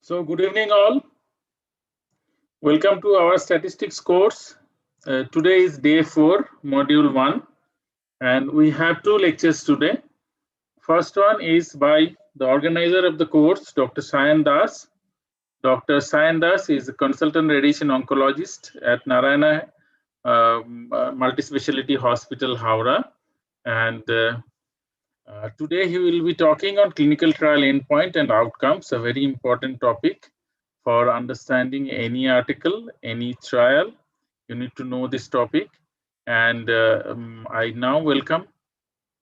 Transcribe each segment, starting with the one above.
So good evening all. Welcome to our statistics course. Today is day 4, module 1, and we have 2 lectures today. First one is by the organizer of the course, Dr. Sayan Das. Dr. Sayan Das is a consultant radiation oncologist at Narayana Multispeciality Hospital, Howrah. And today he will be talking on clinical trial endpoint and outcomes, a very important topic for understanding any article, any trial. You need to know this topic. And I now welcome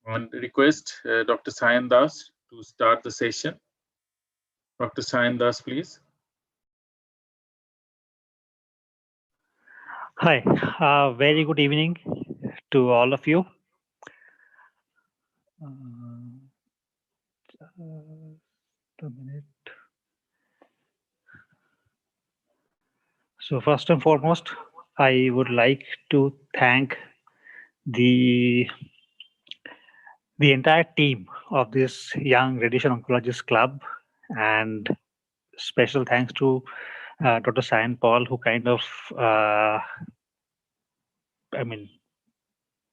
and request Dr. Sayan Das to start the session. Dr. Sayan Das, please. Hi, very good evening to all of you. So first and foremost, I would like to thank the entire team of this Young Radiation Oncologist Club, and special thanks to Dr. Sayan Paul, who kind of,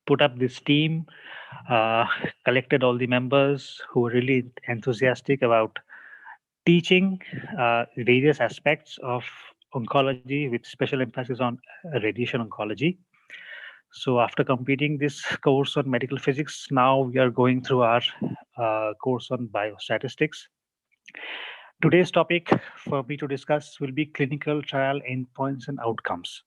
put up this team, collected all the members who were really enthusiastic about teaching various aspects of oncology with special emphasis on radiation oncology. So after completing this course on medical physics, now we are going through our course on biostatistics. Today's topic for me to discuss will be clinical trial endpoints and outcomes.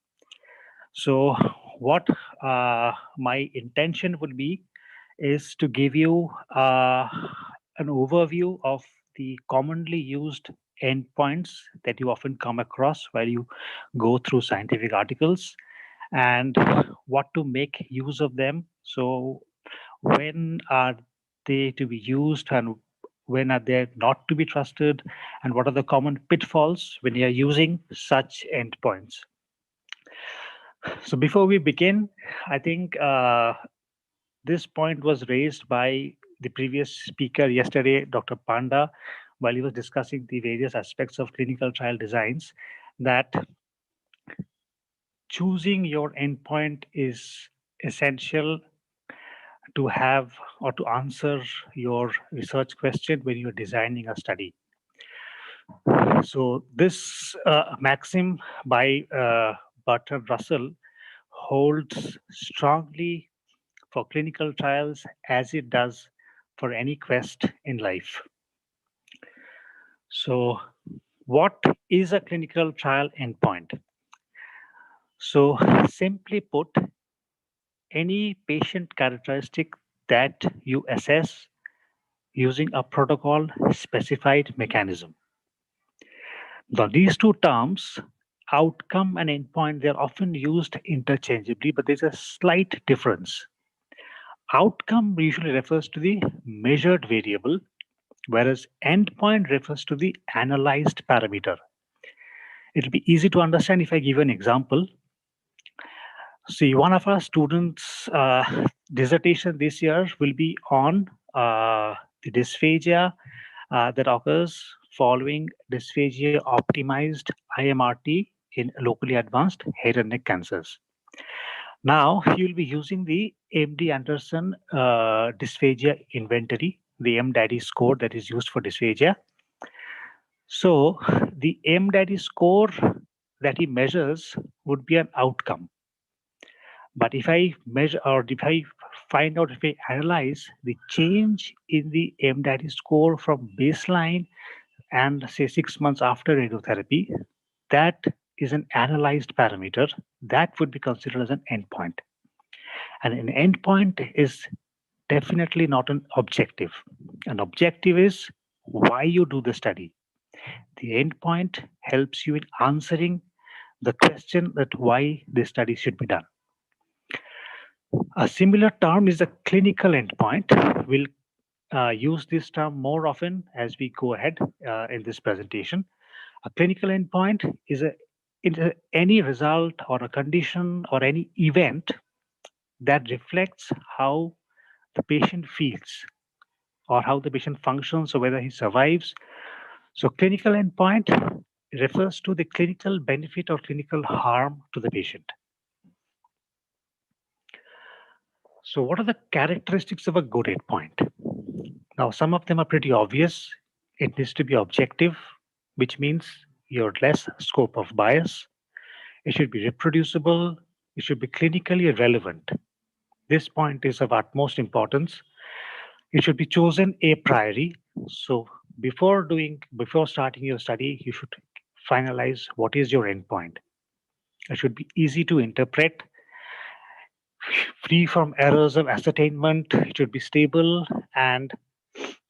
So what my intention would be is to give you an overview of the commonly used endpoints that you often come across while you go through scientific articles, and what to make use of them. So when are they to be used, and when are they not to be trusted, and what are the common pitfalls when you are using such endpoints. So before we begin, I think this point was raised by the previous speaker yesterday, Dr. Panda, while he was discussing the various aspects of clinical trial designs, that choosing your endpoint is essential to have or to answer your research question when you're designing a study. So this maxim by Bertrand Russell holds strongly for clinical trials as it does for any quest in life. So what is a clinical trial endpoint? So simply put, any patient characteristic that you assess using a protocol specified mechanism. Now these two terms, outcome and endpoint, they're often used interchangeably, but there's a slight difference. Outcome usually refers to the measured variable, whereas endpoint refers to the analyzed parameter. It'll be easy to understand if I give an example. See, one of our students' dissertation this year will be on the dysphagia that occurs following dysphagia optimized IMRT in locally advanced head and neck cancers. Now, he will be using the MD Anderson dysphagia inventory, the MDADDY score that is used for dysphagia. So the MDADDY score that he measures would be an outcome. But if I measure, or if I find out, if I analyze the change in the MDADDY score from baseline and say 6 months after radiotherapy, that is an analyzed parameter that would be considered as an endpoint. And an endpoint is definitely not an objective. An objective is why you do the study. The endpoint helps you in answering the question that why this study should be done. A similar term is a clinical endpoint. We'll use this term more often as we go ahead in this presentation. A clinical endpoint is any result or a condition or any event that reflects how the patient feels or how the patient functions, or whether he survives So clinical endpoint refers to the clinical benefit or clinical harm to the patient. So what are the characteristics of a good endpoint? Now, some of them are pretty obvious. It needs to be objective, which means you're less scope of bias. It should be reproducible. It should be clinically relevant. This point is of utmost importance. It should be chosen a priori. So before starting your study, you should finalize what is your endpoint. It should be easy to interpret, free from errors of ascertainment. It should be stable, and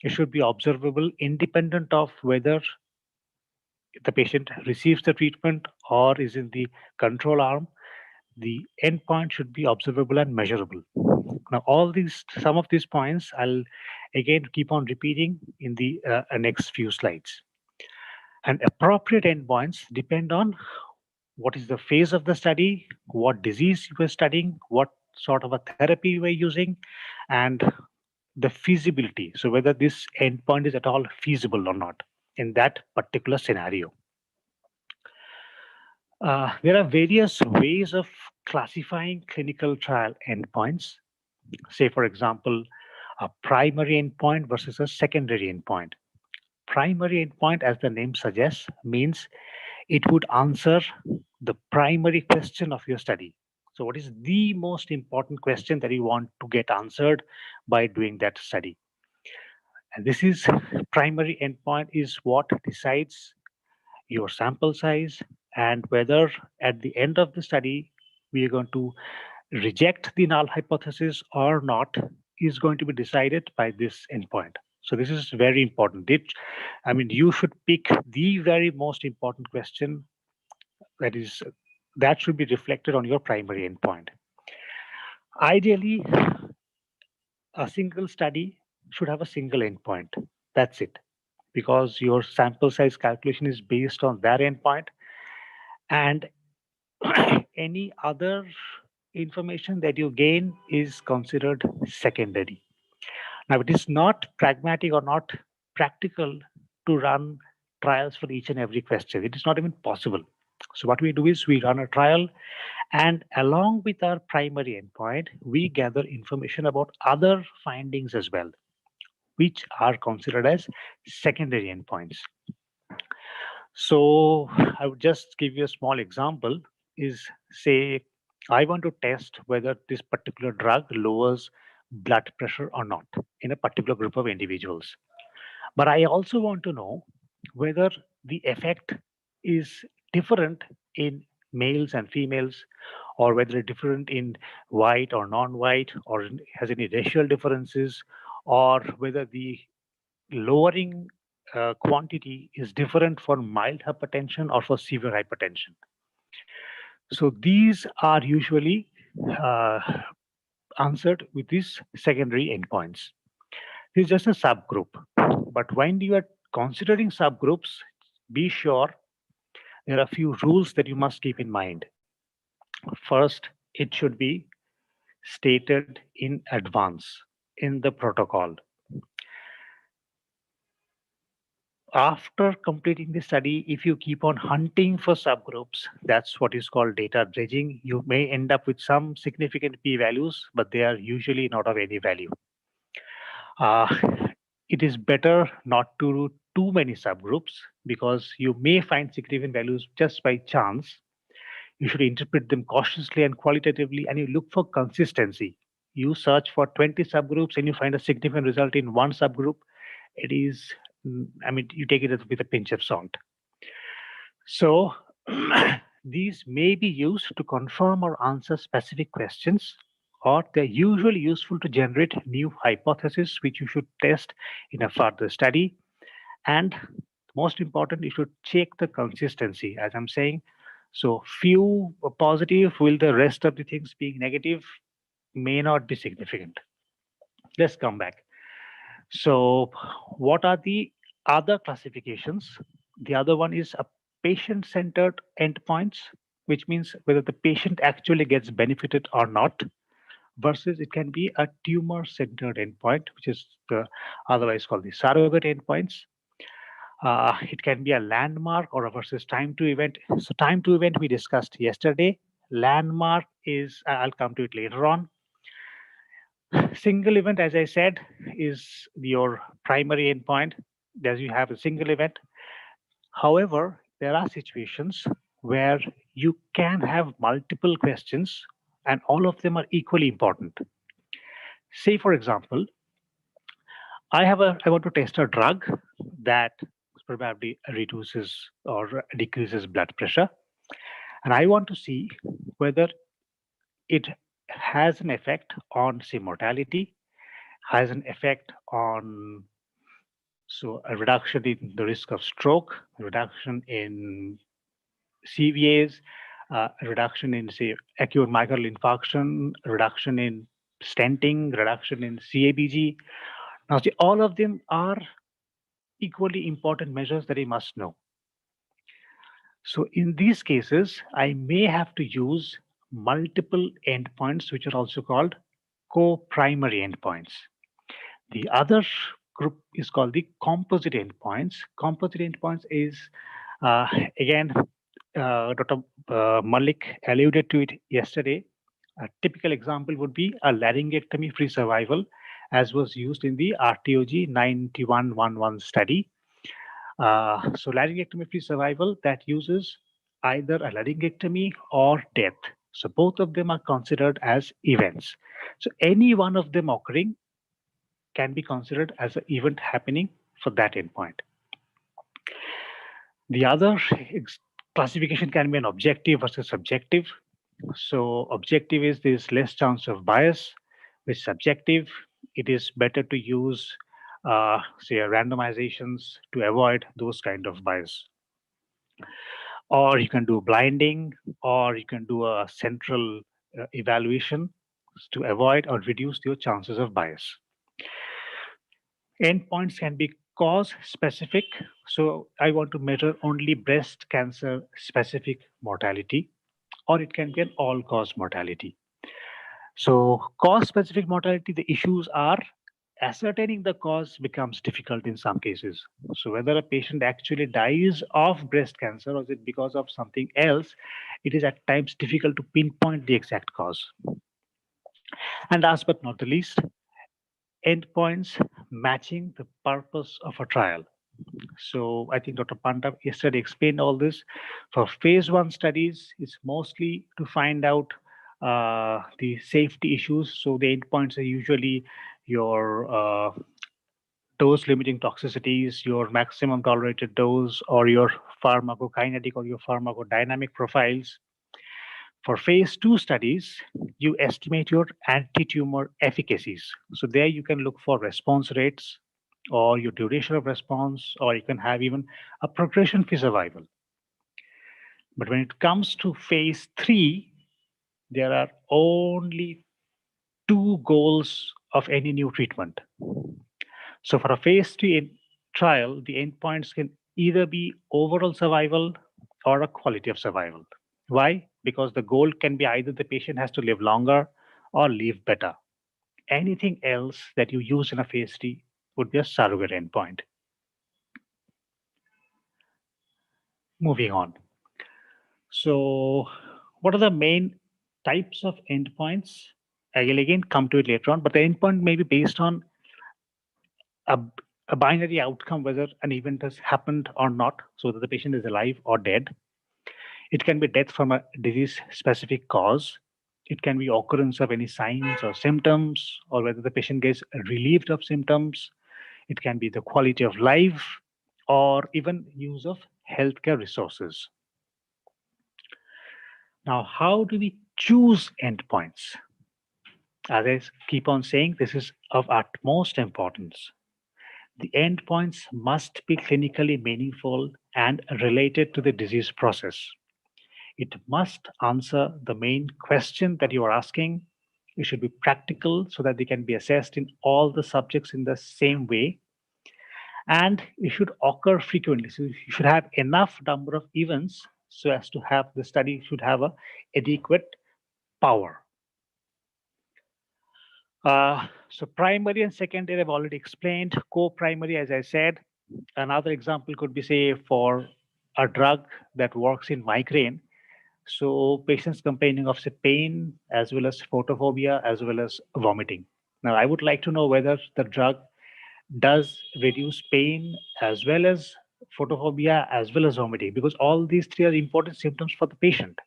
it should be observable independent of whether the patient receives the treatment or is in the control arm. The endpoint should be observable and measurable. Now, some of these points, I'll again keep on repeating in the next few slides. And appropriate endpoints depend on what is the phase of the study, what disease you were studying, what sort of a therapy you were using, and the feasibility. So, whether this endpoint is at all feasible or not in that particular scenario. There are various ways of classifying clinical trial endpoints. Say, for example, a primary endpoint versus a secondary endpoint. Primary endpoint, as the name suggests, means it would answer the primary question of your study. So, what is the most important question that you want to get answered by doing that study? And this is primary endpoint is what decides your sample size and whether at the end of the study we are going to reject the null hypothesis or not is going to be decided by this endpoint. So this is very important. You should pick the very most important question that should be reflected on your primary endpoint. Ideally, a single study should have a single endpoint. That's it. Because your sample size calculation is based on that endpoint, and any other information that you gain is considered secondary. Now, it is not pragmatic or not practical to run trials for each and every question. It is not even possible. So, what we do is we run a trial, and along with our primary endpoint, we gather information about other findings as well, which are considered as secondary endpoints. So I would just give you a small example is say I want to test whether this particular drug lowers blood pressure or not in a particular group of individuals. But I also want to know whether the effect is different in males and females, or whether it's different in white or non-white, or has any racial differences, or whether the lowering quantity is different for mild hypertension or for severe hypertension. So these are usually uh, answered with these secondary endpoints. This is just a subgroup. But when you are considering subgroups, be sure there are a few rules that you must keep in mind. First, it should be stated in advance in the protocol. After completing the study, if you keep on hunting for subgroups, that's what is called data dredging. You may end up with some significant p-values, but they are usually not of any value. Uh, it is better not to do too many subgroups because you may find significant values just by chance. You should interpret them cautiously and qualitatively, and you look for consistency. You search for 20 subgroups and you find a significant result in one subgroup. It is, you take it with a pinch of salt. So, these may be used to confirm or answer specific questions, or they're usually useful to generate new hypotheses which you should test in a further study. And most important, you should check the consistency, as I'm saying. So, few positive, will the rest of the things being negative may not be significant. Let's come back. So, what are the other classifications? The other one is a patient centered endpoints, which means whether the patient actually gets benefited or not, versus it can be a tumor centered endpoint, which is otherwise called the surrogate endpoints. It can be a landmark or versus time to event. So time to event we discussed yesterday. Landmark is, I'll come to it later on. Single event, as I said, is your primary endpoint. As you have a single event. However, there are situations where you can have multiple questions and all of them are equally important. Say, for example, I want to test a drug that probably reduces or decreases blood pressure, and I want to see whether it has an effect on, say, mortality, has an effect on, so a reduction in the risk of stroke, reduction in CVAs, a reduction in, say, acute myocardial infarction, reduction in stenting, reduction in CABG. Now, see, all of them are equally important measures that I must know. So in these cases, I may have to use multiple endpoints, which are also called co-primary endpoints. The other group is called the composite endpoints. Composite endpoints is, uh, again, Dr. Malik alluded to it yesterday. A typical example would be a laryngectomy-free survival, as was used in the RTOG 9111 study. So laryngectomy-free survival that uses either a laryngectomy or death. So both of them are considered as events. So any one of them occurring can be considered as an event happening for that endpoint. The other classification can be an objective versus subjective. So objective is there's less chance of bias. With subjective, it is better to use, say, randomizations to avoid those kind of bias. Or you can do blinding, or you can do a central evaluation to avoid or reduce your chances of bias. Endpoints can be cause specific. So I want to measure only breast cancer specific mortality, or it can be an all cause mortality. So, cause specific mortality, the issues are ascertaining the cause becomes difficult in some cases. So, whether a patient actually dies of breast cancer or is it because of something else, it is at times difficult to pinpoint the exact cause. And last but not the least, endpoints matching the purpose of a trial. So I think Dr. Panda yesterday explained all this. For phase one studies, it's mostly to find out the safety issues. So the endpoints are usually your dose limiting toxicities, your maximum tolerated dose, or your pharmacokinetic or your pharmacodynamic profiles. For phase two studies, you estimate your anti-tumor efficacies. So there you can look for response rates or your duration of response, or you can have even a progression-free survival. But when it comes to phase three, there are only two goals of any new treatment. So for a phase three trial, the endpoints can either be overall survival or a quality of survival. Why? Because the goal can be either the patient has to live longer or live better. Anything else that you use in a phase three would be a surrogate endpoint. Moving on. So, what are the main types of endpoints? I will again come to it later on, but the endpoint may be based on a, a binary outcome, whether an event has happened or not, so that the patient is alive or dead. It can be death from a disease specific cause. It can be occurrence of any signs or symptoms, or whether the patient gets relieved of symptoms. It can be the quality of life, or even use of healthcare resources. Now, how do we choose endpoints? As I keep on saying, this is of utmost importance. The endpoints must be clinically meaningful and related to the disease process. It must answer the main question that you are asking. It should be practical so that they can be assessed in all the subjects in the same way. And it should occur frequently. So you should have enough number of events so as to have the study should have a adequate power. So primary and secondary I've already explained. Co-primary, as I said, Another example could be, say, for a drug that works in migraine. So patients complaining of say, pain as well as photophobia as well as vomiting. Now, I would like to know whether the drug does reduce pain as well as photophobia as well as vomiting, because all these three are important symptoms for the patient.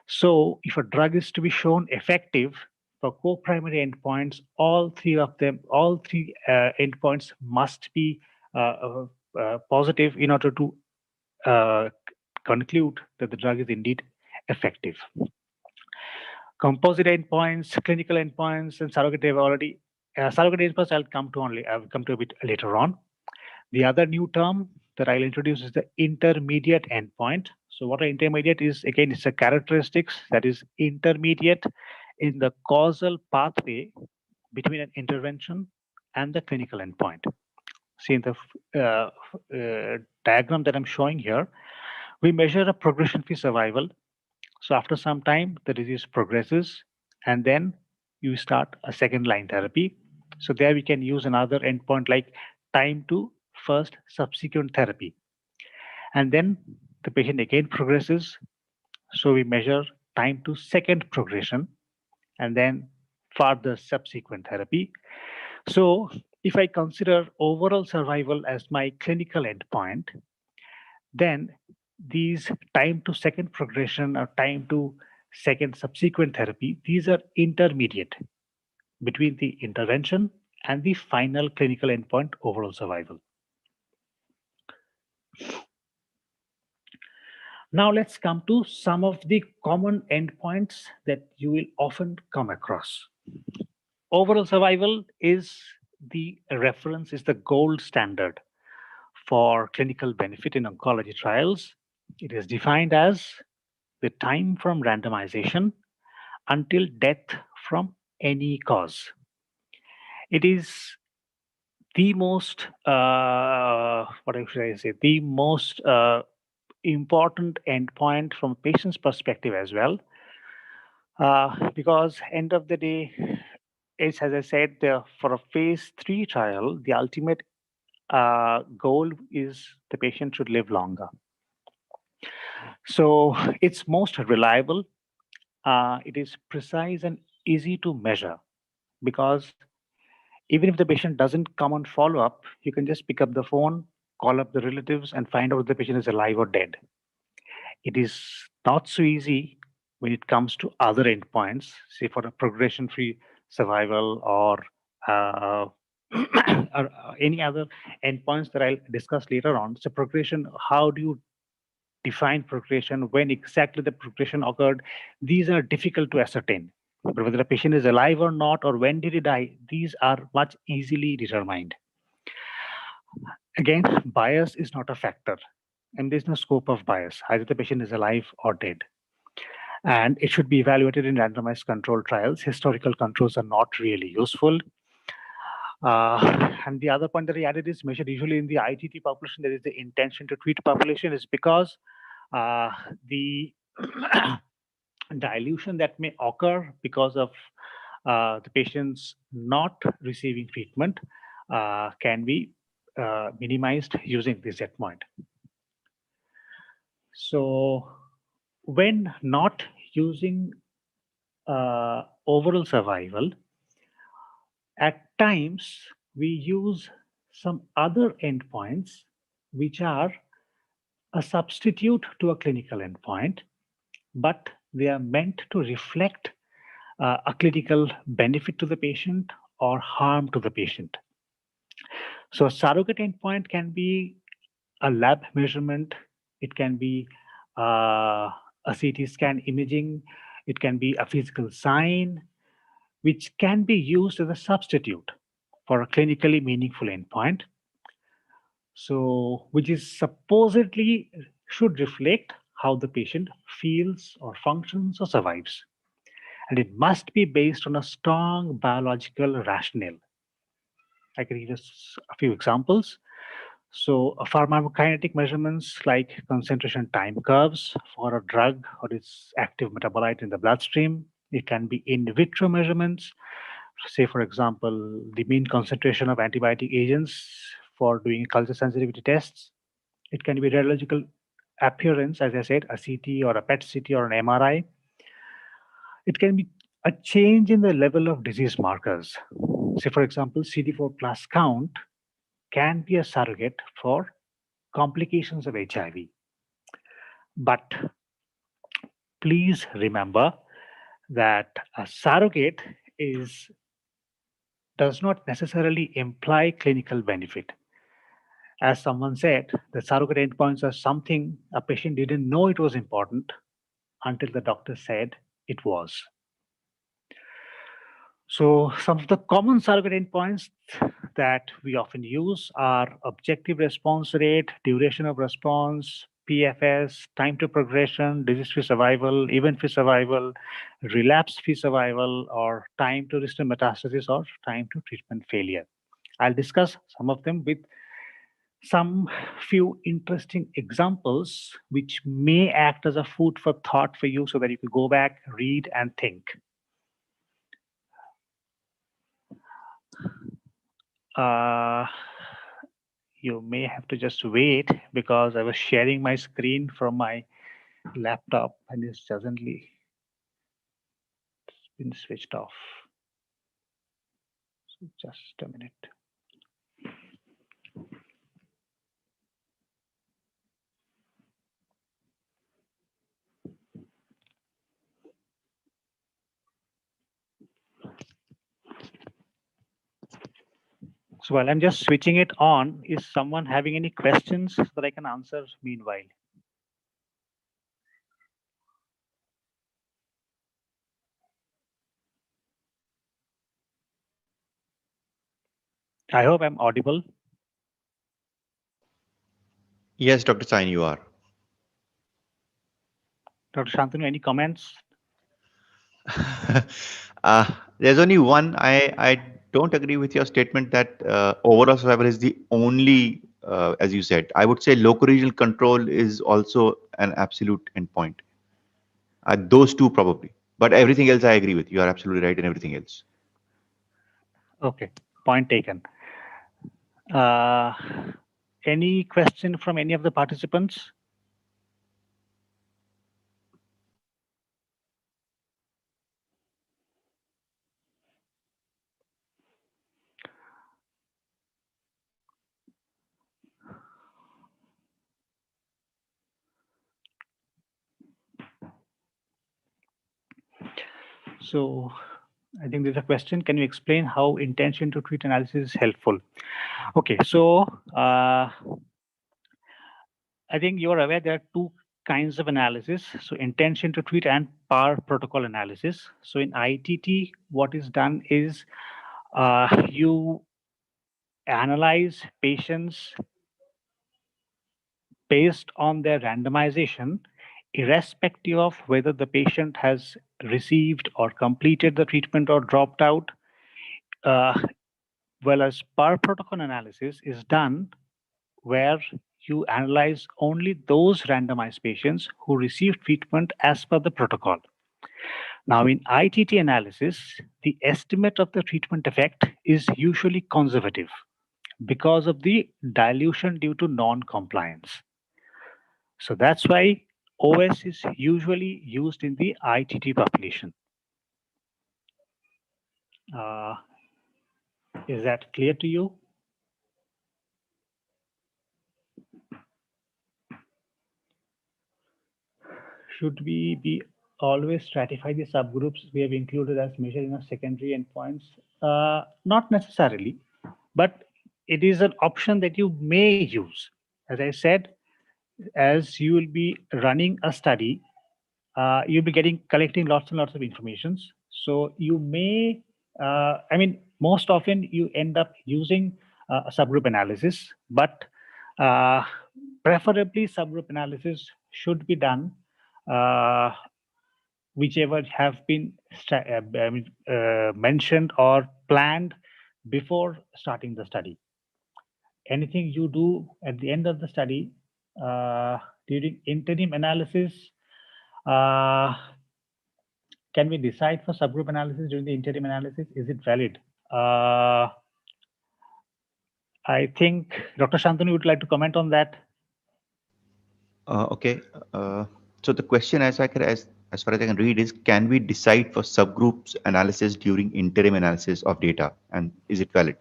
So, if a drug is to be shown effective for co-primary endpoints, all three endpoints must be positive in order to uh, conclude that the drug is indeed effective. Composite endpoints, clinical endpoints, and surrogate have already. Surrogate endpoints I'll come to a bit later on. The other new term that I'll introduce is the intermediate endpoint. So what an intermediate is, again, it's a characteristics that is intermediate in the causal pathway between an intervention and the clinical endpoint. See in the diagram that I'm showing here, we measure a progression-free survival. So after some time, the disease progresses, and then you start a second line therapy. So there we can use another endpoint like time to first subsequent therapy. And then the patient again progresses. So we measure time to second progression and then further subsequent therapy. So if I consider overall survival as my clinical endpoint, then these time to second progression or time to second subsequent therapy, these are intermediate between the intervention and the final clinical endpoint, overall survival. Now let's come to some of the common endpoints that you will often come across. Overall survival is the reference, is the gold standard for clinical benefit in oncology trials. It is defined as the time from randomization until death from any cause. It is the most, what should I say, the most important endpoint from a patient's perspective as well, because end of the day, it's as I said, for a phase 3 trial, the ultimate goal is the patient should live longer. So it's most reliable. It is precise and easy to measure because even if the patient doesn't come on follow up, you can just pick up the phone, call up the relatives, and find out if the patient is alive or dead. It is not so easy when it comes to other endpoints, say for a progression free survival or or any other endpoints that I'll discuss later on. So, progression, how do you define progression, when exactly the progression occurred? These are difficult to ascertain. But whether a patient is alive or not, or when did he die, these are much easily determined. Again, bias is not a factor, and there's no scope of bias. Either the patient is alive or dead. And it should be evaluated in randomized controlled trials. Historical controls are not really useful. And the other point that I added is measured usually in the ITT population, that is the intention to treat population, is because the dilution that may occur because of the patients not receiving treatment can be minimized using this endpoint. So, when not using overall survival, at times we use some other endpoints which are a substitute to a clinical endpoint, but they are meant to reflect a clinical benefit to the patient or harm to the patient. So, a surrogate endpoint can be a lab measurement, it can be a CT scan imaging, it can be a physical sign, which can be used as a substitute for a clinically meaningful endpoint. So, which is supposedly should reflect how the patient feels or functions or survives. And it must be based on a strong biological rationale. I can give us a few examples. So, pharmacokinetic measurements like concentration time curves for a drug or its active metabolite in the bloodstream. It can be in vitro measurements, say, for example, the mean concentration of antibiotic agents for doing culture sensitivity tests. It can be radiological appearance, as I said, a CT or a PET CT or an MRI. It can be a change in the level of disease markers. Say, for example, CD4 plus count can be a surrogate for complications of HIV. But please remember that a surrogate does not necessarily imply clinical benefit. As someone said, the surrogate endpoints are something a patient didn't know it was important until the doctor said it was. So some of the common surrogate endpoints that we often use are objective response rate, duration of response, PFS, time to progression, disease-free survival, event-free survival, relapse-free survival, or time to distant metastasis or time to treatment failure. I'll discuss some of them with some few interesting examples which may act as a food for thought for you so that you can go back, read, and think. You may have to just wait because I was sharing my screen from my laptop and it's suddenly been switched off. So just a minute. So while I'm just switching it on, is someone having any questions that I can answer meanwhile? I hope I'm audible. Yes, Dr. Sayan, you are. Dr. Shantanu, any comments? There's only one. I don't agree with your statement that overall survival is the only, as you said. I would say local regional control is also an absolute endpoint. Those two probably. But everything else I agree with. You are absolutely right in everything else. Okay, point taken. Any question from any of the participants? So I think there's a question. Can you explain how intention to treat analysis is helpful? Okay, so I think you're aware there are two kinds of analysis. So intention to treat and power protocol analysis. So in ITT, what is done is you analyze patients based on their randomization, irrespective of whether the patient has received or completed the treatment or dropped out. Whereas per protocol analysis is done where you analyze only those randomized patients who receive treatment as per the protocol. Now, in ITT analysis, the estimate of the treatment effect is usually conservative because of the dilution due to non-compliance. So that's why OS is usually used in the ITT population. Is that clear to you? Should we be always stratify the subgroups we have included as measured in our secondary endpoints? Not necessarily, but it is an option that you may use. As I said, as you will be running a study, you'll be collecting lots and lots of information. So you may, most often you end up using a subgroup analysis, but preferably subgroup analysis should be done whichever have been mentioned or planned before starting the study. Anything you do at the end of the study during interim analysis, can we decide for subgroup analysis during the interim analysis? Is it valid? I think Dr. Shantanu would like to comment on that. Okay. So the question, as far as I can read, is can we decide for subgroups analysis during interim analysis of data, and is it valid?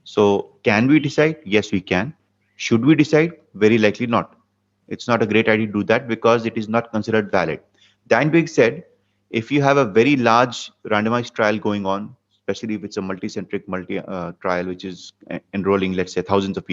So can we decide? Yes, we can. Should we decide? Very likely not. It's not a great idea to do that because it is not considered valid. That being said, if you have a very large randomized trial going on, especially if it's a multi-centric trial which is enrolling, let's say, thousands of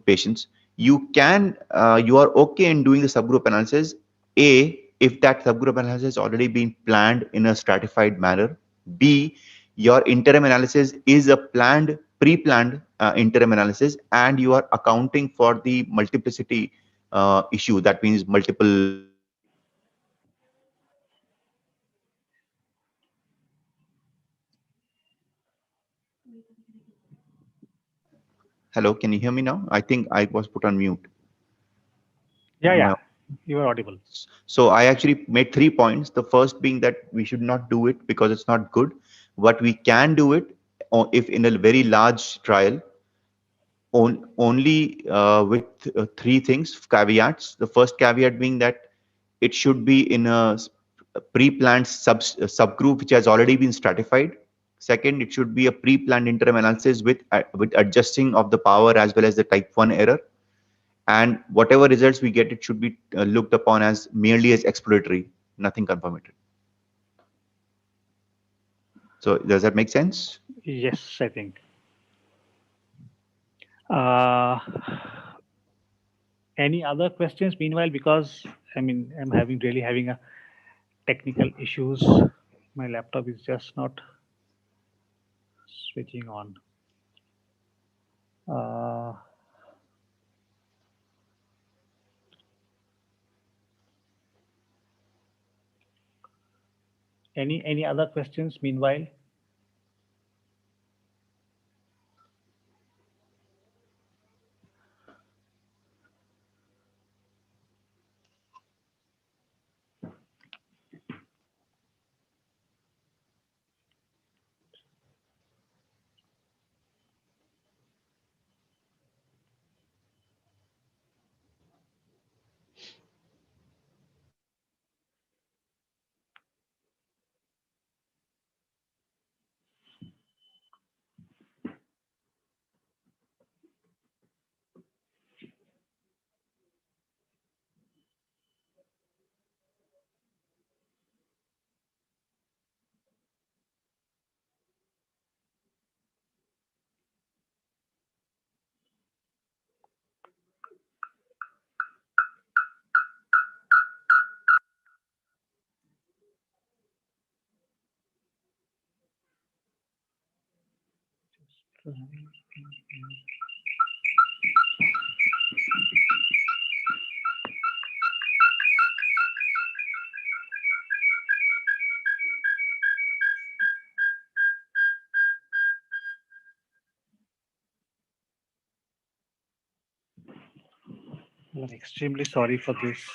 patients, you are okay in doing the subgroup analysis. A, if that subgroup analysis has already been planned in a stratified manner. B, your interim analysis is a pre-planned interim analysis, and you are accounting for the multiplicity issue. That means multiple. Hello, can you hear me now? I think I was put on mute. Yeah, Am yeah, I? you are audible. So I actually made 3 points. The first being that we should not do it because it's not good. But we can do it if in a very large trial, only with three things, caveats. The first caveat being that it should be in a pre-planned subgroup which has already been stratified. Second, it should be a pre-planned interim analysis with adjusting of the power as well as the type 1 error. And whatever results we get, it should be looked upon as merely as exploratory, nothing confirmatory. So does that make sense? Yes, I think. Uh, any other questions meanwhile? Because I mean, I'm really having a technical issues. My laptop is just not switching on. Uh, any other questions meanwhile? I'm extremely sorry for this.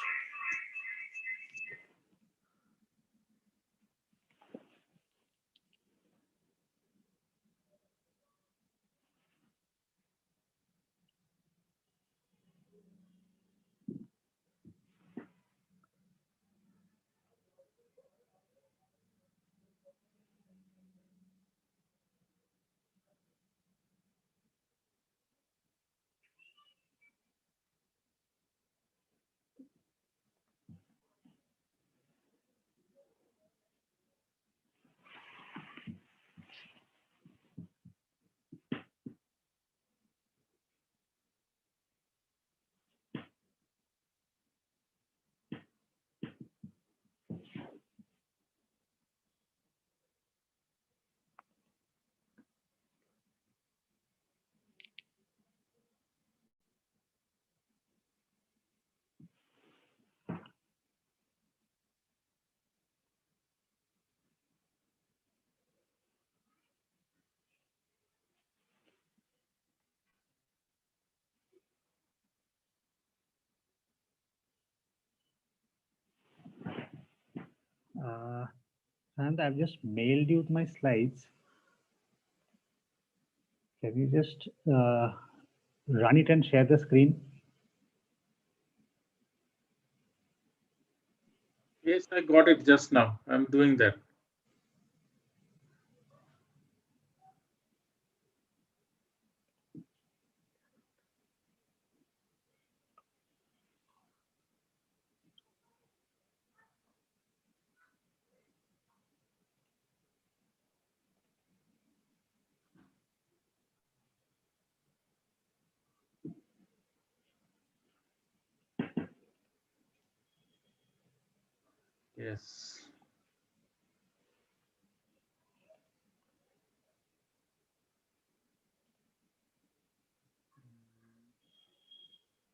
And I've just mailed you my slides. Can you just run it and share the screen? Yes, I got it just now. I'm doing that. Yes.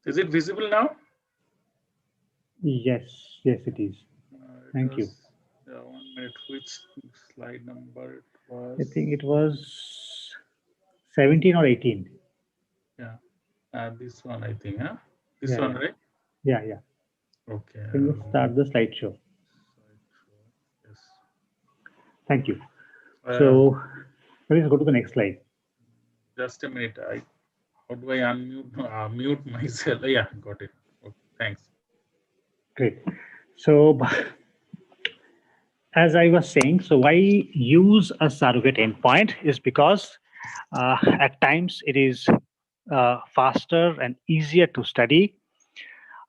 Is it visible now? Yes, yes, it is. It Thank you. was 1 minute. Which slide number it I was? think it was 17 or 18. Yeah, this one I think, huh? This Yeah, one, yeah, right? yeah, yeah. Okay. Can you start the slideshow? Yes. Thank you. Uh, So let's go to the next slide. just a minute. How do I unmute mute myself? Yeah, got it. Okay, thanks. Great. So as I was saying, so why use a surrogate endpoint is because at times it is faster and easier to study.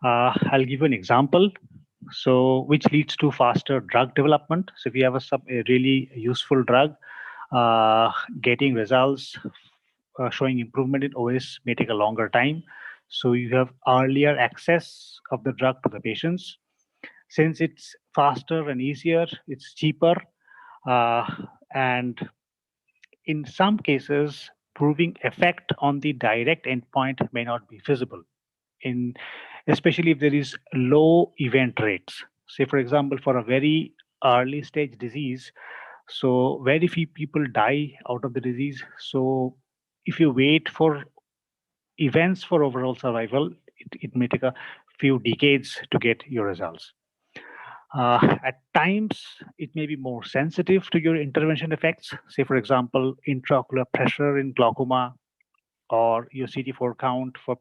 I'll give you an example. So, which leads to faster drug development. So, if you have a really useful drug, uh, getting results showing improvement in OS may take a longer time. So, you have earlier access of the drug to the patients. Since it's faster and easier, it's cheaper, uh, and in some cases, proving effect on the direct endpoint may not be feasible in especially if there is low event rates. Say, for example, for a very early stage disease, so very few people die out of the disease. So if you wait for events for overall survival, it may take a few decades to get your results. At times, it may be more sensitive to your intervention effects. Say, for example, intraocular pressure in glaucoma or your CD4 count for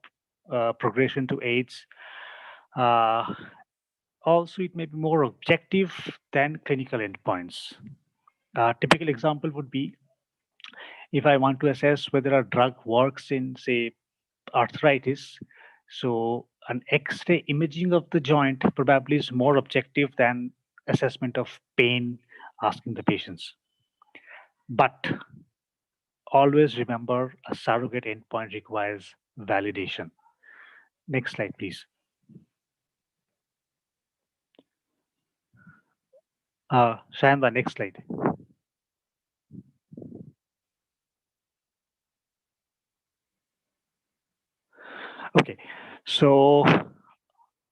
progression to AIDS. Uh, Also, it may be more objective than clinical endpoints. A typical example would be if I want to assess whether a drug works in, say, arthritis. So, an X ray imaging of the joint probably is more objective than assessment of pain asking the patients. But always remember a surrogate endpoint requires validation. Next slide, please. Shayan, the next slide. Okay, so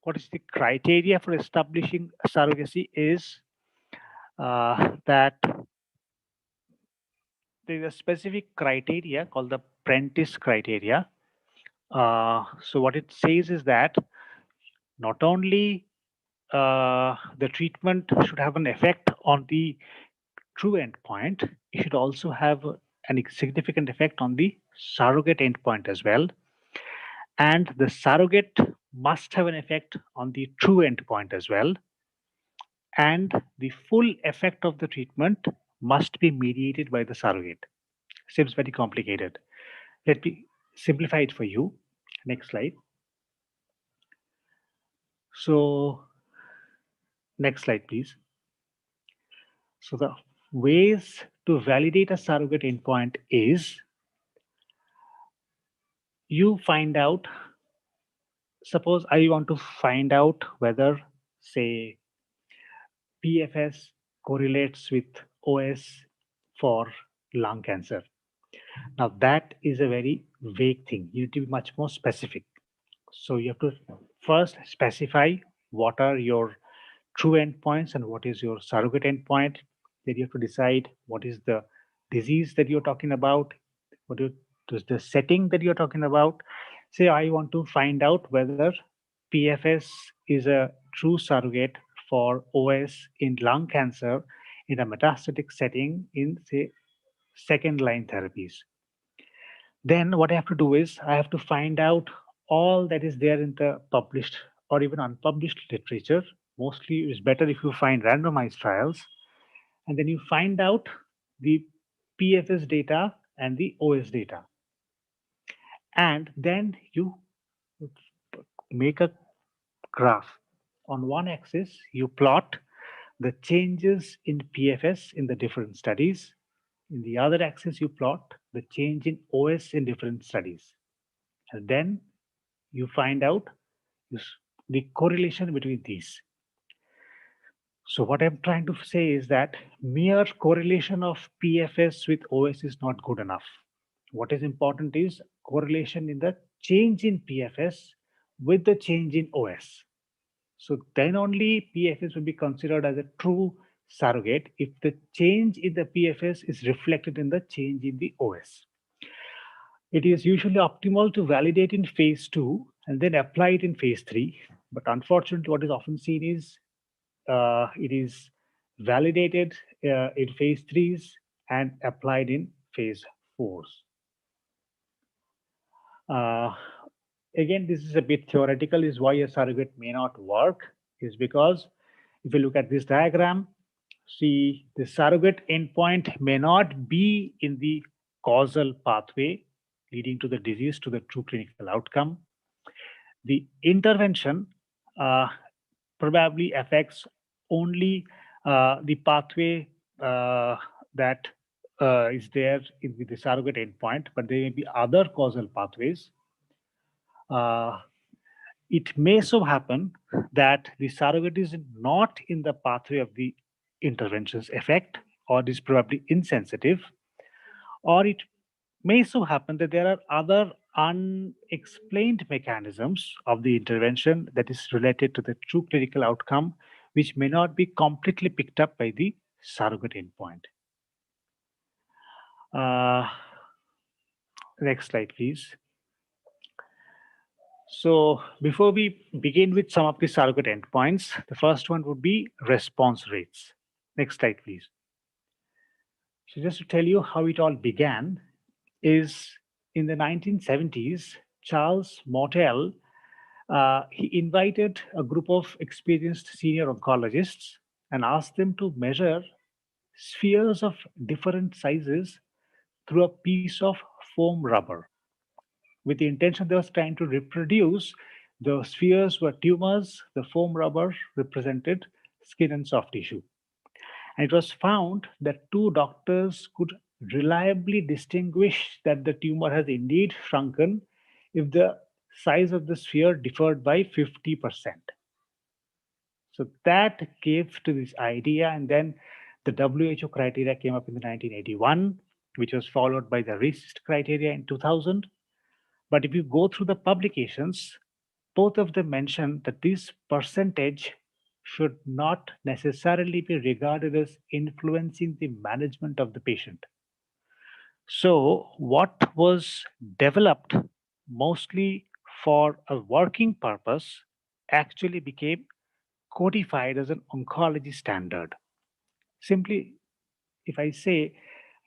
what is the criteria for establishing surrogacy is that there is a specific criteria called the apprentice criteria. So what it says is that not only the treatment should have an effect on the true endpoint, it should also have an significant effect on the surrogate endpoint as well. And the surrogate must have an effect on the true endpoint as well. And the full effect of the treatment must be mediated by the surrogate. Seems very complicated. Let me simplify it for you. Next slide. So, next slide, please. So, the ways to validate a surrogate endpoint is you find out, suppose I want to find out whether, say, PFS correlates with OS for lung cancer. Now, that is a very vague thing. You need to be much more specific. So, you have to first specify what are your true endpoints and what is your surrogate endpoint. Then you have to decide what is the disease that you're talking about, what is the setting that you're talking about. Say, I want to find out whether PFS is a true surrogate for OS in lung cancer in a metastatic setting in, say, second line therapies. Then what I have to do is I have to find out all that is there in the published or even unpublished literature. Mostly it's better if you find randomized trials, and then you find out the PFS data and the OS data. And then you make a graph. On one axis, you plot the changes in PFS in the different studies. In the other axis, you plot the change in OS in different studies. And then you find out the correlation between these. So what I'm trying to say is that mere correlation of PFS with OS is not good enough. What is important is correlation in the change in PFS with the change in OS. So then only PFS will be considered as a true surrogate if the change in the PFS is reflected in the change in the OS. It is usually optimal to validate in phase 2 and then apply it in phase 3. But unfortunately, what is often seen is it is validated in phase 3s and applied in phase 4s. Uh, Again, this is a bit theoretical, is why a surrogate may not work, is because if you look at this diagram, see the surrogate endpoint may not be in the causal pathway leading to the disease to the true clinical outcome. The intervention uh, probably affects only the pathway that is there in the surrogate endpoint, but there may be other causal pathways. Uh, it may so happen that the surrogate is not in the pathway of the intervention's effect, or is probably insensitive, or it may so happen that there are other unexplained mechanisms of the intervention that is related to the true clinical outcome, which may not be completely picked up by the surrogate endpoint. Uh, Next slide, please. So before we begin with some of the surrogate endpoints, the first one would be response rates. Next slide, please. So just to tell you how it all began is in the 1970s, Charles Motel, he invited a group of experienced senior oncologists and asked them to measure spheres of different sizes through a piece of foam rubber, with the intention they was trying to reproduce the spheres were tumors, the foam rubber represented skin and soft tissue. And it was found that two doctors could reliably distinguish that the tumor has indeed shrunken if the size of the sphere differed by 50%. So that gave to this idea, and then the WHO criteria came up in the 1981, which was followed by the RECIST criteria in 2000. But if you go through the publications, both of them mention that this percentage should not necessarily be regarded as influencing the management of the patient. So, what was developed mostly for a working purpose actually became codified as an oncology standard. Simply, if I say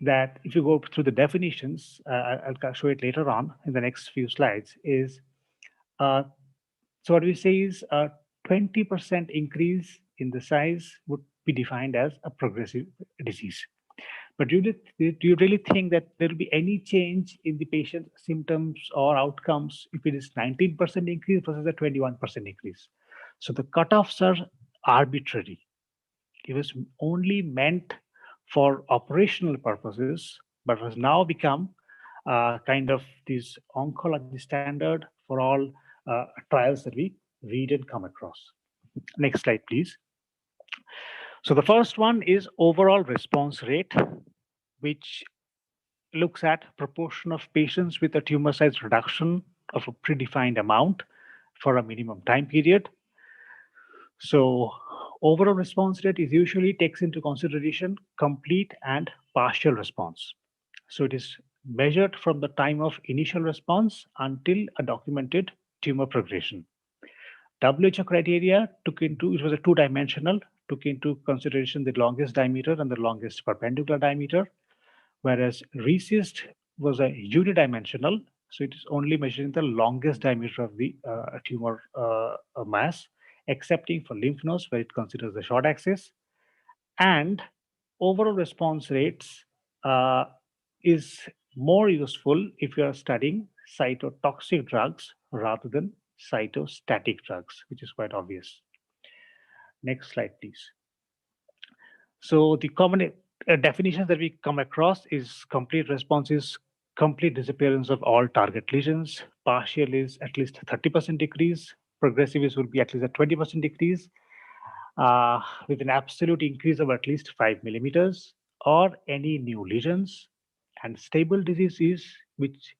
that if you go through the definitions, I'll show it later on in the next few slides, is uh, so what we say is a 20% increase in the size would be defined as a progressive disease. But do you really think that there will be any change in the patient's symptoms or outcomes if it is 19% increase versus a 21% increase? So the cutoffs are arbitrary. It was only meant for operational purposes, but has now become kind of this oncology standard for all trials that we read and come across. Next slide, please. So the first one is overall response rate, which looks at proportion of patients with a tumor size reduction of a predefined amount for a minimum time period. So overall response rate is usually takes into consideration complete and partial response. So it is measured from the time of initial response until a documented tumor progression. WHO criteria took into, it was a two-dimensional, took into consideration the longest diameter and the longest perpendicular diameter, whereas RECIST was a unidimensional, so it is only measuring the longest diameter of the tumor mass, excepting for lymph nodes where it considers the short axis. And overall response rates uh, is more useful if you are studying cytotoxic drugs rather than cytostatic drugs, which is quite obvious. Next slide, please. So the common definitions that we come across is complete response is complete disappearance of all target lesions. Partial is at least 30% decrease. Progressive is will be at least a 20% decrease, with an absolute increase of at least 5 millimeters or any new lesions. And stable disease is which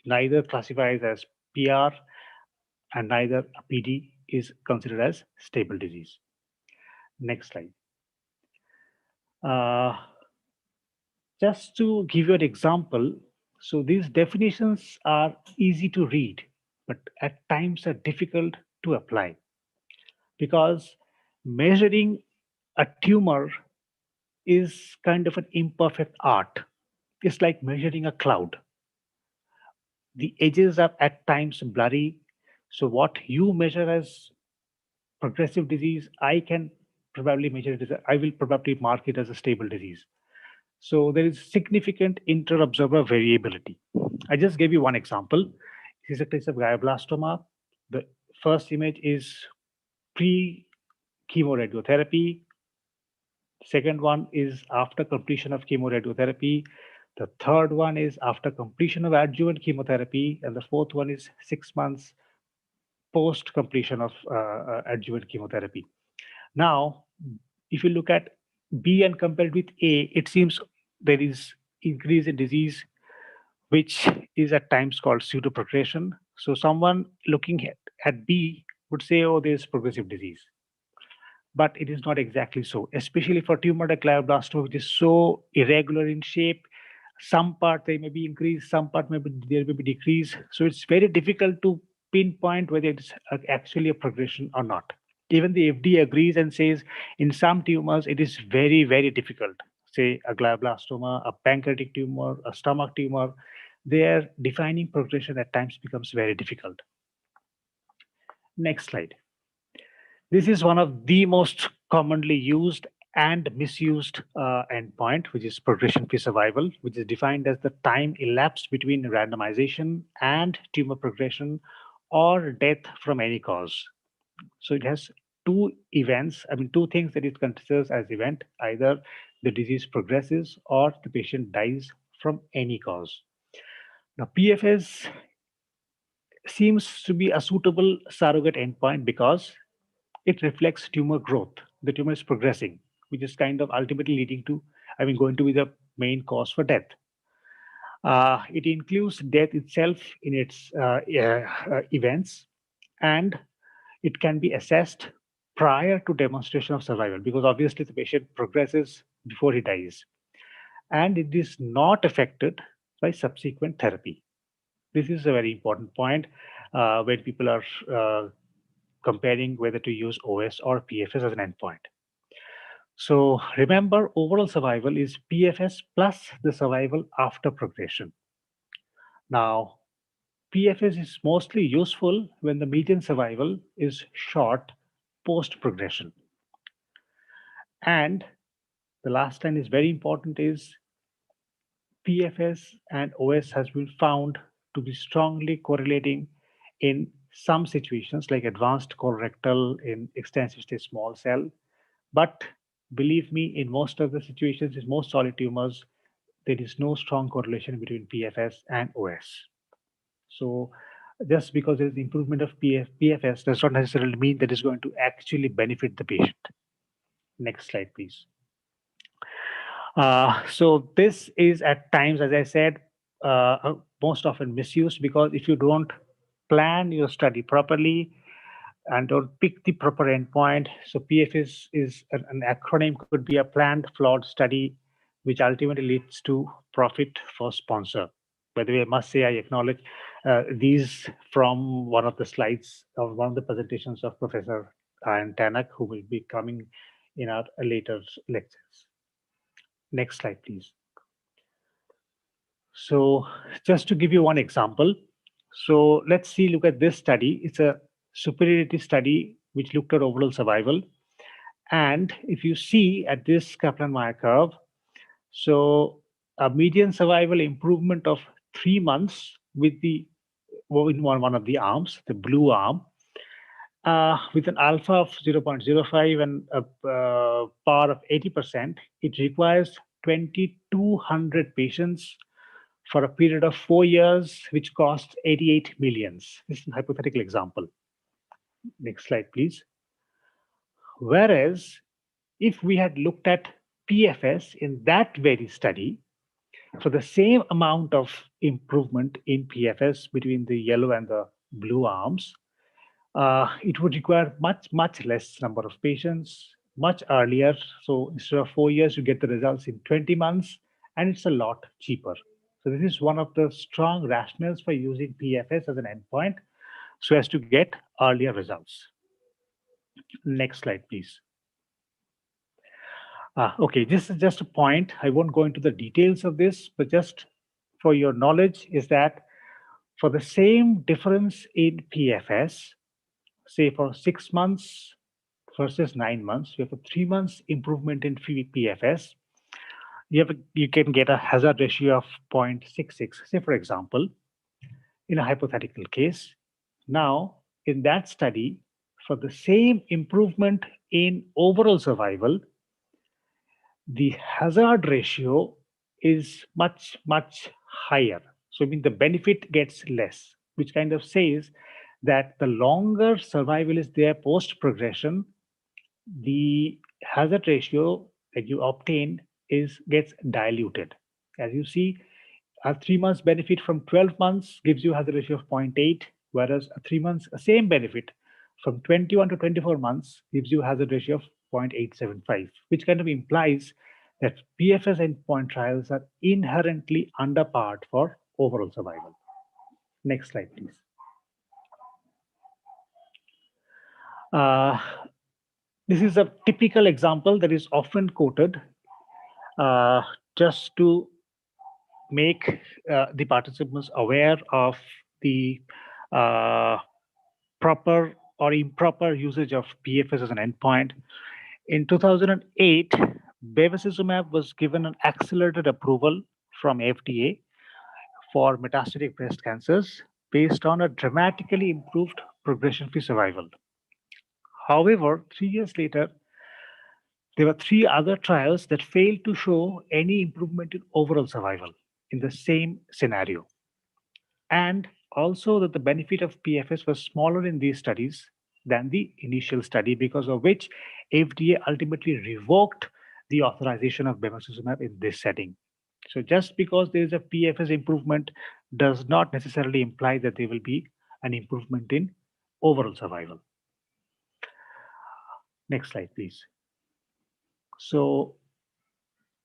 neither classifies as PR and neither PD is considered as stable disease. Next slide. Uh, Just to give you an example, so these definitions are easy to read, but at times are difficult to apply because measuring a tumor is kind of an imperfect art. It's like measuring a cloud. The edges are at times blurry. So, what you measure as progressive disease, I can probably measure it as I will probably mark it as a stable disease. So there is significant inter-observer variability. I just gave you one example. This is a case of glioblastoma. The first image is pre-chemoradiotherapy. Second one is after completion of chemoradiotherapy. The third one is after completion of adjuvant chemotherapy. And the fourth one is 6 months post completion of adjuvant chemotherapy. Now, if you look at B and compare it with A, it seems there is increase in disease, which is at times called pseudoprogression. So someone looking at B would say, oh, there's progressive disease. But it is not exactly so, especially for tumor like glioblastoma, which is so irregular in shape. Some part they may be increased, some part maybe there may be decrease. So it's very difficult to pinpoint whether it's actually a progression or not. Even the FDA agrees and says in some tumors it is very, very difficult. Say a glioblastoma, a pancreatic tumor, a stomach tumor, their defining progression at times becomes very difficult. Next slide. This is one of the most commonly used and misused endpoint, which is progression-free survival, which is defined as the time elapsed between randomization and tumor progression or death from any cause. So it has two things that it considers as event. Either the disease progresses or the patient dies from any cause. Now, PFS seems to be a suitable surrogate endpoint because it reflects tumor growth. The tumor is progressing, which is kind of ultimately leading to, going to be the main cause for death. It includes death itself in its events, and it can be assessed prior to demonstration of survival because obviously the patient progresses before he dies, and it is not affected by subsequent therapy. This is a very important point when people are comparing whether to use OS or PFS as an endpoint. So remember, overall survival is PFS plus the survival after progression. Now, PFS is mostly useful when the median survival is short post progression. And the last line is very important is PFS and OS has been found to be strongly correlating in some situations like advanced colorectal in extensive stage small cell. But believe me, in most of the situations, in most solid tumors, there is no strong correlation between PFS and OS. So just because there is improvement of PFS does not necessarily mean that it's going to actually benefit the patient. Next slide, please. So this is at times, as I said, most often misused because if you don't plan your study properly and don't pick the proper endpoint, so PFS is an acronym, could be a planned flawed study, which ultimately leads to profit for sponsor. By the way, I must say I acknowledge these from one of the slides of one of the presentations of Professor Ian Tanak, who will be coming in our later lectures. Next slide, please. So just to give you one example, so let's see, look at this study. It's a superiority study which looked at overall survival. And if you see at this Kaplan-Meier curve, so a median survival improvement of 3 months with the in one of the arms, the blue arm, with an alpha of 0.05 and a power of 80%, it requires 2,200 patients for a period of 4 years, which costs 88 millions. This is a hypothetical example. Next slide, please. Whereas if we had looked at PFS in that very study, for the same amount of improvement in PFS between the yellow and the blue arms, it would require much less number of patients, much earlier. So instead of 4 years, you get the results in 20 months, and it's a lot cheaper. So this is one of the strong rationales for using PFS as an endpoint, so as to get earlier results. Next slide, please. Okay, this is just a point. I won't go into the details of this, but just for your knowledge is that for the same difference in PFS, say for 6 months versus 9 months, you have a 3 months improvement in PFS. You can get a hazard ratio of 0.66, say for example, in a hypothetical case. Now, in that study, for the same improvement in overall survival, the hazard ratio is much higher. So I mean the benefit gets less, which kind of says that the longer survival is there post progression, the hazard ratio that you obtain is gets diluted. As you see, a 3 months benefit from 12 months gives you hazard ratio of zero point 0.8, whereas a 3 months same benefit from 21 to 24 months gives you hazard ratio of 0.875, which kind of implies that PFS endpoint trials are inherently underpowered for overall survival. Next slide, please. Uh, this is a typical example that is often quoted just to make the participants aware of the uh, proper or improper usage of PFS as an endpoint. In 2008, bevacizumab was given an accelerated approval from FDA for metastatic breast cancers based on a dramatically improved progression-free survival. However, 3 years later, there were 3 other trials that failed to show any improvement in overall survival in the same scenario. And also that the benefit of PFS was smaller in these studies than the initial study, because of which FDA ultimately revoked the authorization of bevacizumab in this setting. So just because there is a PFS improvement does not necessarily imply that there will be an improvement in overall survival. Next slide, please. So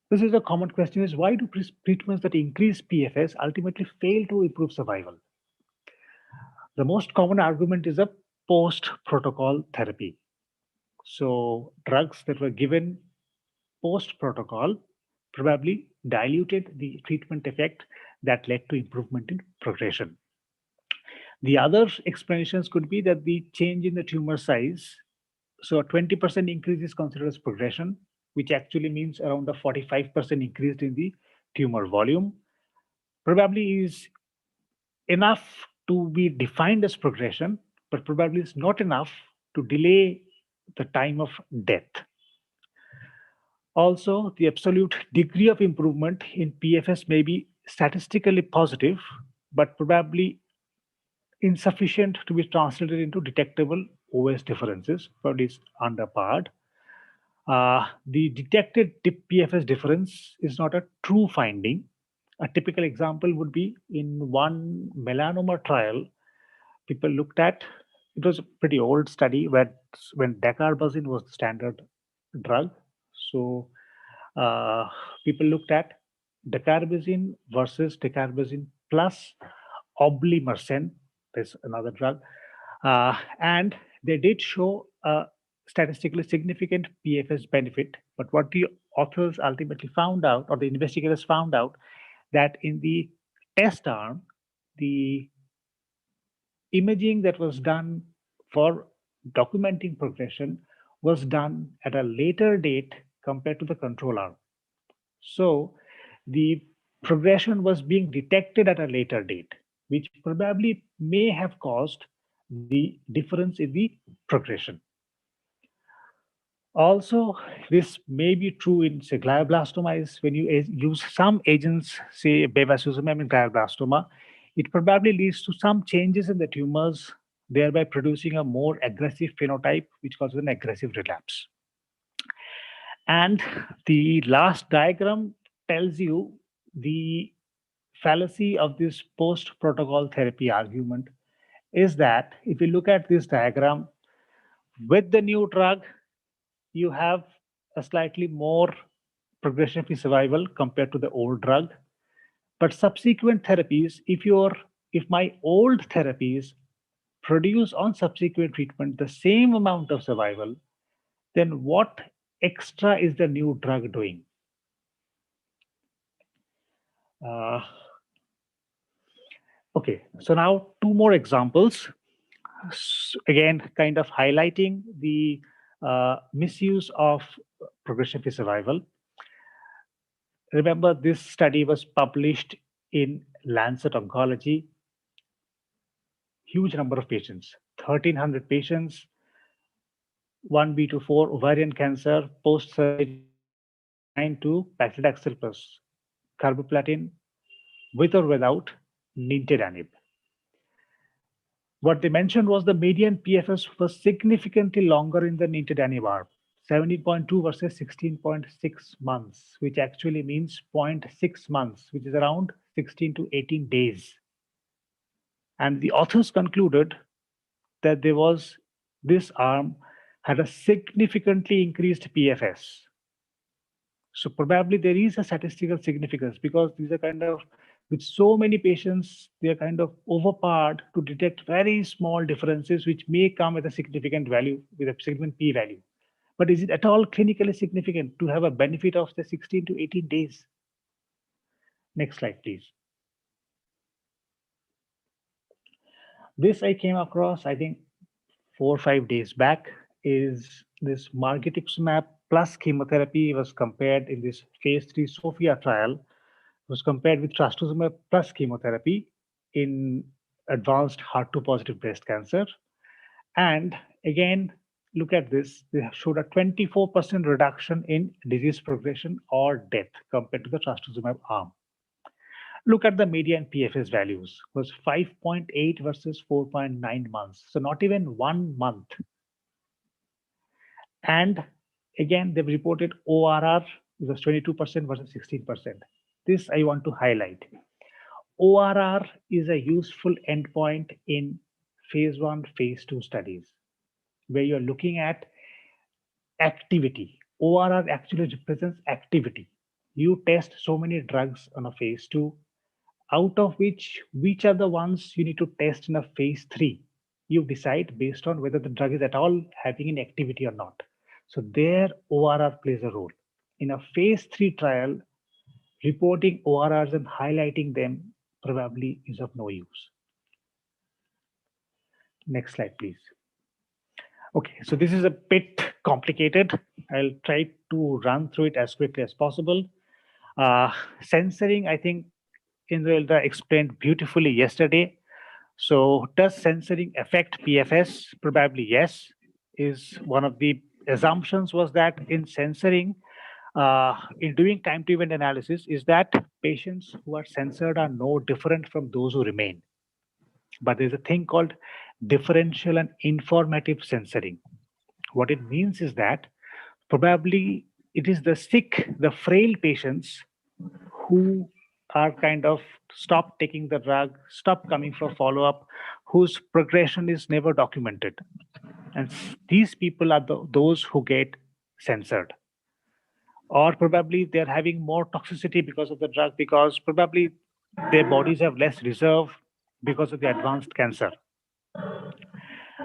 this is a common question is why do treatments that increase PFS ultimately fail to improve survival? The most common argument is a post-protocol therapy. So drugs that were given post-protocol probably diluted the treatment effect that led to improvement in progression. The other explanations could be that the change in the tumor size, so a 20% increase is considered as progression, which actually means around a 45% increase in the tumor volume, probably is enough to be defined as progression, but probably is not enough to delay the time of death. Also, the absolute degree of improvement in PFS may be statistically positive, but probably insufficient to be translated into detectable OS differences, but is underpowered. The detected PFS difference is not a true finding. A typical example would be in one melanoma trial, people looked at, it was a pretty old study where when dacarbazine was the standard drug. So uh, people looked at dacarbazine versus dacarbazine plus oblimersen, there's another drug, and they did show a statistically significant PFS benefit. But what the authors ultimately found out, or the investigators found out, that in the test arm, the imaging that was done for documenting progression was done at a later date compared to the control arm. So the progression was being detected at a later date, which probably may have caused the difference in the progression. Also, this may be true in say glioblastoma is when you use some agents, say bevacizumab in glioblastoma, it probably leads to some changes in the tumors, thereby producing a more aggressive phenotype, which causes an aggressive relapse. And the last diagram tells you the fallacy of this post-protocol therapy argument is that if you look at this diagram, with the new drug, you have a slightly more progression-free survival compared to the old drug. But subsequent therapies, if my old therapies produce on subsequent treatment the same amount of survival, then what extra is the new drug doing? Uh, okay, so now two more examples. Again, kind of highlighting the misuse of progression-free survival. Remember, this study was published in Lancet Oncology. Huge number of patients, 1,300 patients, 1B to 4 ovarian cancer, post-surgery assigned to paclitaxel plus carboplatin with or without nintedanib. What they mentioned was the median PFS was significantly longer in the nintedanib arm, 17.2 versus 16.6 months, which actually means 0.6 months, which is around 16 to 18 days. And the authors concluded that this arm had a significantly increased PFS. So probably there is a statistical significance because these are kind of, with so many patients, they are kind of overpowered to detect very small differences, which may come with a significant value, with a significant p-value. But is it at all clinically significant to have a benefit of the 16 to 18 days? Next slide, please. This I came across, I think, 4 or 5 days back, is this margetuximab plus chemotherapy was compared in this phase 3 SOPHIA trial, was compared with trastuzumab plus chemotherapy in advanced HER2 positive breast cancer. And again, look at this, they showed a 24% reduction in disease progression or death compared to the trastuzumab arm. Look at the median PFS values, was 5.8 versus 4.9 months. So not even 1 month. And again, they've reported ORR was 22% versus 16%. This I want to highlight. ORR is a useful endpoint in phase 1, phase 2 studies, where you're looking at activity. ORR actually represents activity. You test so many drugs on a phase 2, out of which are the ones you need to test in a phase 3. You decide based on whether the drug is at all having an activity or not. So there ORR plays a role. In a phase 3 trial, reporting ORRs and highlighting them probably is of no use. Next slide, please. Okay, so this is a bit complicated. I'll try to run through it as quickly as possible. Censoring, I think Indra explained beautifully yesterday. So does censoring affect PFS? Probably yes. Is one of the assumptions was that in censoring, in doing time to event analysis, is that patients who are censored are no different from those who remain. But there's a thing called differential and informative censoring. What it means is that probably it is the sick, the frail patients who are kind of stop taking the drug, stop coming for follow-up, whose progression is never documented. And these people are those who get censored. Or probably they're having more toxicity because of the drug, because probably their bodies have less reserve because of the advanced cancer.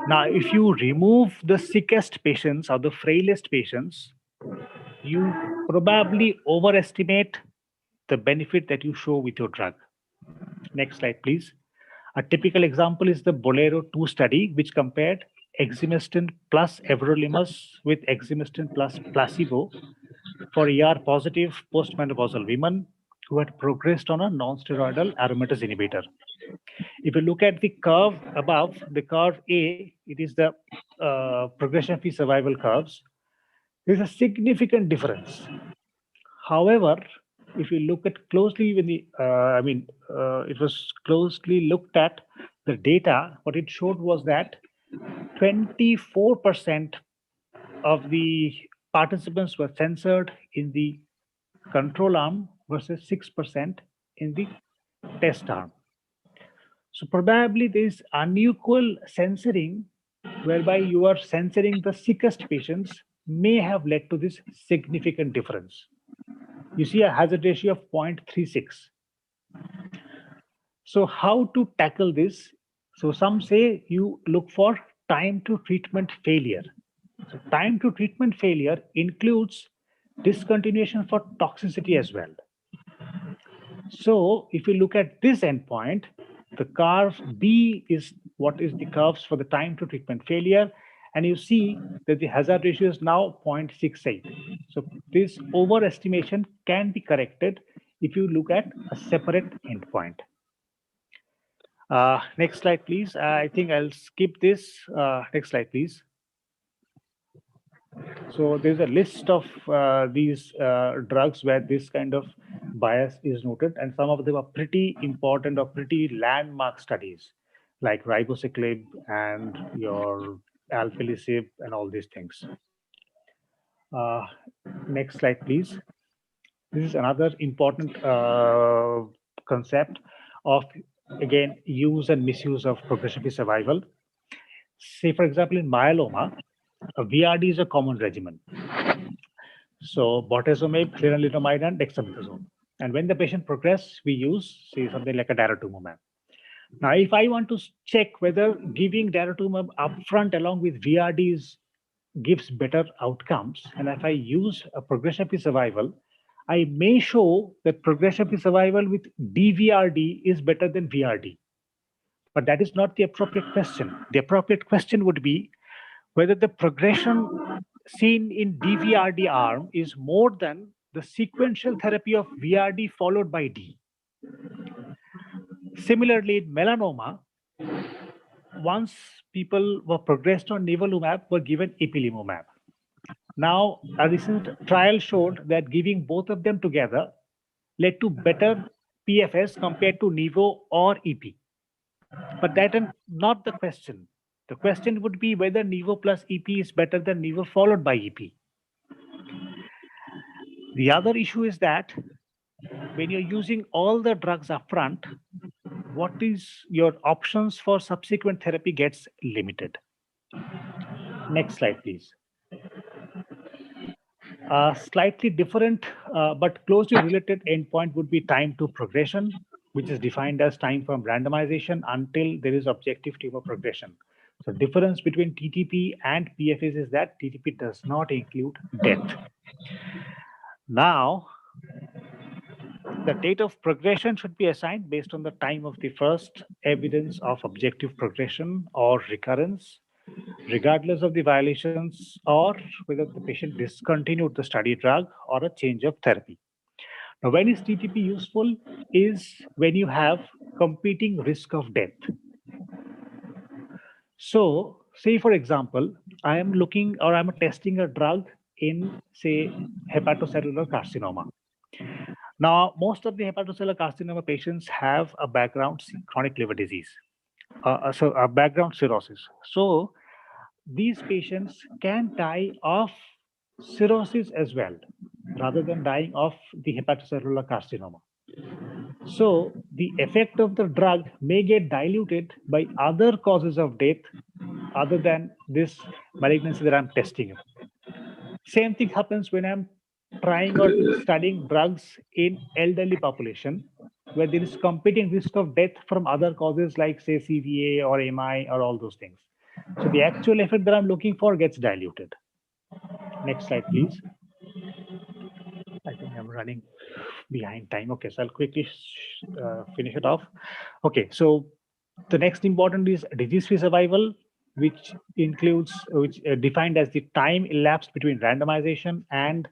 Now, if you remove the sickest patients or the frailest patients, you probably overestimate the benefit that you show with your drug. Next slide, please. A typical example is the Bolero 2 study, which compared exemestane plus everolimus with exemestane plus placebo for ER positive postmenopausal women who had progressed on a non-steroidal aromatase inhibitor. If you look at the curve above, the curve A, it is the progression-free survival curves. There's a significant difference. However, if you look at closely when it was closely looked at the data, what it showed was that 24% of the participants were censored in the control arm versus 6% in the test arm. So probably this unequal censoring, whereby you are censoring the sickest patients, may have led to this significant difference. You see a hazard ratio of 0.36. So how to tackle this? So some say you look for time to treatment failure. So time to treatment failure includes discontinuation for toxicity as well. So if you look at this endpoint, the curve B is what is the curves for the time to treatment failure. And you see that the hazard ratio is now 0.68. So this overestimation can be corrected if you look at a separate endpoint. Next slide, please. I think I'll skip this. Next slide, please. So there's a list of these drugs where this kind of bias is noted, and some of them are pretty important or pretty landmark studies, like ribociclib and your alpelisib and all these things. Next slide, please. This is another important concept of, again, use and misuse of progression-free survival. Say, for example, in myeloma, a VRD is a common regimen. So bortezomib, lenalidomide, and dexamethasone. And when the patient progresses, we use, say, something like a daratumumab. Now, if I want to check whether giving daratumumab upfront along with VRDs gives better outcomes, and if I use a progression-free survival, I may show that progression-free survival with DVRD is better than VRD. But that is not the appropriate question. The appropriate question would be whether the progression seen in DVRD arm is more than the sequential therapy of VRD followed by D. Similarly, in melanoma, once people were progressed on nivolumab, were given ipilimumab. Now, a recent trial showed that giving both of them together led to better PFS compared to nivo or EP. But that is not the question. The question would be whether nivo plus EP is better than nivo followed by EP. The other issue is that when you're using all the drugs upfront, what is your options for subsequent therapy gets limited. Next slide, please. A slightly different but closely related endpoint would be time to progression, which is defined as time from randomization until there is objective tumor progression. So difference between TTP and PFS is that TTP does not include death. Now, the date of progression should be assigned based on the time of the first evidence of objective progression or recurrence, regardless of the violations or whether the patient discontinued the study drug or a change of therapy. Now, when is TTP useful is when you have competing risk of death. So, say for example, I am looking or I'm testing a drug in, say, hepatocellular carcinoma. Now, most of the hepatocellular carcinoma patients have a background chronic liver disease, so a background cirrhosis. So, these patients can die of cirrhosis as well, rather than dying of the hepatocellular carcinoma. So, the effect of the drug may get diluted by other causes of death other than this malignancy that I'm testing. Same thing happens when I'm trying or studying drugs in elderly population, where there is competing risk of death from other causes like, say, CVA or MI or all those things. So the actual effect that I'm looking for gets diluted. Next slide, please. I think I'm running behind time. Okay, so I'll quickly finish it off. Okay, so the next important is disease-free survival, which includes, which defined as the time elapsed between randomization and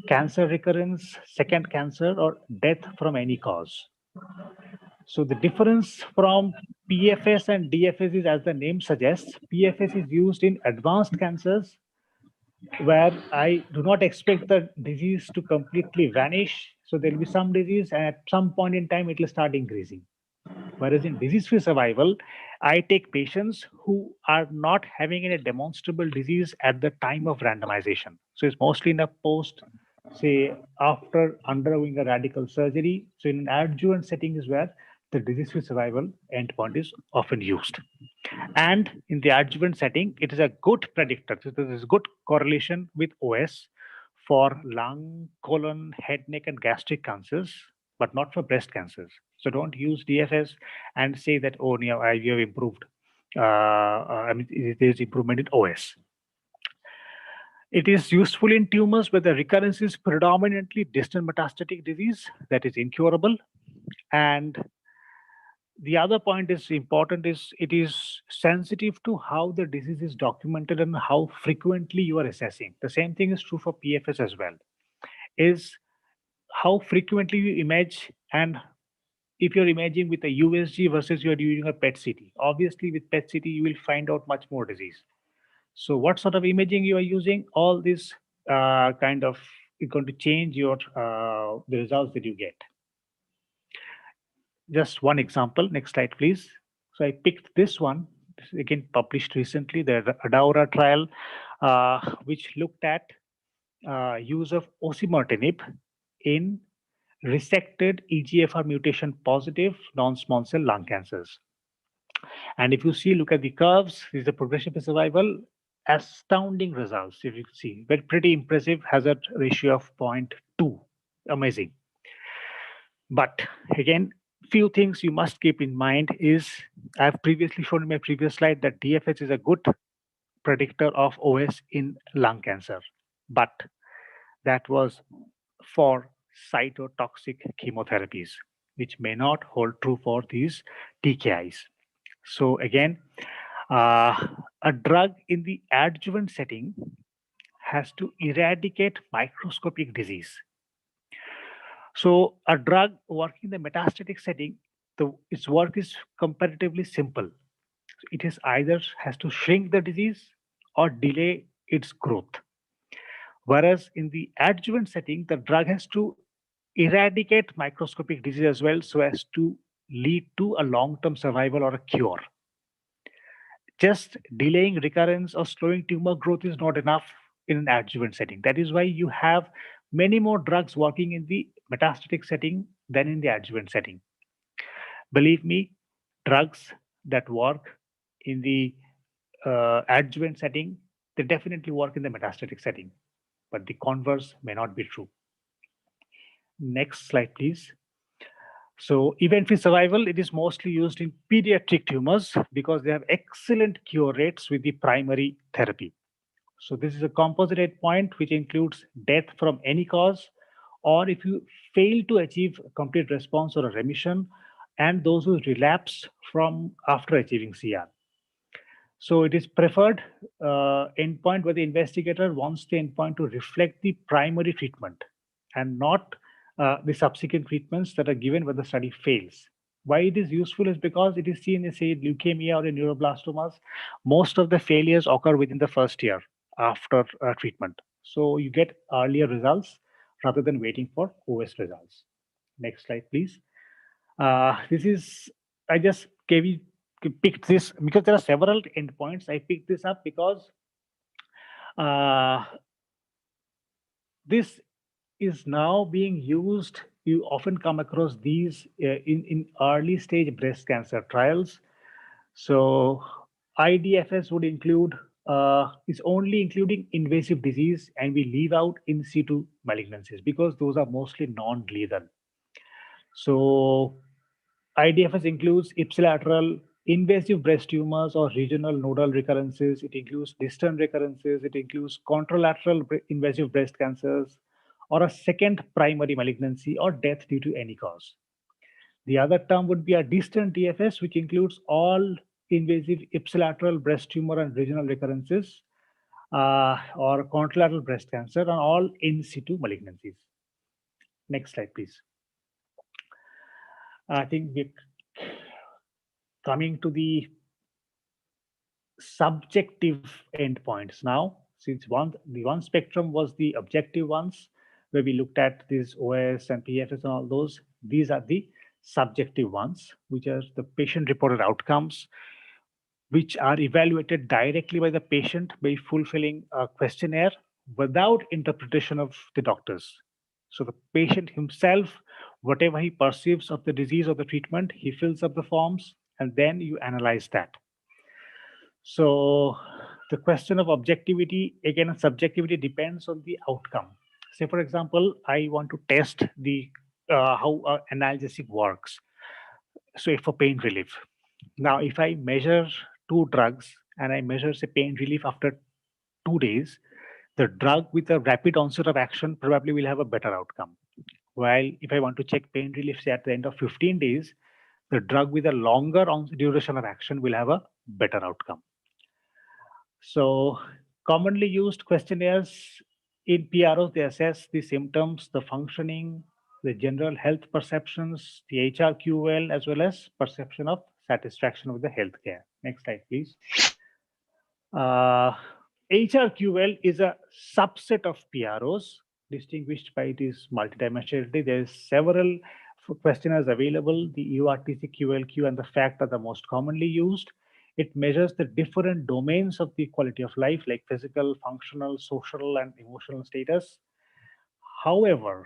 cancer recurrence, second cancer, or death from any cause. So the difference from PFS and DFS is, as the name suggests, PFS is used in advanced cancers where I do not expect the disease to completely vanish. So there will be some disease, and at some point in time, it will start increasing. Whereas in disease-free survival, I take patients who are not having any demonstrable disease at the time of randomization. So it's mostly in the post, say, after undergoing a radical surgery. So in an adjuvant setting is where the disease-free survival endpoint is often used. And in the adjuvant setting, it is a good predictor. So there is good correlation with OS for lung, colon, head, neck, and gastric cancers, but not for breast cancers. So don't use DFS and say that, oh, yeah, we have improved. I mean, there is improvement in OS. It is useful in tumors where the recurrence is predominantly distant metastatic disease that is incurable. And the other point is important is it is sensitive to how the disease is documented and how frequently you are assessing. The same thing is true for PFS as well. Is how frequently you image, and if you're imaging with a USG versus you're using a PET CT. Obviously, with PET CT, you will find out much more disease. So, what sort of imaging you are using? All this kind of is going to change your the results that you get. Just one example. Next slide, please. So I picked this one. This is again published recently, the ADAURA trial, which looked at use of osimertinib in resected EGFR mutation positive non-small cell lung cancers. And if you see, look at the curves, this is the progression-free survival, astounding results. If you see, but pretty impressive hazard ratio of 0.2. Amazing. But again, few things you must keep in mind is I've previously shown in my previous slide that DFS is a good predictor of OS in lung cancer, but that was for cytotoxic chemotherapies, which may not hold true for these TKIs. So again, a drug in the adjuvant setting has to eradicate microscopic disease. So a drug working in the metastatic setting, its work is comparatively simple. It is either has to shrink the disease or delay its growth. Whereas in the adjuvant setting, the drug has to eradicate microscopic disease as well so as to lead to a long-term survival or a cure. Just delaying recurrence or slowing tumor growth is not enough in an adjuvant setting. That is why you have many more drugs working in the metastatic setting than in the adjuvant setting. Believe me, drugs that work in the adjuvant setting, they definitely work in the metastatic setting, but the converse may not be true. Next slide, please. So event-free survival, it is mostly used in pediatric tumors because they have excellent cure rates with the primary therapy. So this is a composite endpoint which includes death from any cause, or if you fail to achieve complete response or a remission, and those who relapse from after achieving CR. So it is preferred endpoint where the investigator wants the endpoint to reflect the primary treatment and not the subsequent treatments that are given when the study fails. Why it is useful is because it is seen in, say, leukemia or in neuroblastomas, most of the failures occur within the first year after treatment. So you get earlier results rather than waiting for OS results. Next slide, please. This is, I just picked this because there are several endpoints. I picked this up because this is now being used. You often come across these in early stage breast cancer trials. So IDFS would include is only including invasive disease, and we leave out in situ malignancies because those are mostly non-lethal. So IDFS includes ipsilateral invasive breast tumors or regional nodal recurrences. It includes distant recurrences. It includes contralateral invasive breast cancers or a second primary malignancy or death due to any cause. The other term would be a distant DFS, which includes all invasive ipsilateral breast tumor and regional recurrences, or contralateral breast cancer, and all in situ malignancies. Next slide, please. I think we're coming to the subjective endpoints now. Since the one spectrum was the objective ones, where we looked at these OS and PFS and all those. These are the subjective ones, which are the patient-reported outcomes, which are evaluated directly by the patient by fulfilling a questionnaire without interpretation of the doctors. So the patient himself, whatever he perceives of the disease or the treatment, he fills up the forms, and then you analyze that. So the question of objectivity, again, subjectivity depends on the outcome. Say, for example, I want to test the how analgesic works. So for pain relief. Now, if I measure two drugs and I measure, say, pain relief after 2 days, the drug with a rapid onset of action probably will have a better outcome. While if I want to check pain relief, say, at the end of 15 days, the drug with a longer duration of action will have a better outcome. So commonly used questionnaires in PROs, they assess the symptoms, the functioning, the general health perceptions, the HRQL, as well as perception of satisfaction with the healthcare. Next slide, please. HRQL is a subset of PROs distinguished by this multidimensionality. There is several questionnaires available. The URTC QLQ and the FACT are the most commonly used. It measures the different domains of the quality of life, like physical, functional, social, and emotional status. However,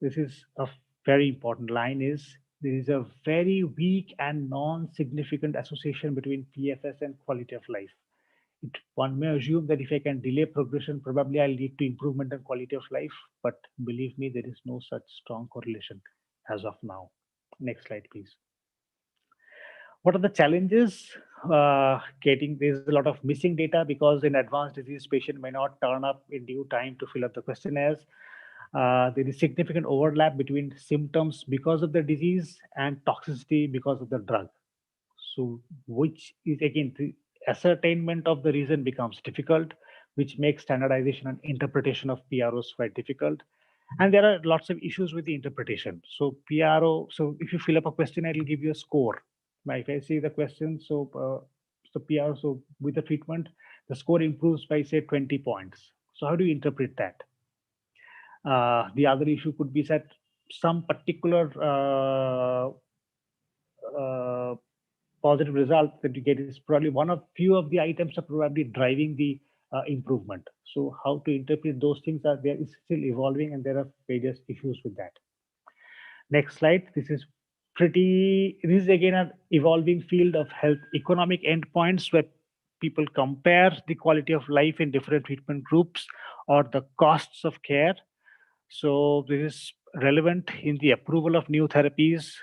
this is a very important line, is there is a very weak and non-significant association between PFS and quality of life. One may assume that if I can delay progression, probably I'll lead to improvement in quality of life. But believe me, there is no such strong correlation as of now. Next slide, please. What are the challenges? There's a lot of missing data because in advanced disease, patient may not turn up in due time to fill up the questionnaires. There is significant overlap between symptoms because of the disease and toxicity because of the drug. So, which is again, the ascertainment of the reason becomes difficult, which makes standardization and interpretation of PROs quite difficult. And there are lots of issues with the interpretation. So so if you fill up a questionnaire, it'll give you a score. Now, if I see the question, so PRO, so with the treatment, the score improves by say 20 points. So how do you interpret that? The other issue could be that some particular positive result that you get is probably one of few of the items are probably driving the improvement. So how to interpret those things are there is still evolving, and there are various issues with that. Next slide. This is again an evolving field of health economic endpoints where people compare the quality of life in different treatment groups or the costs of care. So this is relevant in the approval of new therapies.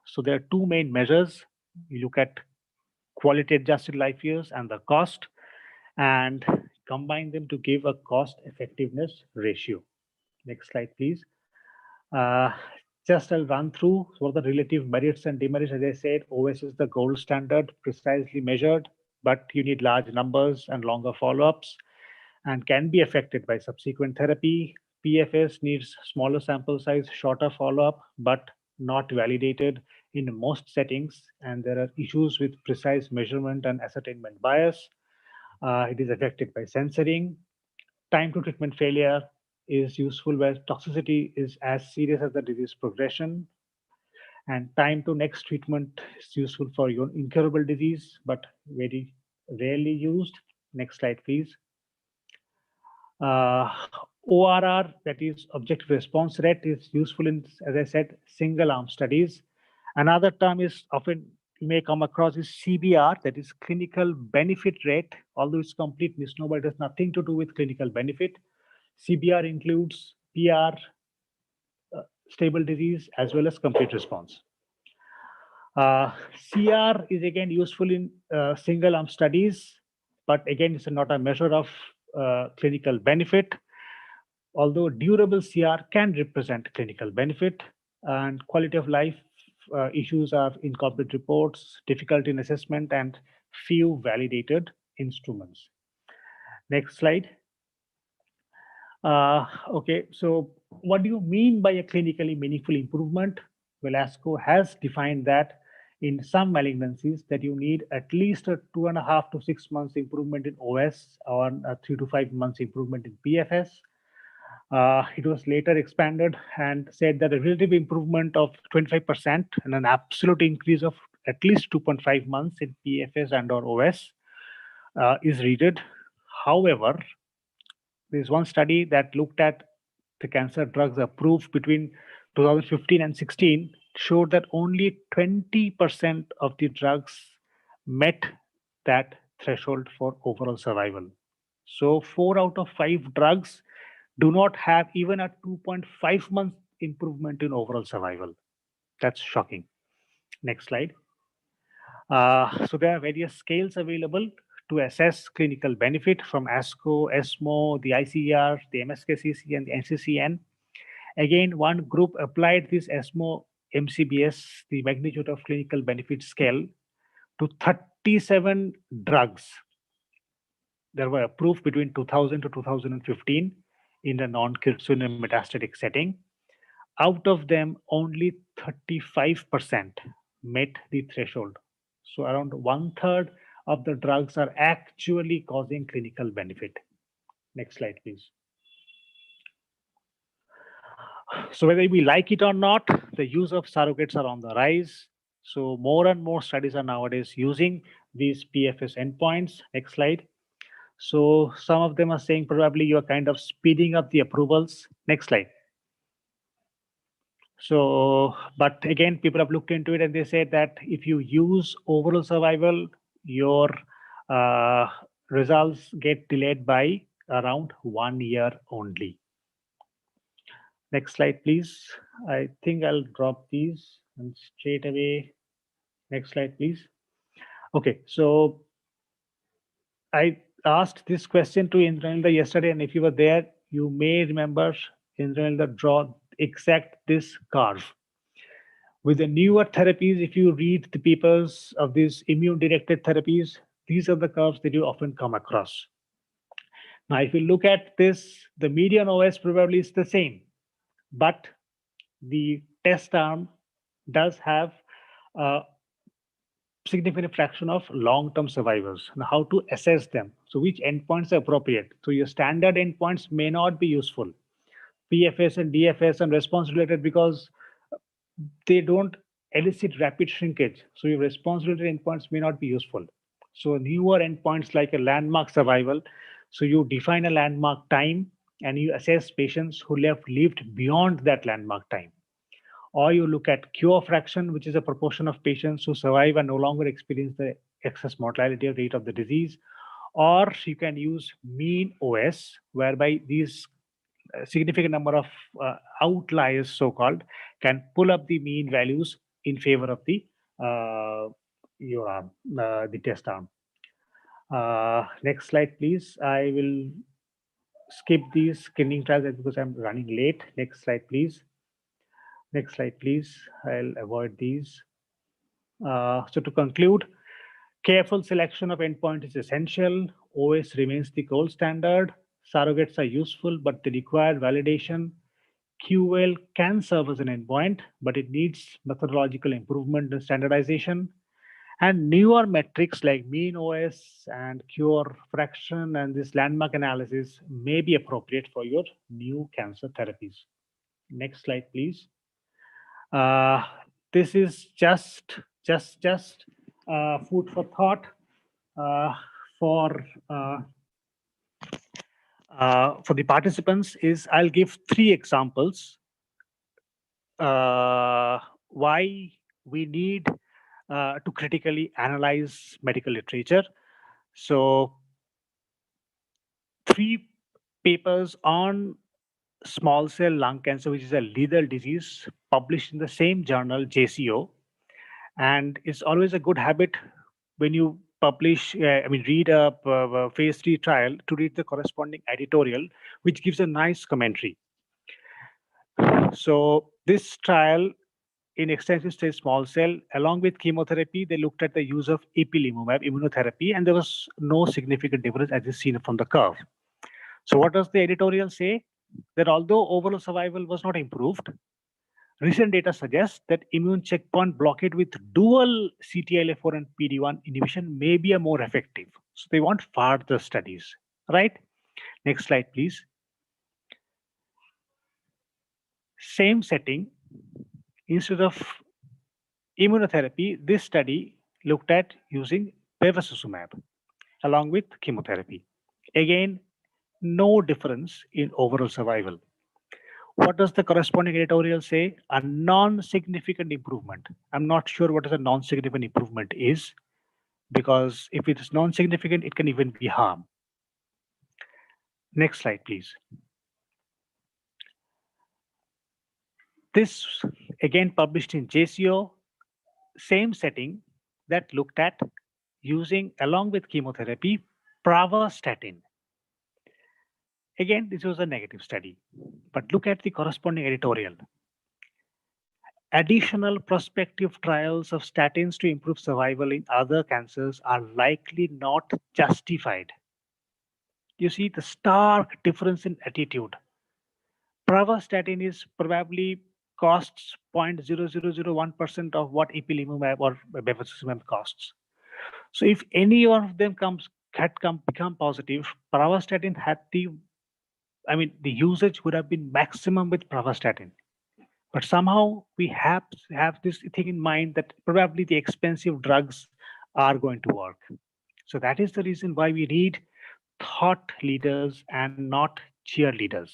So there are two main measures. You look at quality adjusted life years and the cost, and combine them to give a cost effectiveness ratio. Next slide, please. Just I'll run through what the relative merits and demerits. As I said, OS is the gold standard, precisely measured, but you need large numbers and longer follow-ups and can be affected by subsequent therapy. PFS needs smaller sample size, shorter follow-up, but not validated in most settings. And there are issues with precise measurement and ascertainment bias. It is affected by censoring. Time to treatment failure is useful where toxicity is as serious as the disease progression. And time to next treatment is useful for your incurable disease, but very rarely used. Next slide, please. ORR, that is objective response rate, is useful in, as I said, single arm studies. Another term is often you may come across is CBR, that is clinical benefit rate, although it's complete misnomer, it has nothing to do with clinical benefit. CBR includes PR, stable disease, as well as complete response. CR is again useful in single arm studies, but again, it's not a measure of clinical benefit, although durable CR can represent clinical benefit. and quality of life issues are incomplete reports, difficulty in assessment, and few validated instruments. Next slide. Okay, so what do you mean by a clinically meaningful improvement? Well, ASCO has defined that in some malignancies that you need at least a 2.5 to 6 months improvement in OS or a 3 to 5 months improvement in PFS. It was later expanded and said that a relative improvement of 25% and an absolute increase of at least 2.5 months in PFS and or OS is needed. However, there's one study that looked at the cancer drugs approved between 2015 and 16 showed that only 20% of the drugs met that threshold for overall survival. So 4 out of 5 drugs do not have even a 2.5 month improvement in overall survival. That's shocking. Next slide. So there are various scales available to assess clinical benefit from ASCO, ESMO, the ICER, the MSKCC, and the NCCN. Again, one group applied this ESMO MCBS, the magnitude of clinical benefit scale, to 37 drugs that were approved between 2000 to 2015 in the non-carcinoma metastatic setting. Out of them, only 35% met the threshold. So around 1/3 of the drugs are actually causing clinical benefit. Next slide, please. So whether we like it or not, the use of surrogates are on the rise. So more and more studies are nowadays using these PFS endpoints. Next slide. So some of them are saying probably you are kind of speeding up the approvals. Next slide. So, but again, people have looked into it and they said that if you use overall survival, your uh, results get delayed by around 1 year only. Next slide, please. I think I'll drop these and straight away. Next slide, please. Okay, so I asked this question to Indranilda yesterday, and if you were there, you may remember Indranilda draw exact this curve. With the newer therapies, if you read the papers of these immune-directed therapies, these are the curves that you often come across. Now, if you look at this, the median OS probably is the same, but the test arm does have a significant fraction of long-term survivors. Now, how to assess them? So which endpoints are appropriate? So your standard endpoints may not be useful. PFS and DFS and response related because they don't elicit rapid shrinkage. So your response related endpoints may not be useful. So newer endpoints like a landmark survival. So you define a landmark time and you assess patients who have lived beyond that landmark time. Or you look at cure fraction, which is a proportion of patients who survive and no longer experience the excess mortality rate of the disease. Or you can use mean OS, whereby these significant number of outliers, so-called, can pull up the mean values in favor of the your arm, the test arm. Next slide, please. I will skip these screening trials because I'm running late. Next slide, please. Next slide, please. I'll avoid these. So to conclude, careful selection of endpoint is essential. OS remains the gold standard. Surrogates are useful, but they require validation. QL can serve as an endpoint, but it needs methodological improvement and standardization. And newer metrics like mean OS and cure fraction and this landmark analysis may be appropriate for your new cancer therapies. Next slide, please. This is just food for thought for the participants. Is I'll give 3 examples why we need to critically analyze medical literature. So 3 papers on small cell lung cancer, which is a lethal disease, published in the same journal, JCO. And it's always a good habit when you publish, read a phase 3 trial to read the corresponding editorial, which gives a nice commentary. So this trial in extensive stage small cell, along with chemotherapy, they looked at the use of ipilimumab immunotherapy, and there was no significant difference as is seen from the curve. So what does the editorial say? That although overall survival was not improved, recent data suggests that immune checkpoint blockade with dual CTLA4 and PD1 inhibition may be a more effective. So they want further studies, right? Next slide, please. Same setting, instead of immunotherapy, this study looked at using bevacizumab along with chemotherapy. Again, no difference in overall survival. What does the corresponding editorial say? A non-significant improvement. I'm not sure what is a non-significant improvement is, because if it is non-significant, it can even be harm. Next slide, please. This again published in JCO, same setting that looked at using along with chemotherapy pravastatin. Again, this was a negative study, but look at the corresponding editorial. Additional prospective trials of statins to improve survival in other cancers are likely not justified. You see the stark difference in attitude. Pravastatin is probably costs 0.0001% of what ipilimumab or bevacizumab costs. So if any one of them become positive, pravastatin had the usage would have been maximum with pravastatin. But somehow we have this thing in mind that probably the expensive drugs are going to work. So that is the reason why we need thought leaders and not cheerleaders,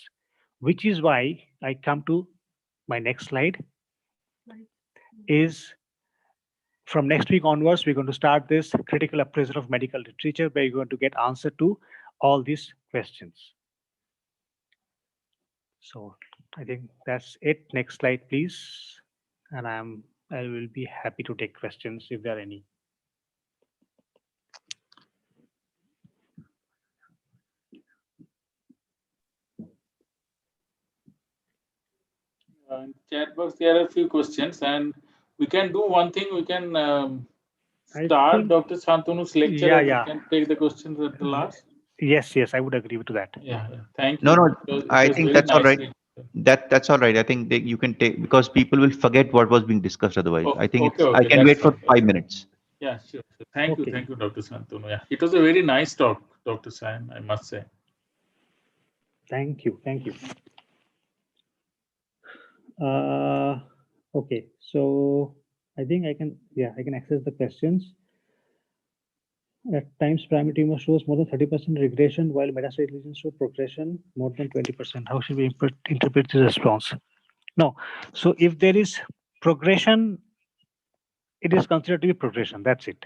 which is why I come to my next slide. Is from next week onwards, we're going to start this critical appraisal of medical literature, where you're going to get answer to all these questions. So I think that's it. Next slide, please. And I will be happy to take questions if there are any. In chat box, there are a few questions, and we can do one thing. We can start Dr. Shantanu's lecture, and we can take the questions at the last. Yes, I would agree to that. Yeah. Thank you. No, I think that's all right. That's all right. I think that you can take, because people will forget what was being discussed otherwise. I think I can wait for 5 minutes. Yeah, sure. Thank you, Dr. Shantanu. Yeah, it was a very nice talk, Dr. Sayan, I must say. Thank you. Okay, so I think I can access the questions. At times, primary tumor shows more than 30% regression, while metastatic lesions show progression more than 20%. How should we interpret the response? No. So if there is progression, it is considered to be progression. That's it.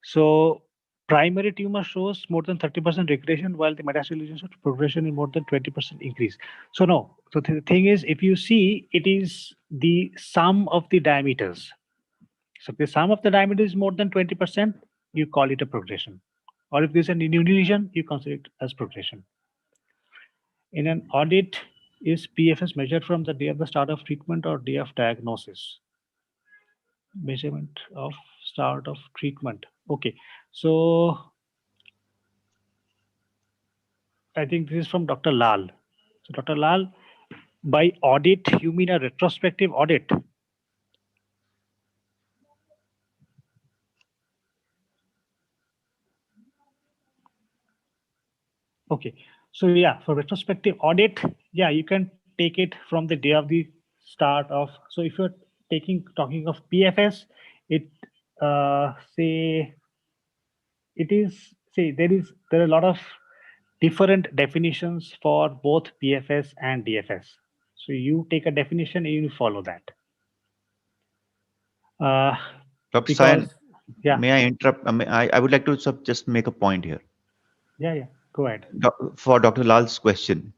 So primary tumor shows more than 30% regression, while the metastatic lesion shows progression in more than 20% increase. So no. So the thing is, if you see, it is the sum of the diameters. So if the sum of the diameter is more than 20%, you call it a progression. Or if there's a new lesion, you consider it as progression. In an audit, is PFS measured from the day of the start of treatment or day of diagnosis? Measurement of start of treatment. Okay, so I think this is from Dr. Lal. So Dr. Lal, by audit, you mean a retrospective audit? Okay, so yeah, for retrospective audit, yeah, you can take it from the day of the start of. So if you're talking of PFS, there are a lot of different definitions for both PFS and DFS. So you take a definition and you follow that. Dr. Sayan, may I interrupt? I would like to just make a point here. Yeah, go ahead. For Dr. Lal's question.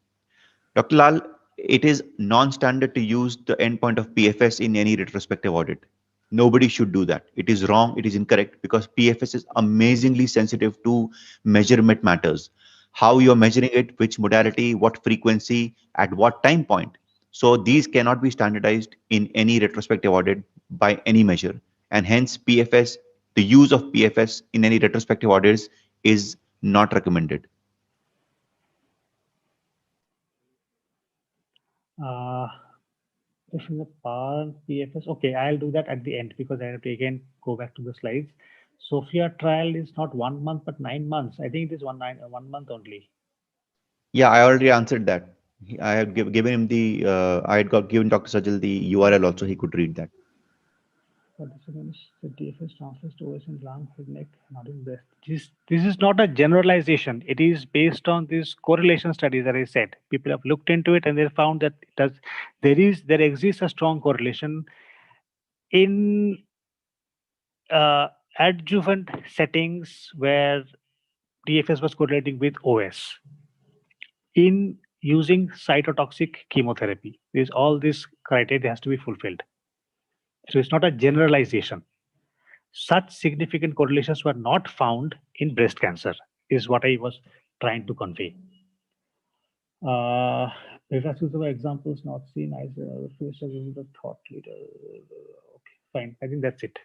Dr. Lal, it is non-standard to use the endpoint of PFS in any retrospective audit. Nobody should do that. It is wrong. It is incorrect, because PFS is amazingly sensitive to measurement matters. how you're measuring it, which modality, what frequency, at what time point. So these cannot be standardized in any retrospective audit by any measure. And hence PFS, the use of PFS in any retrospective audits is not recommended. Uh, this is a power PFS. Okay, I'll do that at the end because I have to again go back to the slides. Sophia trial is not 1 month but 9 months. I think it is 1 month only. Yeah, I already answered that. I have given him the, I had got given Dr. Sajal the URL also, he could read that. Participants, the DFS translates to OS in lung, head, neck, not in breast. This is not a generalization. It is based on these correlation studies that I said. People have looked into it and they found that there exists a strong correlation in adjuvant settings where DFS was correlating with OS in using cytotoxic chemotherapy. There's all this criteria has to be fulfilled. So it's not a generalization. Such significant correlations were not found in breast cancer, is what I was trying to convey. Bevacizumab examples not seen as the thought leader. Okay, fine. I think that's it.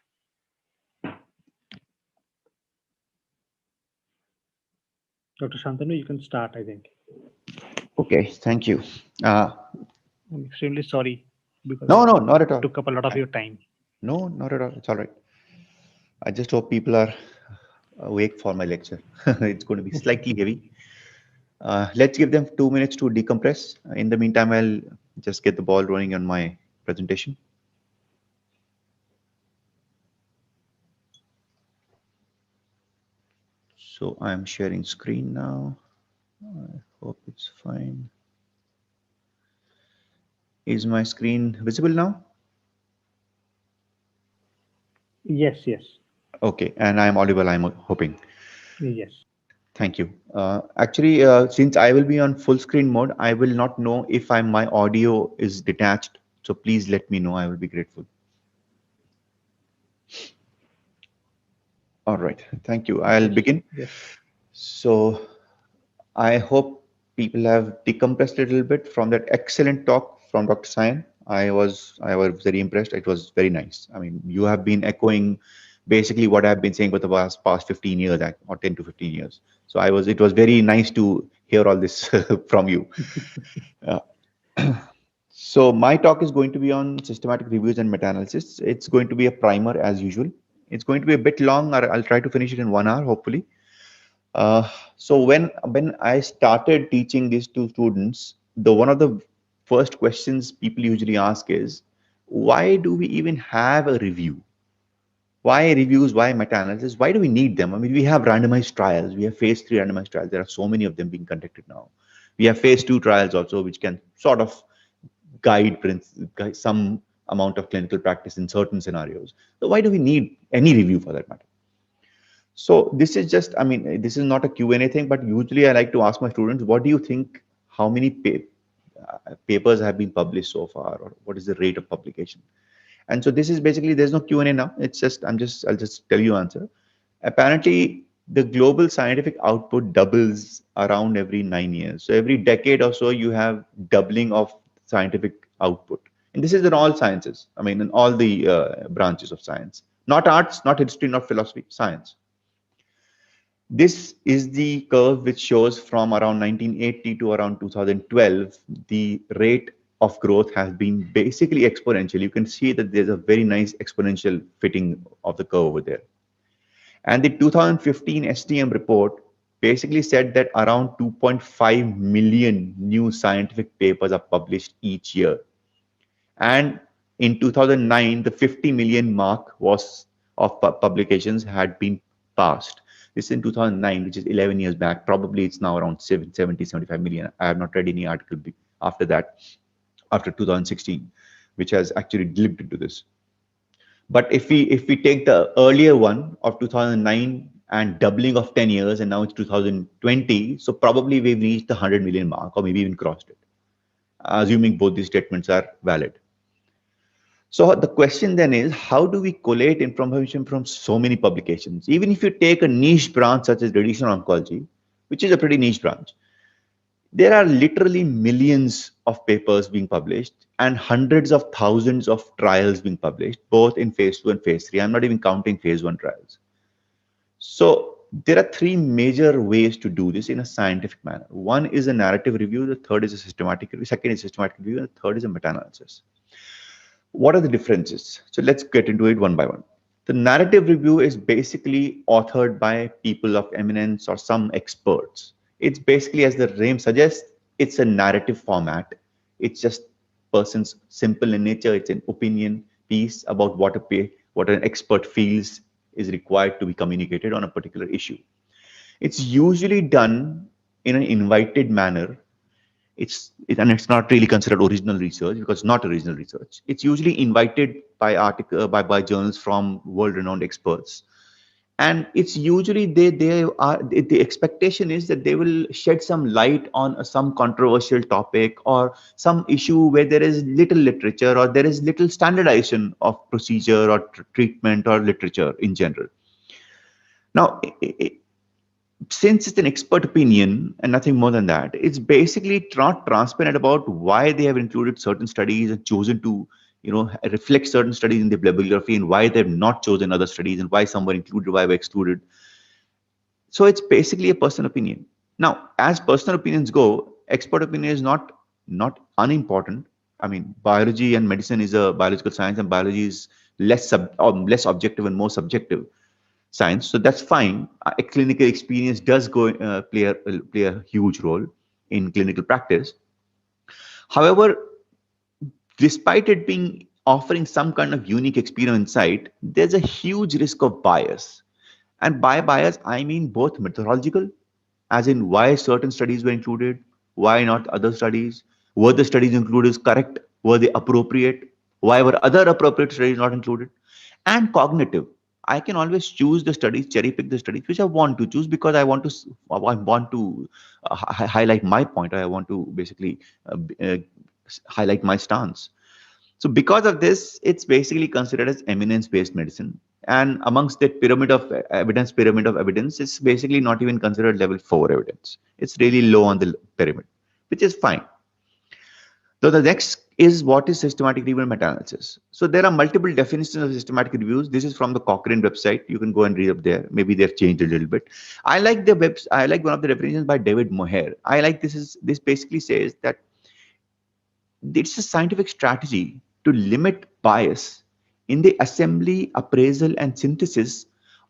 Dr. Shantanu, you can start, I think. Okay, thank you. I'm extremely sorry because No, I no, not at all. took up a lot of your time. No, not at all. It's all right. I just hope people are awake for my lecture. It's going to be slightly heavy. Let's give them 2 minutes to decompress. In the meantime, I'll just get the ball rolling on my presentation. So I'm sharing screen now. I hope it's fine. Is my screen visible now? Yes, yes. Okay, and I'm audible, I'm hoping. Yes. Thank you. Actually, since I will be on full screen mode, I will not know if my audio is detached. So please let me know. I will be grateful. All right. Thank you. I'll Yes. begin. Yes. So I hope people have decompressed a little bit from that excellent talk from Dr. Sayan. I was very impressed. It was very nice. I mean, you have been echoing basically what I've been saying for the past 15 years or 10 to 15 years. So it was very nice to hear all this from you. Uh, so my talk is going to be on systematic reviews and meta-analysis. It's going to be a primer as usual. It's going to be a bit long. I'll try to finish it in 1 hour, hopefully. So when I started teaching these two students, the one of the first questions people usually ask is, why do we even have a review? Why reviews? Why meta-analysis? Why do we need them? I mean, we have randomized trials. We have phase 3 randomized trials. There are so many of them being conducted now. We have phase 2 trials also, which can sort of guide some amount of clinical practice in certain scenarios. So why do we need any review for that matter? So this is just, I mean, this is not a Q&A thing, but usually I like to ask my students, what do you think, how many papers have been published so far, or what is the rate of publication? And so this is basically, there's no Q&A now. It's just, I'll just tell you answer. Apparently, the global scientific output doubles around every 9 years. So every decade or so, you have doubling of scientific output. And this is in all sciences. I mean, in all the branches of science, not arts, not history, not philosophy, science. This is the curve which shows from around 1980 to around 2012, the rate of growth has been basically exponential. You can see that there's a very nice exponential fitting of the curve over there. And the 2015 STM report basically said that around 2.5 million new scientific papers are published each year. And in 2009, the 50 million mark of publications had been passed. This is in 2009, which is 11 years back. Probably it's now around 70, 75 million. I have not read any article after that, after 2016, which has actually dipped into this. But if we take the earlier one of 2009 and doubling of 10 years, and now it's 2020, so probably we've reached the 100 million mark, or maybe even crossed it, assuming both these statements are valid. So the question then is, how do we collate information from so many publications? Even if you take a niche branch such as radiation oncology, which is a pretty niche branch. There are literally millions of papers being published and hundreds of thousands of trials being published, both in phase 2 and phase 3. I'm not even counting phase 1 trials. So there are three major ways to do this in a scientific manner. One is a narrative review, the third is a systematic review, second is systematic review, and the third is a meta-analysis. What are the differences? So let's get into it one by one. The narrative review is basically authored by people of eminence or some experts. It's basically, as the name suggests, it's a narrative format. It's just person's simple in nature. It's an opinion piece about what an expert feels is required to be communicated on a particular issue. It's usually done in an invited manner. And it's not really considered original research because it's not original research. It's usually invited by journals from world-renowned experts, and it's usually the expectation is that they will shed some light on some controversial topic or some issue where there is little literature or there is little standardization of procedure or treatment or literature in general. Now, since it's an expert opinion and nothing more than that, it's basically not transparent about why they have included certain studies and chosen to, reflect certain studies in their bibliography and why they've not chosen other studies and why some were included, why were excluded. So it's basically a personal opinion. Now, as personal opinions go, expert opinion is not unimportant. I mean, biology and medicine is a biological science, and biology is less objective and more subjective science. So that's fine. A clinical experience does play a huge role in clinical practice. However, despite it being offering some kind of unique experience insight, there's a huge risk of bias. And by bias, I mean both methodological, as in why certain studies were included, why not other studies, were the studies included correct, were they appropriate, why were other appropriate studies not included, and cognitive. I can always choose the studies, cherry pick the studies which I want to choose because I want to highlight my point. I want to basically highlight my stance. So because of this, it's basically considered as eminence-based medicine. And amongst that pyramid of evidence, it's basically not even considered level 4 evidence. It's really low on the pyramid, which is fine. So the next is what is systematic review and meta-analysis. So there are multiple definitions of systematic reviews. This is from the Cochrane website. You can go and read up there. Maybe they've changed a little bit. I like one of the definitions by David Moher. I like this basically says that it's a scientific strategy to limit bias in the assembly, appraisal, and synthesis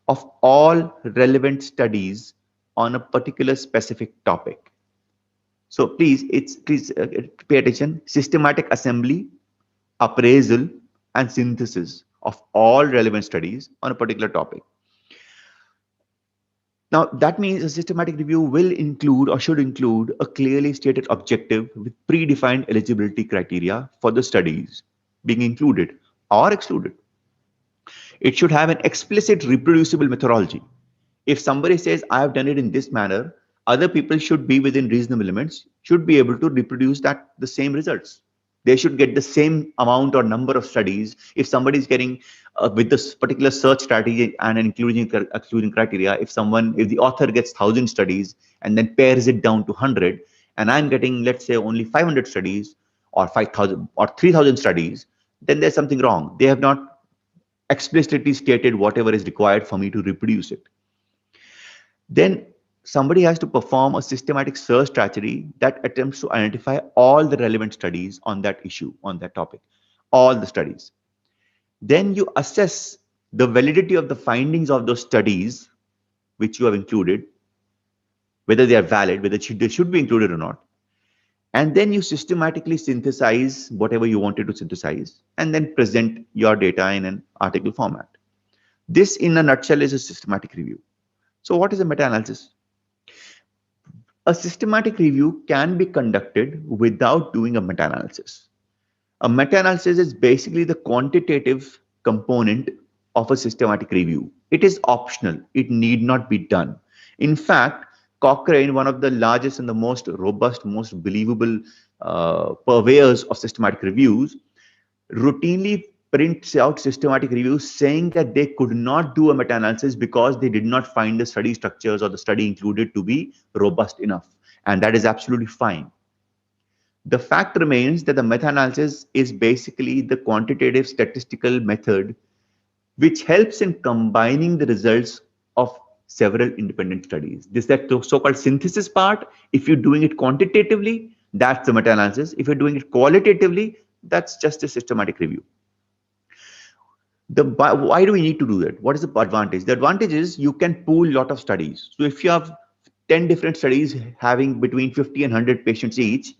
of all relevant studies on a particular specific topic. So please pay attention. Systematic assembly, appraisal, and synthesis of all relevant studies on a particular topic. Now, that means a systematic review will include or should include a clearly stated objective with predefined eligibility criteria for the studies being included or excluded. It should have an explicit reproducible methodology. If somebody says, I have done it in this manner, other people should be within reasonable limits, should be able to reproduce the same results. They should get the same amount or number of studies. If somebody is getting with this particular search strategy and an excluding criteria, if the author gets 1,000 studies and then pares it down to 100, and I'm getting, let's say, only 500 studies or 5,000 or 3,000 studies, then there's something wrong. They have not explicitly stated whatever is required for me to reproduce it. Then somebody has to perform a systematic search strategy that attempts to identify all the relevant studies on that issue, on that topic, all the studies. Then you assess the validity of the findings of those studies which you have included, whether they are valid, whether they should be included or not. And then you systematically synthesize whatever you wanted to synthesize and then present your data in an article format. This, in a nutshell, is a systematic review. So what is a meta-analysis? A systematic review can be conducted without doing a meta-analysis. A meta-analysis is basically the quantitative component of a systematic review. It is optional. It need not be done. In fact, Cochrane, one of the largest and the most robust, most believable purveyors of systematic reviews, routinely prints out systematic reviews saying that they could not do a meta-analysis because they did not find the study structures or the study included to be robust enough. And that is absolutely fine. The fact remains that the meta-analysis is basically the quantitative statistical method which helps in combining the results of several independent studies. This that so-called synthesis part. If you're doing it quantitatively, that's the meta-analysis. If you're doing it qualitatively, that's just a systematic review. Why do we need to do that? What is the advantage? The advantage is you can pool a lot of studies. So if you have 10 different studies having between 50 and 100 patients each,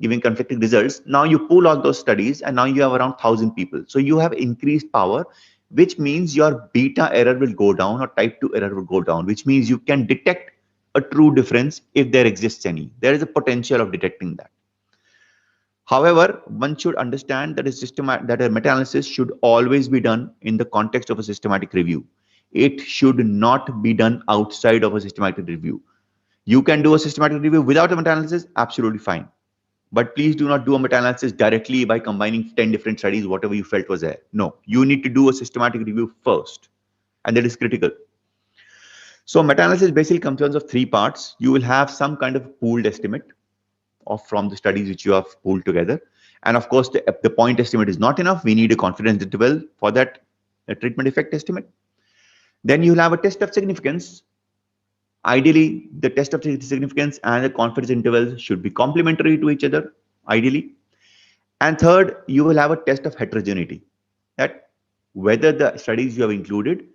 giving conflicting results, now you pool all those studies and now you have around 1,000 people. So you have increased power, which means your beta error will go down or type 2 error will go down, which means you can detect a true difference if there exists any. There is a potential of detecting that. However, one should understand that a meta-analysis should always be done in the context of a systematic review. It should not be done outside of a systematic review. You can do a systematic review without a meta-analysis, absolutely fine. But please do not do a meta-analysis directly by combining 10 different studies, whatever you felt was there. No, you need to do a systematic review first, and that is critical. So meta-analysis basically consists of three parts. You will have some kind of pooled estimate from the studies which you have pulled together. And of course, the point estimate is not enough. We need a confidence interval for that treatment effect estimate. Then you'll have a test of significance. Ideally, the test of significance and the confidence interval should be complementary to each other, ideally. And third, you will have a test of heterogeneity, that whether the studies you have included,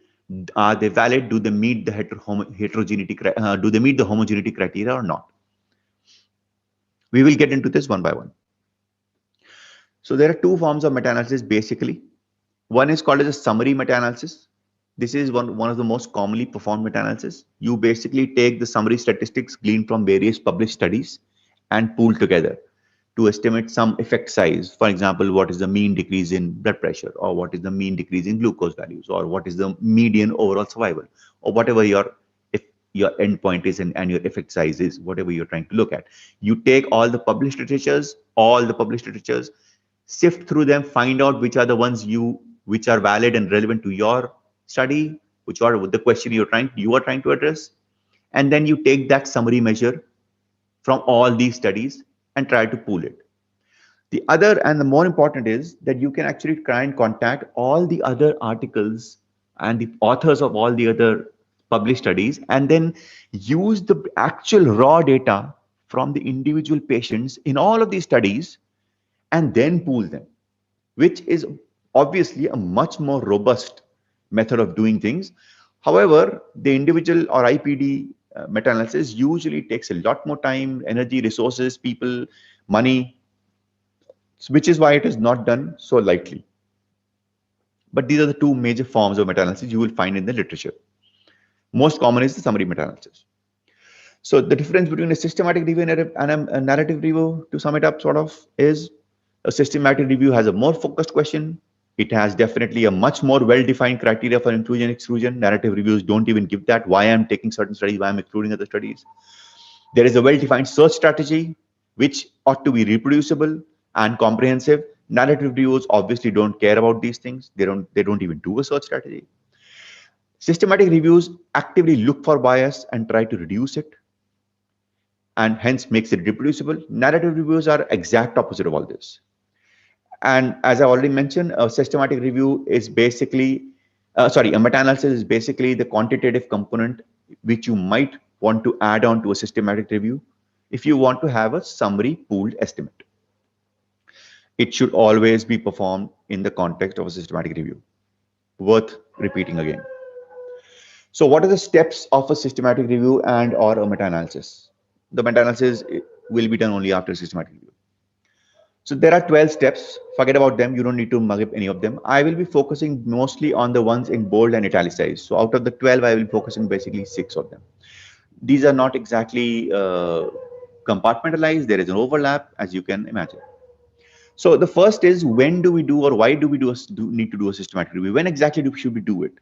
are they valid? Do they meet the heterogeneity? Do they meet the homogeneity criteria or not? We will get into this one by one. So there are two forms of meta-analysis basically. One is called as a summary meta-analysis. This is one of the most commonly performed meta-analysis. You basically take the summary statistics gleaned from various published studies and pool together to estimate some effect size. For example, what is the mean decrease in blood pressure, or what is the mean decrease in glucose values, or what is the median overall survival, or whatever your endpoint is and your effect size is, whatever you're trying to look at. You take all the published literatures, sift through them, find out which are the ones which are valid and relevant to your study, which are the question you are trying to address, and then you take that summary measure from all these studies and try to pool it. The other and the more important is that you can actually try and contact all the other articles and the authors of all the other published studies, and then use the actual raw data from the individual patients in all of these studies and then pool them, which is obviously a much more robust method of doing things. However, the individual or IPD meta-analysis usually takes a lot more time, energy, resources, people, money, which is why it is not done so lightly. But these are the two major forms of meta-analysis you will find in the literature. Most common is the summary meta-analysis. So the difference between a systematic review and a narrative review, to sum it up, sort of, is a systematic review has a more focused question. It has definitely a much more well-defined criteria for inclusion and exclusion. Narrative reviews don't even give that. Why I'm taking certain studies, why I'm excluding other studies. There is a well-defined search strategy, which ought to be reproducible and comprehensive. Narrative reviews obviously don't care about these things. They don't even do a search strategy. Systematic reviews actively look for bias and try to reduce it, and hence makes it reproducible. Narrative reviews are exact opposite of all this. And as I already mentioned, a systematic review is basically, a meta-analysis is basically the quantitative component which you might want to add on to a systematic review if you want to have a summary pooled estimate. It should always be performed in the context of a systematic review. Worth repeating again. So what are the steps of a systematic review and or a meta-analysis? The meta-analysis will be done only after systematic review. So there are 12 steps. Forget about them. You don't need to mug up any of them. I will be focusing mostly on the ones in bold and italicized. So out of the 12, I will be focusing basically 6 of them. These are not exactly compartmentalized. There is an overlap, as you can imagine. So the first is, when do we do, or why do we need to do a systematic review? When exactly should we do it?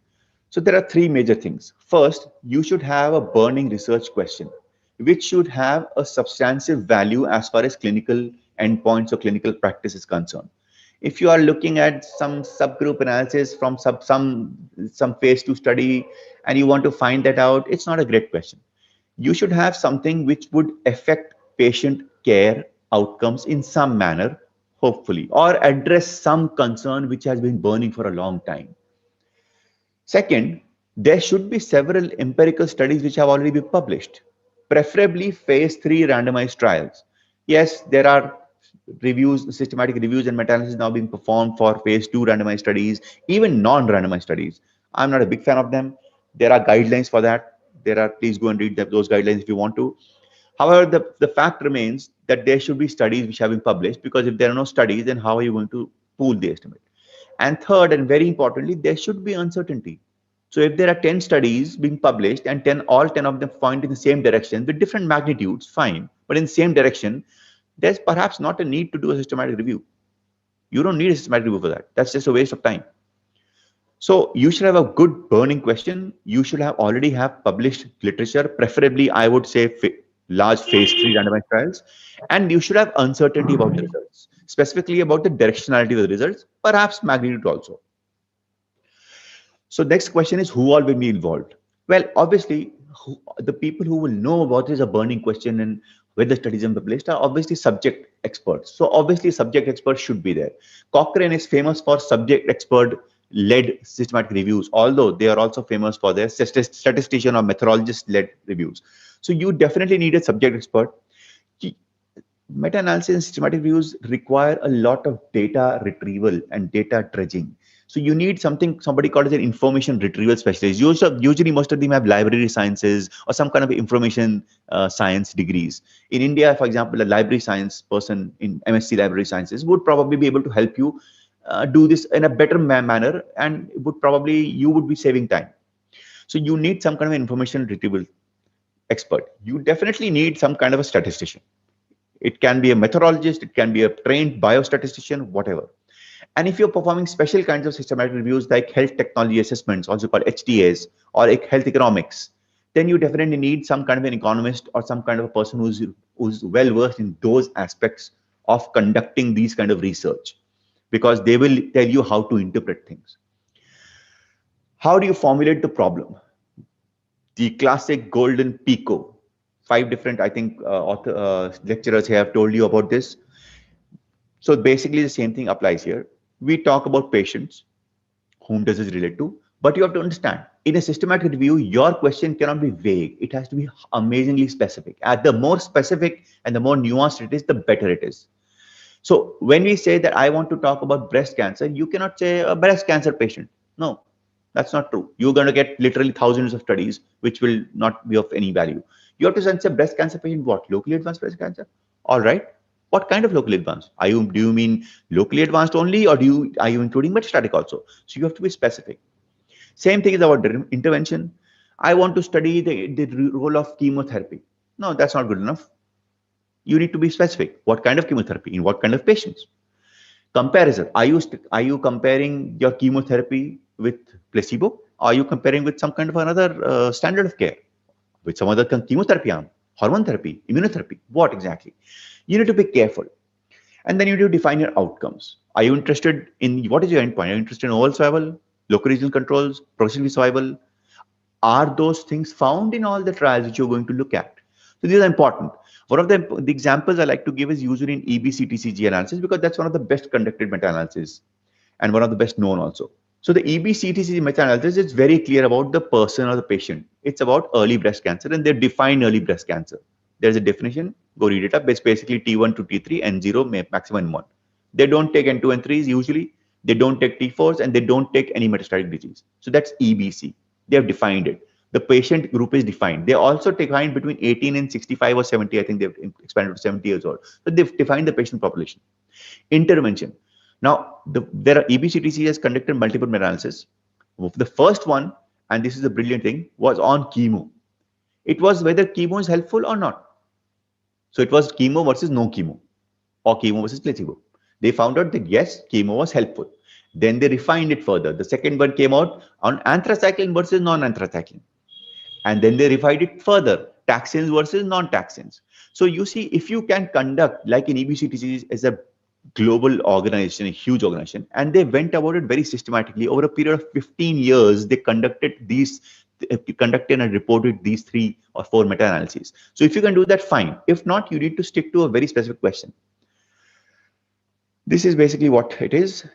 So there are three major things. First, you should have a burning research question, which should have a substantive value as far as clinical endpoints or clinical practice is concerned. If you are looking at some subgroup analysis from some phase 2 study and you want to find that out, it's not a great question. You should have something which would affect patient care outcomes in some manner, hopefully, or address some concern which has been burning for a long time. Second, there should be several empirical studies which have already been published, preferably phase 3 randomized trials. Yes, there are reviews, systematic reviews and meta-analysis now being performed for phase 2 randomized studies, even non-randomized studies. I'm not a big fan of them. There are guidelines for that. Please go and read those guidelines if you want to. However, the fact remains that there should be studies which have been published, because if there are no studies, then how are you going to pool the estimate? And third, and very importantly, there should be uncertainty. So if there are 10 studies being published and all 10 of them point in the same direction with different magnitudes, fine, but in the same direction, there's perhaps not a need to do a systematic review. You don't need a systematic review for that. That's just a waste of time. So you should have a good burning question. You should have already have published literature, preferably I would say large phase 3 randomized trials, and you should have uncertainty about the results, specifically about the directionality of the results, perhaps magnitude also. So next question is, who all will be involved? Well, obviously, the people who will know what is a burning question and whether studies are published are obviously subject experts. So obviously, subject experts should be there. Cochrane is famous for subject expert-led systematic reviews, although they are also famous for their statistician or methodologist-led reviews. So you definitely need a subject expert. Meta-analysis and systematic reviews require a lot of data retrieval and data dredging. So you need somebody called as an information retrieval specialist. Usually most of them have library sciences or some kind of information science degrees. In India, for example, a library science person in MSc library sciences would probably be able to help you do this in a better manner, and you would be saving time. So you need some kind of information retrieval expert. You definitely need some kind of a statistician. It can be a methodologist, it can be a trained biostatistician, whatever. And if you're performing special kinds of systematic reviews like health technology assessments, also called HTAs, or health economics, then you definitely need some kind of an economist or some kind of a person who's well versed in those aspects of conducting these kind of research, because they will tell you how to interpret things. How do you formulate the problem? The classic golden PICO. 5 different, I think, lecturers here have told you about this. So basically the same thing applies here. We talk about patients, whom does this relate to? But you have to understand, in a systematic review, your question cannot be vague. It has to be amazingly specific. The more specific and the more nuanced it is, the better it is. So when we say that I want to talk about breast cancer, you cannot say a breast cancer patient. No, that's not true. You're going to get literally thousands of studies, which will not be of any value. You have to say breast cancer patient, what? Locally advanced breast cancer? All right. What kind of locally advanced? Do you mean locally advanced only, or are you including metastatic also? So you have to be specific. Same thing is about intervention. I want to study the role of chemotherapy. No, that's not good enough. You need to be specific. What kind of chemotherapy? In what kind of patients? Comparison. Are you comparing your chemotherapy with placebo? Are you comparing with some kind of another standard of care? With some other chemotherapy arm? Hormone therapy? Immunotherapy? What exactly? You need to be careful. And then you need to define your outcomes. Are you interested in, what is your endpoint? Are you interested in overall survival, local regional controls, progression-free survival? Are those things found in all the trials which you're going to look at? So these are important. One of the examples I like to give is usually in EBCTCG analysis, because that's one of the best conducted meta-analysis and one of the best known also. So the EBCTCG meta-analysis is very clear about the person or the patient. It's about early breast cancer, and they define early breast cancer. There's a definition, go read it up. It's basically T1 to T3, N0, maximum N1. They don't take N2, N3s usually. They don't take T4s, and they don't take any metastatic disease. So that's EBC. They have defined it. The patient group is defined. They also defined between 18 and 65 or 70. I think they've expanded to 70 years old. So they've defined the patient population. Intervention. Now, there are EBCTC has conducted multiple meta-analysis. The first one, and this is a brilliant thing, was on chemo. It was whether chemo is helpful or not. So it was chemo versus no chemo, or chemo versus placebo. They found out that yes, chemo was helpful. Then they refined it further. The second one came out on anthracycline versus non-anthracycline. And then they refined it further, taxanes versus non-taxanes. So you see, if you can conduct, like in EBCTC, is a global organization, a huge organization, and they went about it very systematically. Over a period of 15 years, they conducted and reported these 3 or 4 meta-analyses. So if you can do that, fine. If not, you need to stick to a very specific question. This is basically what it is.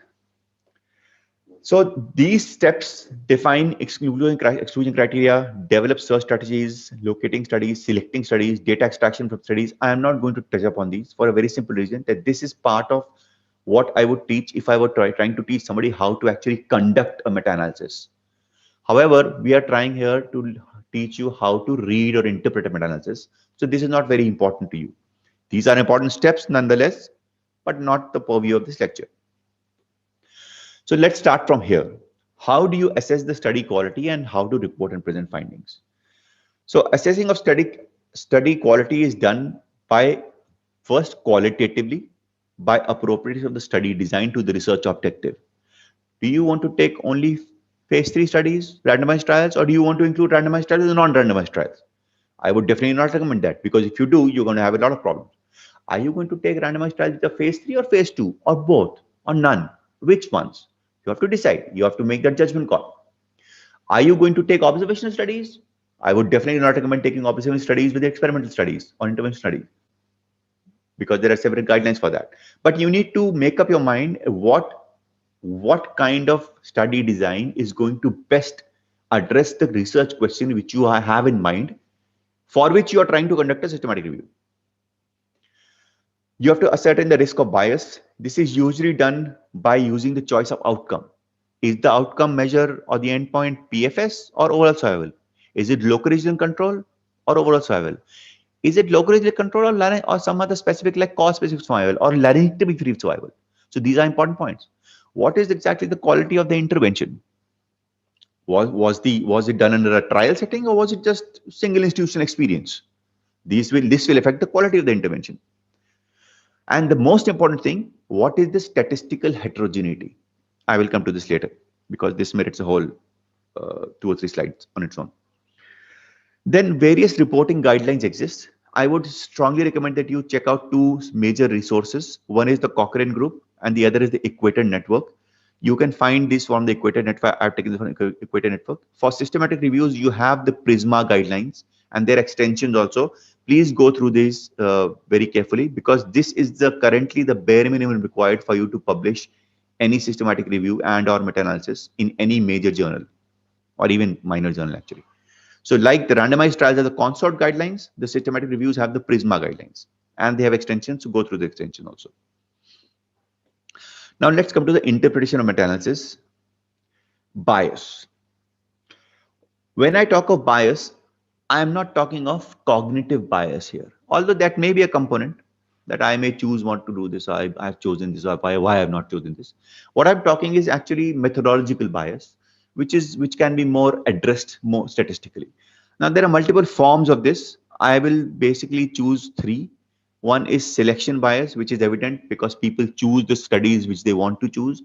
So these steps define exclusion criteria, develop search strategies, locating studies, selecting studies, data extraction from studies. I am not going to touch upon these for a very simple reason that this is part of what I would teach if I were trying to teach somebody how to actually conduct a meta-analysis. However, we are trying here to teach you how to read or interpret a meta-analysis. So this is not very important to you. These are important steps nonetheless, but not the purview of this lecture. So let's start from here. How do you assess the study quality and how to report and present findings? So assessing of study quality is done by first qualitatively by appropriation of the study design to the research objective. Do you want to take only phase 3 studies, randomized trials, or do you want to include randomized trials and non-randomized trials? I would definitely not recommend that because if you do, you're going to have a lot of problems. Are you going to take randomized trials with a phase 3 or phase 2 or both or none? Which ones? You have to decide. You have to make that judgment call. Are you going to take observational studies? I would definitely not recommend taking observational studies with the experimental studies or intervention studies because there are several guidelines for that. But you need to make up your mind what kind of study design is going to best address the research question which you have in mind, for which you are trying to conduct a systematic review. You have to ascertain the risk of bias. This is usually done by using the choice of outcome. Is the outcome measure or the endpoint PFS or overall survival? Is it local regional control or overall survival? Is it local regional control or some other specific like cause-specific survival or larynectomy-free survival? So these are important points. What is exactly the quality of the intervention? Was it done under a trial setting or was it just single institutional experience? This will affect the quality of the intervention. And the most important thing, what is the statistical heterogeneity? I will come to this later because this merits a whole 2 or 3 slides on its own. Then various reporting guidelines exist. I would strongly recommend that you check out 2 major resources. One is the Cochrane group and the other is the Equator Network. You can find this from the Equator Network. I've taken this from the Equator Network. For systematic reviews, you have the Prisma guidelines and their extensions also. Please go through these very carefully because this is currently the bare minimum required for you to publish any systematic review and or meta-analysis in any major journal or even minor journal actually. So like the randomized trials are the consort guidelines, the systematic reviews have the Prisma guidelines and they have extensions, so go through the extension also. Now let's come to the interpretation of meta-analysis. Bias. When I talk of bias, I am not talking of cognitive bias here, although that may be a component that I may choose what to do this, or I've chosen this, or why I have not chosen this. What I'm talking is actually methodological bias, which can be more addressed more statistically. Now there are multiple forms of this. I will basically choose 3. One is selection bias, which is evident because people choose the studies which they want to choose,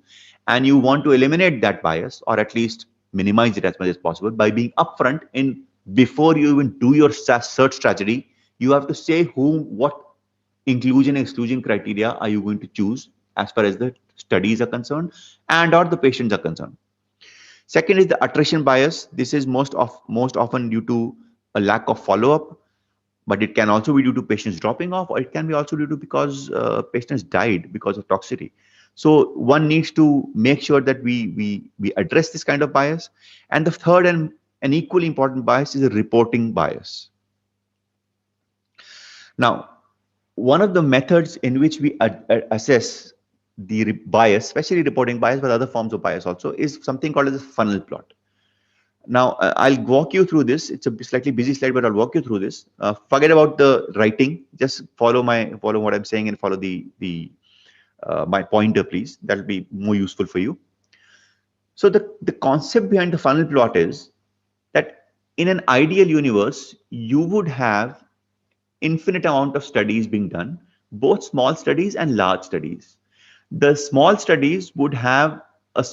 and you want to eliminate that bias or at least minimize it as much as possible by being upfront in before you even do your search strategy. You have to say what inclusion and exclusion criteria are you going to choose as far as the studies are concerned and or the patients are concerned. Second is the attrition bias. This is most often due to a lack of follow-up, but it can also be due to patients dropping off, or it can be also due to because patients died because of toxicity. So one needs to make sure that we address this kind of bias. And the third and an equally important bias is a reporting bias. Now, one of the methods in which we assess the bias, especially reporting bias, but other forms of bias also, is something called as a funnel plot. Now, I'll walk you through this. It's a slightly busy slide, but I'll walk you through this. Forget about the writing. Just follow what I'm saying and follow my pointer, please. That'll be more useful for you. So the concept behind the funnel plot is that in an ideal universe, you would have infinite amount of studies being done, both small studies and large studies. The small studies would have a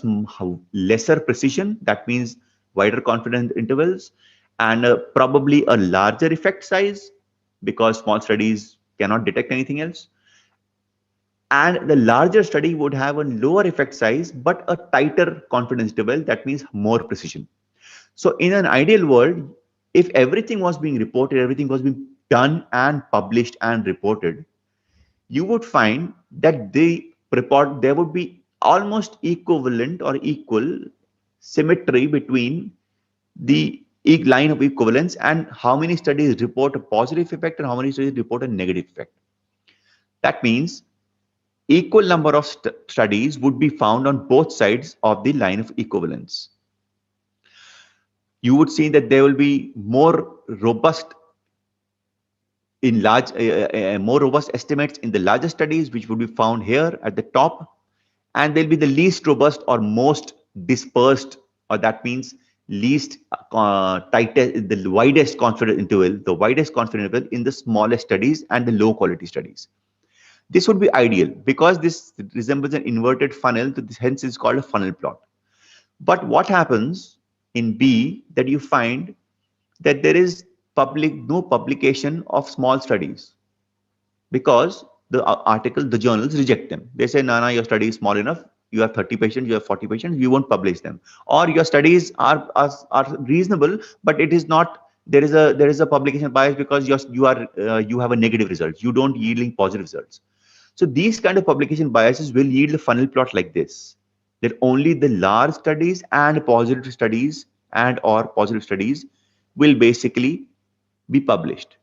lesser precision. That means wider confidence intervals and probably a larger effect size because small studies cannot detect anything else. And the larger study would have a lower effect size, but a tighter confidence interval. That means more precision. So in an ideal world, if everything was being reported, everything was being done and published and reported, you would find that there would be almost equivalent or equal symmetry between the line of equivalence and how many studies report a positive effect and how many studies report a negative effect. That means equal number of studies would be found on both sides of the line of equivalence. You would see that there will be more robust estimates in the larger studies, which would be found here at the top, and they'll be the least robust or most dispersed, or that means least tightest, the widest confidence interval in the smallest studies and the low quality studies. This would be ideal because this resembles an inverted funnel, hence it's called a funnel plot. But what happens in B that you find that there is no publication of small studies because the journals reject them. They say, no, your study is small enough. You have 30 patients, you have 40 patients, you won't publish them. Or your studies are reasonable, but it is not. There is a publication bias because you have a negative result. You don't yielding positive results. So these kind of publication biases will yield a funnel plot like this, that only the large studies and positive studies will basically be published.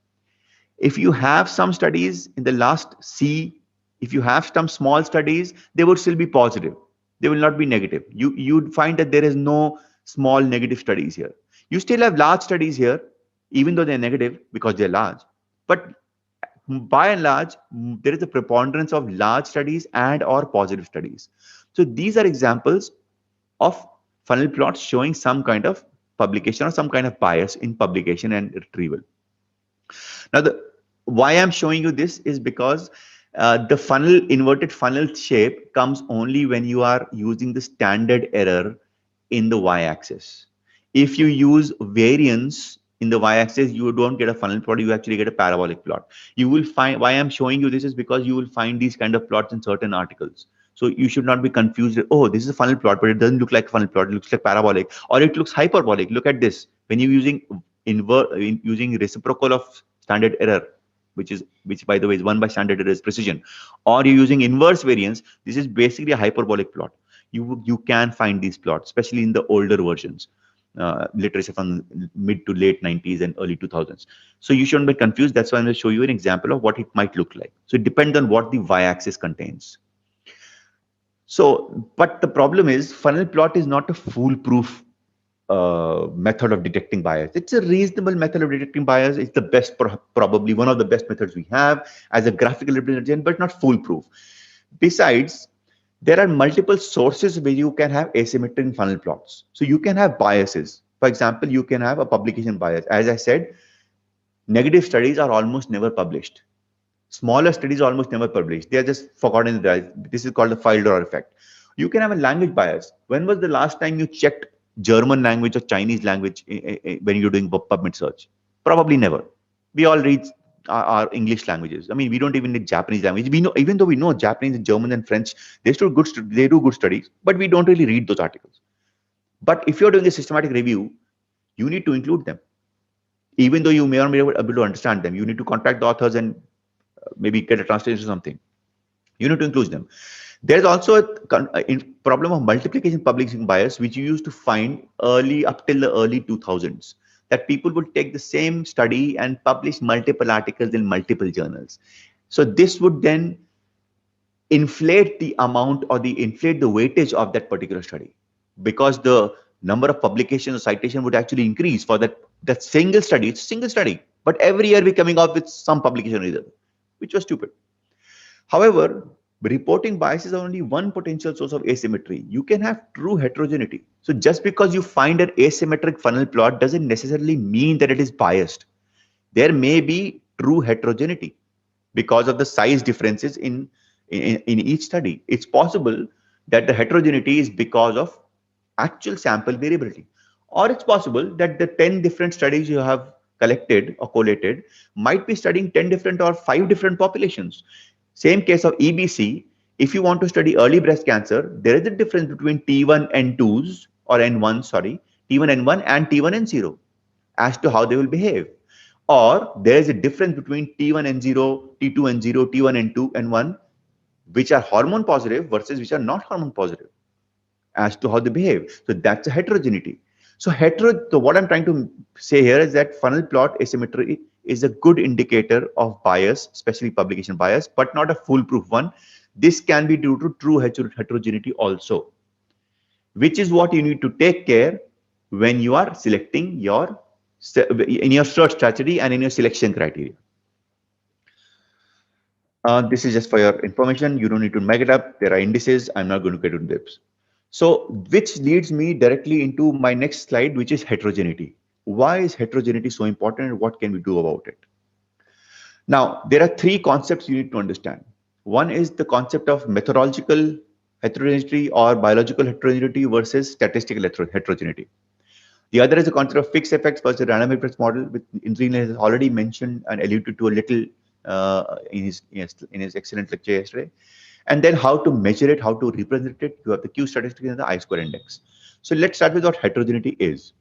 If you have some studies in the last C, if you have some small studies, they would still be positive. They will not be negative. You'd find that there is no small negative studies here. You still have large studies here, even though they're negative because they're large. But by and large, there is a preponderance of large studies and or positive studies. So these are examples of funnel plots showing some kind of publication or some kind of bias in publication and retrieval. Now, why I'm showing you this is because the inverted funnel shape comes only when you are using the standard error in the y-axis. If you use variance in the y-axis, you don't get a funnel plot, you actually get a parabolic plot. You will find, why I'm showing you this is because you will find these kind of plots in certain articles. So you should not be confused. Oh, this is a funnel plot, but it doesn't look like a funnel plot. It looks like parabolic, or it looks hyperbolic. Look at this. When you're using reciprocal of standard error, which by the way is 1 by standard error is precision, or you're using inverse variance, this is basically a hyperbolic plot. You can find these plots, especially in the older versions, literature from mid to late 90s and early 2000s. So you shouldn't be confused. That's why I'm going to show you an example of what it might look like. So it depends on what the y-axis contains. So, but the problem is funnel plot is not a foolproof method of detecting bias. It's a reasonable method of detecting bias. It's the best, probably one of the best methods we have as a graphical representation, but not foolproof. Besides, there are multiple sources where you can have asymmetry in funnel plots. So you can have biases. For example, you can have a publication bias. As I said, negative studies are almost never published. Smaller studies are almost never published. They are just forgotten. This is called the file drawer effect. You can have a language bias. When was the last time you checked German language or Chinese language when you're doing PubMed search? Probably never. We all read our English languages. I mean, we don't even need Japanese language. We know, even though we know Japanese and German and French, they do good studies, but we don't really read those articles. But if you're doing a systematic review, you need to include them. Even though you may not be able to understand them, you need to contact the authors and maybe get a translation or something. You need to include them. There's also a problem of multiplication publishing bias, which you used to find up till the early 2000s, that people would take the same study and publish multiple articles in multiple journals. So this would then inflate the amount or inflate the weightage of that particular study, because the number of publications or citation would actually increase for that single study. It's a single study, but every year we're coming up with some publication either, which was stupid. However, reporting bias is only one potential source of asymmetry. You can have true heterogeneity. So just because you find an asymmetric funnel plot doesn't necessarily mean that it is biased. There may be true heterogeneity because of the size differences in each study. It's possible that the heterogeneity is because of actual sample variability. Or it's possible that the 10 different studies you have collected or collated might be studying 10 different or 5 different populations. Same case of EBC, If you want to study early breast cancer, there is a difference between T1 N2s or N1, sorry, T1 N1 and T1 N0 as to how they will behave. Or there is a difference between T1 N0, T2 N0, T1 N2, N1, which are hormone positive versus which are not hormone positive as to how they behave. So that's a heterogeneity. So what I'm trying to say here is that funnel plot asymmetry is a good indicator of bias, especially publication bias, but not a foolproof one. This can be due to true heterogeneity also, which is what you need to take care when you are selecting in your search strategy and in your selection criteria. This is just for your information. You don't need to make it up. There are indices. I'm not going to get into this. So, which leads me directly into my next slide, which is heterogeneity. Why is heterogeneity so important and what can we do about it? Now, there are three concepts you need to understand. One is the concept of methodological heterogeneity or biological heterogeneity versus statistical heterogeneity. The other is the concept of fixed effects versus dynamic effects model, which Indreen has already mentioned and alluded to a little in his excellent lecture yesterday. And then how to measure it, how to represent it. You have the Q statistic and the I-square index. So let's start with what heterogeneity is.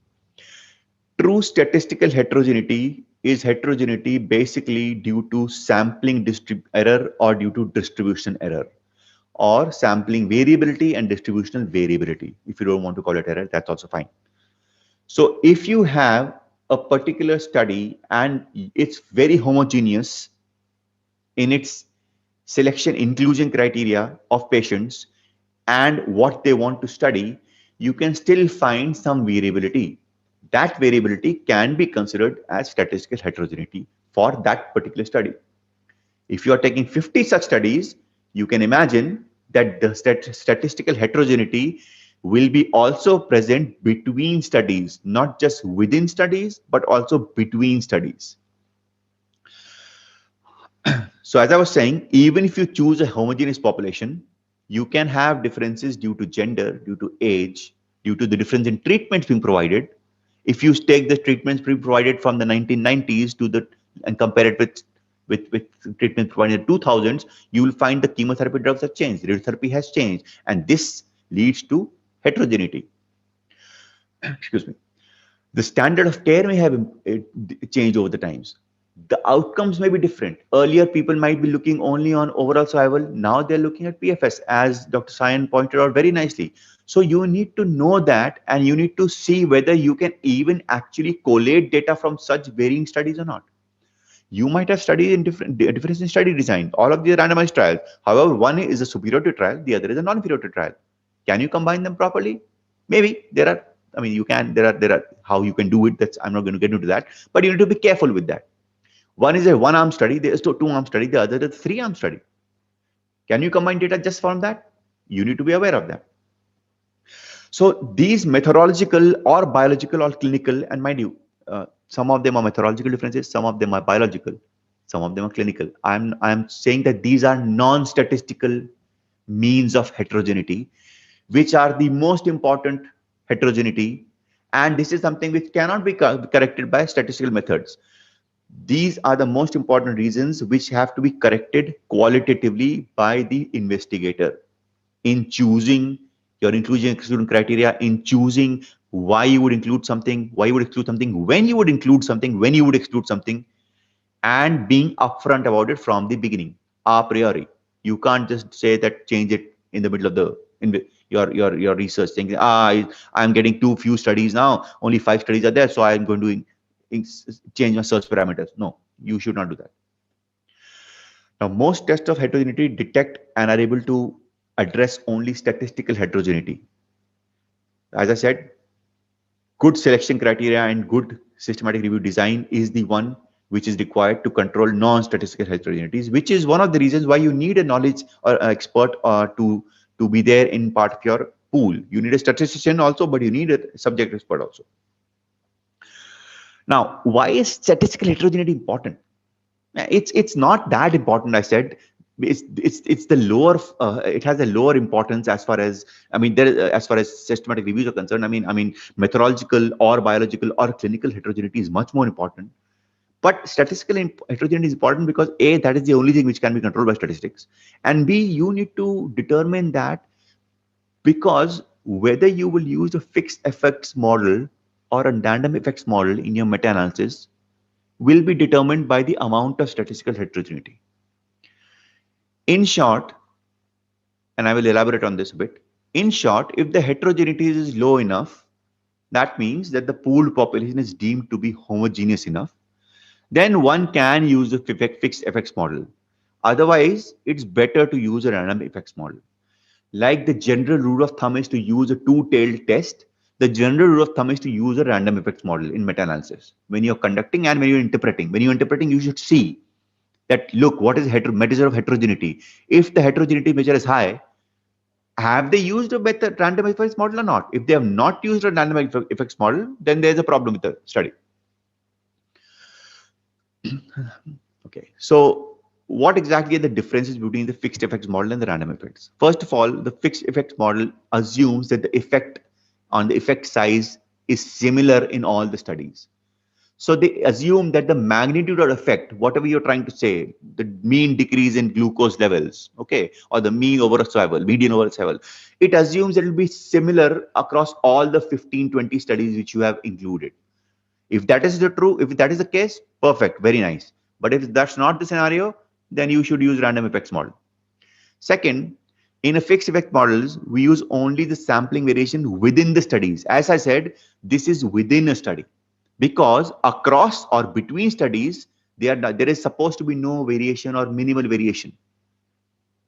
True statistical heterogeneity is heterogeneity basically due to sampling error or due to distribution error, or sampling variability and distributional variability. If you don't want to call it error, that's also fine. So if you have a particular study and it's very homogeneous in its selection inclusion criteria of patients and what they want to study, you can still find some variability. That variability can be considered as statistical heterogeneity for that particular study. If you are taking 50 such studies, you can imagine that the statistical heterogeneity will be also present between studies, not just within studies, but also between studies. So as I was saying, even if you choose a homogeneous population, you can have differences due to gender, due to age, due to the difference in treatments being provided. If you take the treatments being provided from the 1990s and compare it with treatments provided in the 2000s, you will find the chemotherapy drugs have changed, radiotherapy has changed, and this leads to heterogeneity. Excuse me. The standard of care may have changed over the times. The outcomes may be different. Earlier, people might be looking only on overall survival. Now they're looking at PFS, as Dr. Sayan pointed out very nicely. So you need to know that, and you need to see whether you can even actually collate data from such varying studies or not. You might have studied in difference in study design. All of these are randomized trials. However, one is a superiority trial, the other is a non-inferiority trial. Can you combine them properly? Maybe there are. I mean, you can. There are how you can do it. That's I'm not going to get into that. But you need to be careful with that. One is a one-arm study. There is a two-arm study. The other is a three-arm study. Can you combine data just from that? You need to be aware of that. So these methodological or biological or clinical, and mind you, some of them are methodological differences, some of them are biological, some of them are clinical. I'm saying that these are non-statistical means of heterogeneity, which are the most important heterogeneity, and this is something which cannot be corrected by statistical methods. These are the most important reasons which have to be corrected qualitatively by the investigator in choosing your inclusion exclusion criteria, in choosing why you would include something, why you would exclude something, when you would include something, when you would exclude something, and being upfront about it from the beginning, a priori. You can't just say that change it in the middle of your research, thinking, I'm getting too few studies now, only 5 studies are there, so I'm going to change my search parameters. No, you should not do that. Now, most tests of heterogeneity detect and are able to address only statistical heterogeneity. As I said, good selection criteria and good systematic review design is the one which is required to control non-statistical heterogeneities, which is one of the reasons why you need a knowledge or expert to be there in part of your pool. You need a statistician also, but you need a subject expert also. Now, why is statistical heterogeneity important? It's not that important. I said it's the lower. It has a lower importance as far as as far as systematic reviews are concerned. I mean methodological or biological or clinical heterogeneity is much more important. But statistical heterogeneity is important because A, that is the only thing which can be controlled by statistics. And B, you need to determine that, because whether you will use a fixed effects model or a random effects model in your meta-analysis will be determined by the amount of statistical heterogeneity. In short, and I will elaborate on this a bit. In short, if the heterogeneity is low enough, that means that the pooled population is deemed to be homogeneous enough, then one can use a fixed effects model. Otherwise, it's better to use a random effects model. Like the general rule of thumb is to use a two-tailed test, the general rule of thumb is to use a random effects model in meta-analysis. When you're conducting and when you're interpreting. When you're interpreting, you should see that, look, what is measure of heterogeneity? If the heterogeneity measure is high, have they used a better random effects model or not? If they have not used a random effects model, then there's a problem with the study. Okay, so what exactly are the differences between the fixed effects model and the random effects? First of all, the fixed effects model assumes that the effect on the effect size is similar in all the studies. So they assume that the magnitude of effect, whatever you're trying to say, the mean decrease in glucose levels, okay, or the mean overall survival, median overall survival, it assumes that it will be similar across all the 15, 20 studies which you have included. If that is the true, if that is the case, perfect, very nice. But if that's not the scenario, then you should use random effects model. Second, in a fixed effect models, we use only the sampling variation within the studies. As I said, this is within a study, because across or between studies, there is supposed to be no variation or minimal variation,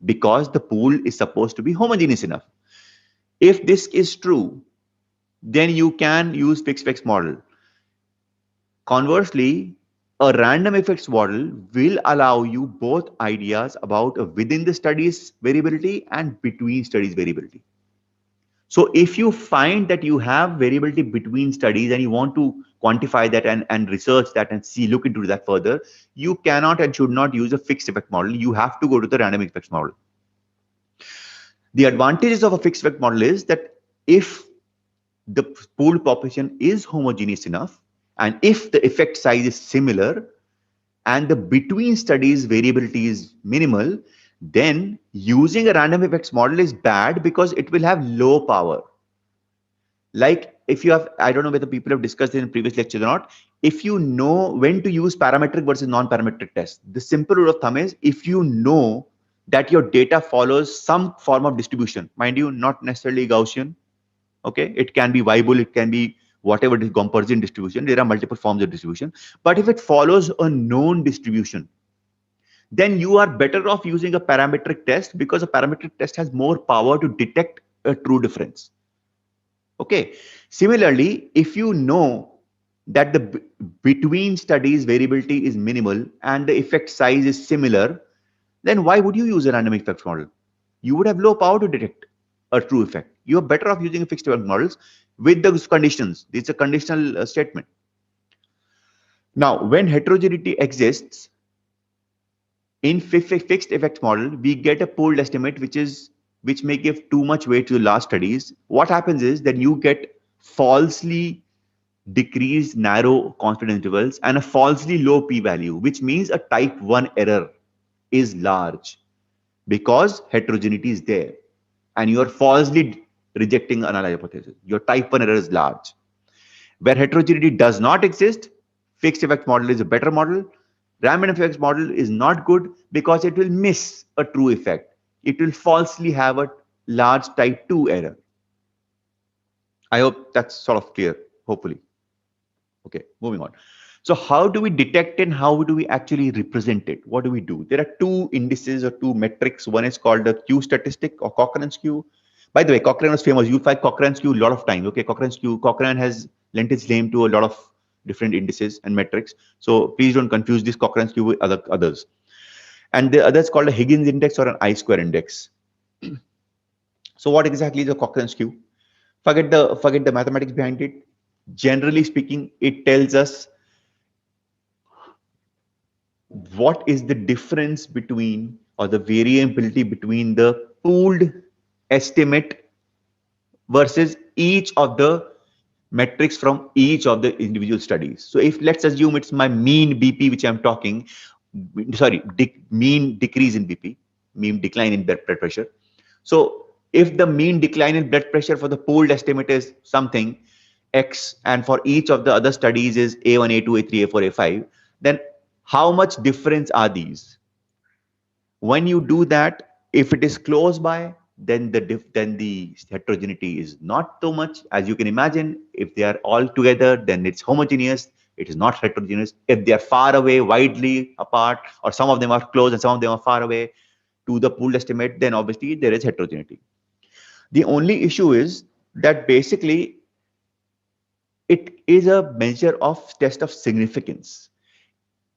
because the pool is supposed to be homogeneous enough. If this is true, then you can use fixed effects model. Conversely, a random effects model will allow you both ideas about a within the studies variability and between studies variability. So if you find that you have variability between studies and you want to quantify that and research that and look into that further, you cannot and should not use a fixed effect model. You have to go to the random effects model. The advantages of a fixed effect model is that if the pooled population is homogeneous enough, and if the effect size is similar, and the between studies variability is minimal, then using a random effects model is bad because it will have low power. Like if you have, I don't know whether people have discussed it in previous lectures or not, if you know when to use parametric versus non-parametric tests, the simple rule of thumb is if you know that your data follows some form of distribution, mind you, not necessarily Gaussian, okay, it can be Weibull, it can be whatever it is, Gompertzian distribution, there are multiple forms of distribution, but if it follows a known distribution, then you are better off using a parametric test, because a parametric test has more power to detect a true difference. Okay. Similarly, if you know that the between studies variability is minimal and the effect size is similar, then why would you use a random effects model? You would have low power to detect a true effect. You are better off using a fixed effect models with those conditions. It's a conditional statement. Now, when heterogeneity exists in fixed effect model, we get a pooled estimate which may give too much weight to the last studies. What happens is that you get falsely decreased narrow confidence intervals and a falsely low p-value, which means a type 1 error is large because heterogeneity is there and you are falsely rejecting a null hypothesis. Your type 1 error is large. Where heterogeneity does not exist, fixed effect model is a better model. Random effects model is not good because it will miss a true effect. It will falsely have a large type 2 error. I hope that's sort of clear, hopefully. Okay, moving on. So how do we detect and how do we actually represent it? What do we do? There are two indices or two metrics. One is called the Q statistic or Cochrane's Q. By the way, Cochrane was famous. You'll find Cochrane's Q a lot of times. Okay, Cochrane's Q. Cochrane has lent its name to a lot of different indices and metrics. So please don't confuse this Cochrane's Q with others. And the other is called a Higgins index or an I-square index. So what exactly is a Cochrane's Q? Forget the mathematics behind it. Generally speaking, it tells us what is the difference between or the variability between the pooled estimate versus each of the metrics from each of the individual studies. So if let's assume it's my mean BP, which I'm talking, sorry, mean decrease in BP, mean decline in blood pressure. So if the mean decline in blood pressure for the pooled estimate is something X, and for each of the other studies is A1, A2, A3, A4, A5, then how much difference are these? When you do that, if it is close by, then the heterogeneity is not too much. As you can imagine, if they are all together, then it's homogeneous. It is not heterogeneous. If they are far away, widely apart, or some of them are close and some of them are far away to the pooled estimate, then obviously there is heterogeneity. The only issue is that basically it is a measure of test of significance.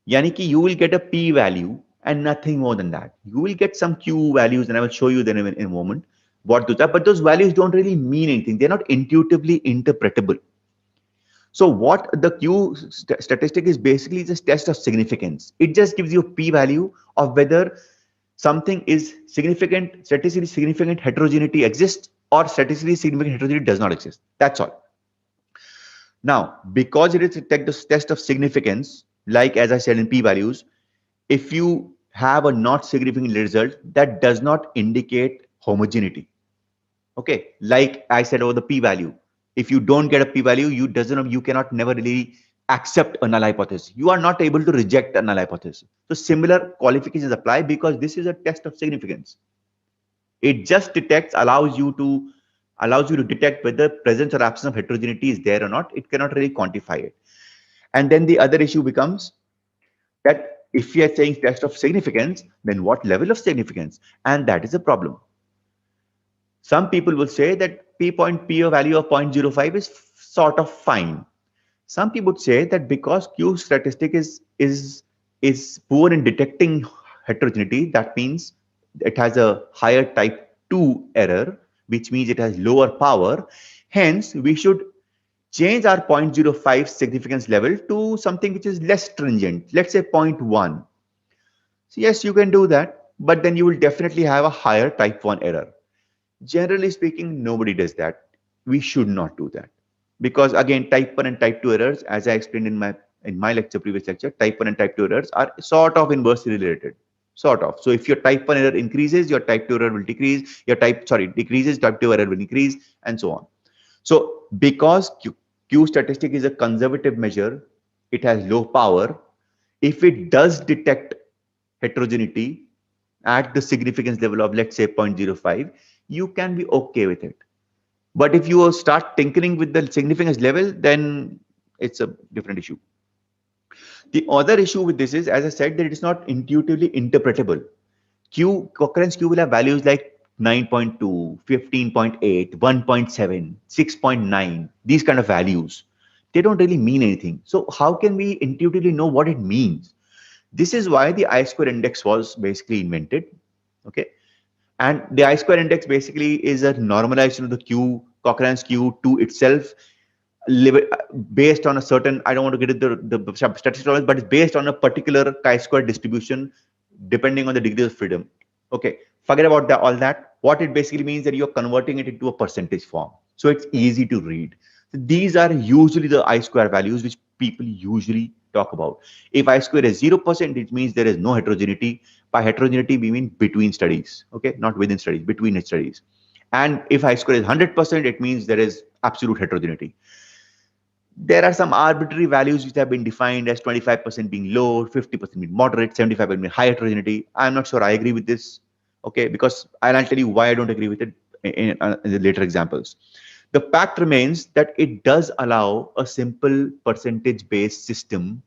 Yani ki you will get a p value and nothing more than that. You will get some q values, and I will show you them in a moment what do that. But those values don't really mean anything. They're not intuitively interpretable. So what the q statistic is basically just test of significance. It just gives you a p value of whether something is significant, statistically significant heterogeneity exists, or statistically significant heterogeneity does not exist. That's all. Now, because it is a test of significance, like as I said in p-values, if you have a not significant result, that does not indicate homogeneity. Okay, like I said over the p-value, if you don't get a p-value, you cannot never really accept a null hypothesis. You are not able to reject a null hypothesis. So similar qualifications apply because this is a test of significance. It just allows you to detect whether presence or absence of heterogeneity is there or not. It cannot really quantify it. And then the other issue becomes that if you are saying test of significance, then what level of significance? And that is a problem. Some people will say that p value of 0.05 is sort of fine. Some people would say that because Q statistic is poor in detecting heterogeneity, that means it has a higher type 2 error, which means it has lower power. Hence, we should change our 0.05 significance level to something which is less stringent, let's say 0.1. So yes, you can do that, but then you will definitely have a higher type 1 error. Generally speaking, nobody does that. We should not do that. Because again, type 1 and type 2 errors, as I explained in my previous lecture, type 1 and type 2 errors are sort of inversely related. Sort of. So if your type 1 error increases, your type 2 error will decrease, decreases, type 2 error will increase, and so on. So because Q statistic is a conservative measure, it has low power. If it does detect heterogeneity at the significance level of, let's say, 0.05, you can be okay with it. But if you start tinkering with the significance level, then it's a different issue. The other issue with this is, as I said, that it is not intuitively interpretable. Cochrane's Q will have values like 9.2, 15.8, 1.7, 6.9, these kind of values. They don't really mean anything. So how can we intuitively know what it means? This is why the I-square index was basically invented. Okay. And the I-square index basically is a normalization of the Cochrane's Q to itself, based on a certain, I don't want to get into the statistical, but it's based on a particular chi-square distribution depending on the degree of freedom. Okay, forget about all that. What it basically means that you're converting it into a percentage form. So it's easy to read. So these are usually the I-square values which people usually talk about. If I-square is 0%, it means there is no heterogeneity. By heterogeneity, we mean between studies. Okay, not within studies, between studies. And if I-square is 100%, it means there is absolute heterogeneity. There are some arbitrary values which have been defined as 25% being low, 50% being moderate, 75% being high heterogeneity. I'm not sure I agree with this, okay, because I'll tell you why I don't agree with it in the later examples. The fact remains that it does allow a simple percentage-based system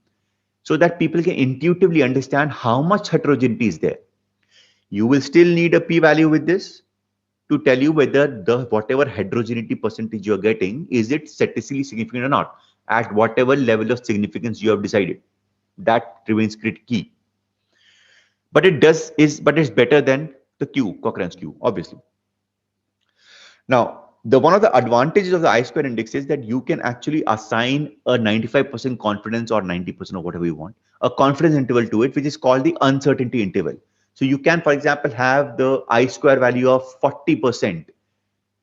so that people can intuitively understand how much heterogeneity is there. You will still need a p-value with this to tell you whether the whatever heterogeneity percentage you're getting, is it statistically significant or not, at whatever level of significance you have decided. That remains key. But it's better than the Cochrane's Q, obviously. Now, one of the advantages of the I-square index is that you can actually assign a 95% confidence or 90% or whatever you want, a confidence interval to it, which is called the uncertainty interval. So you can, for example, have the I-square value of 40%.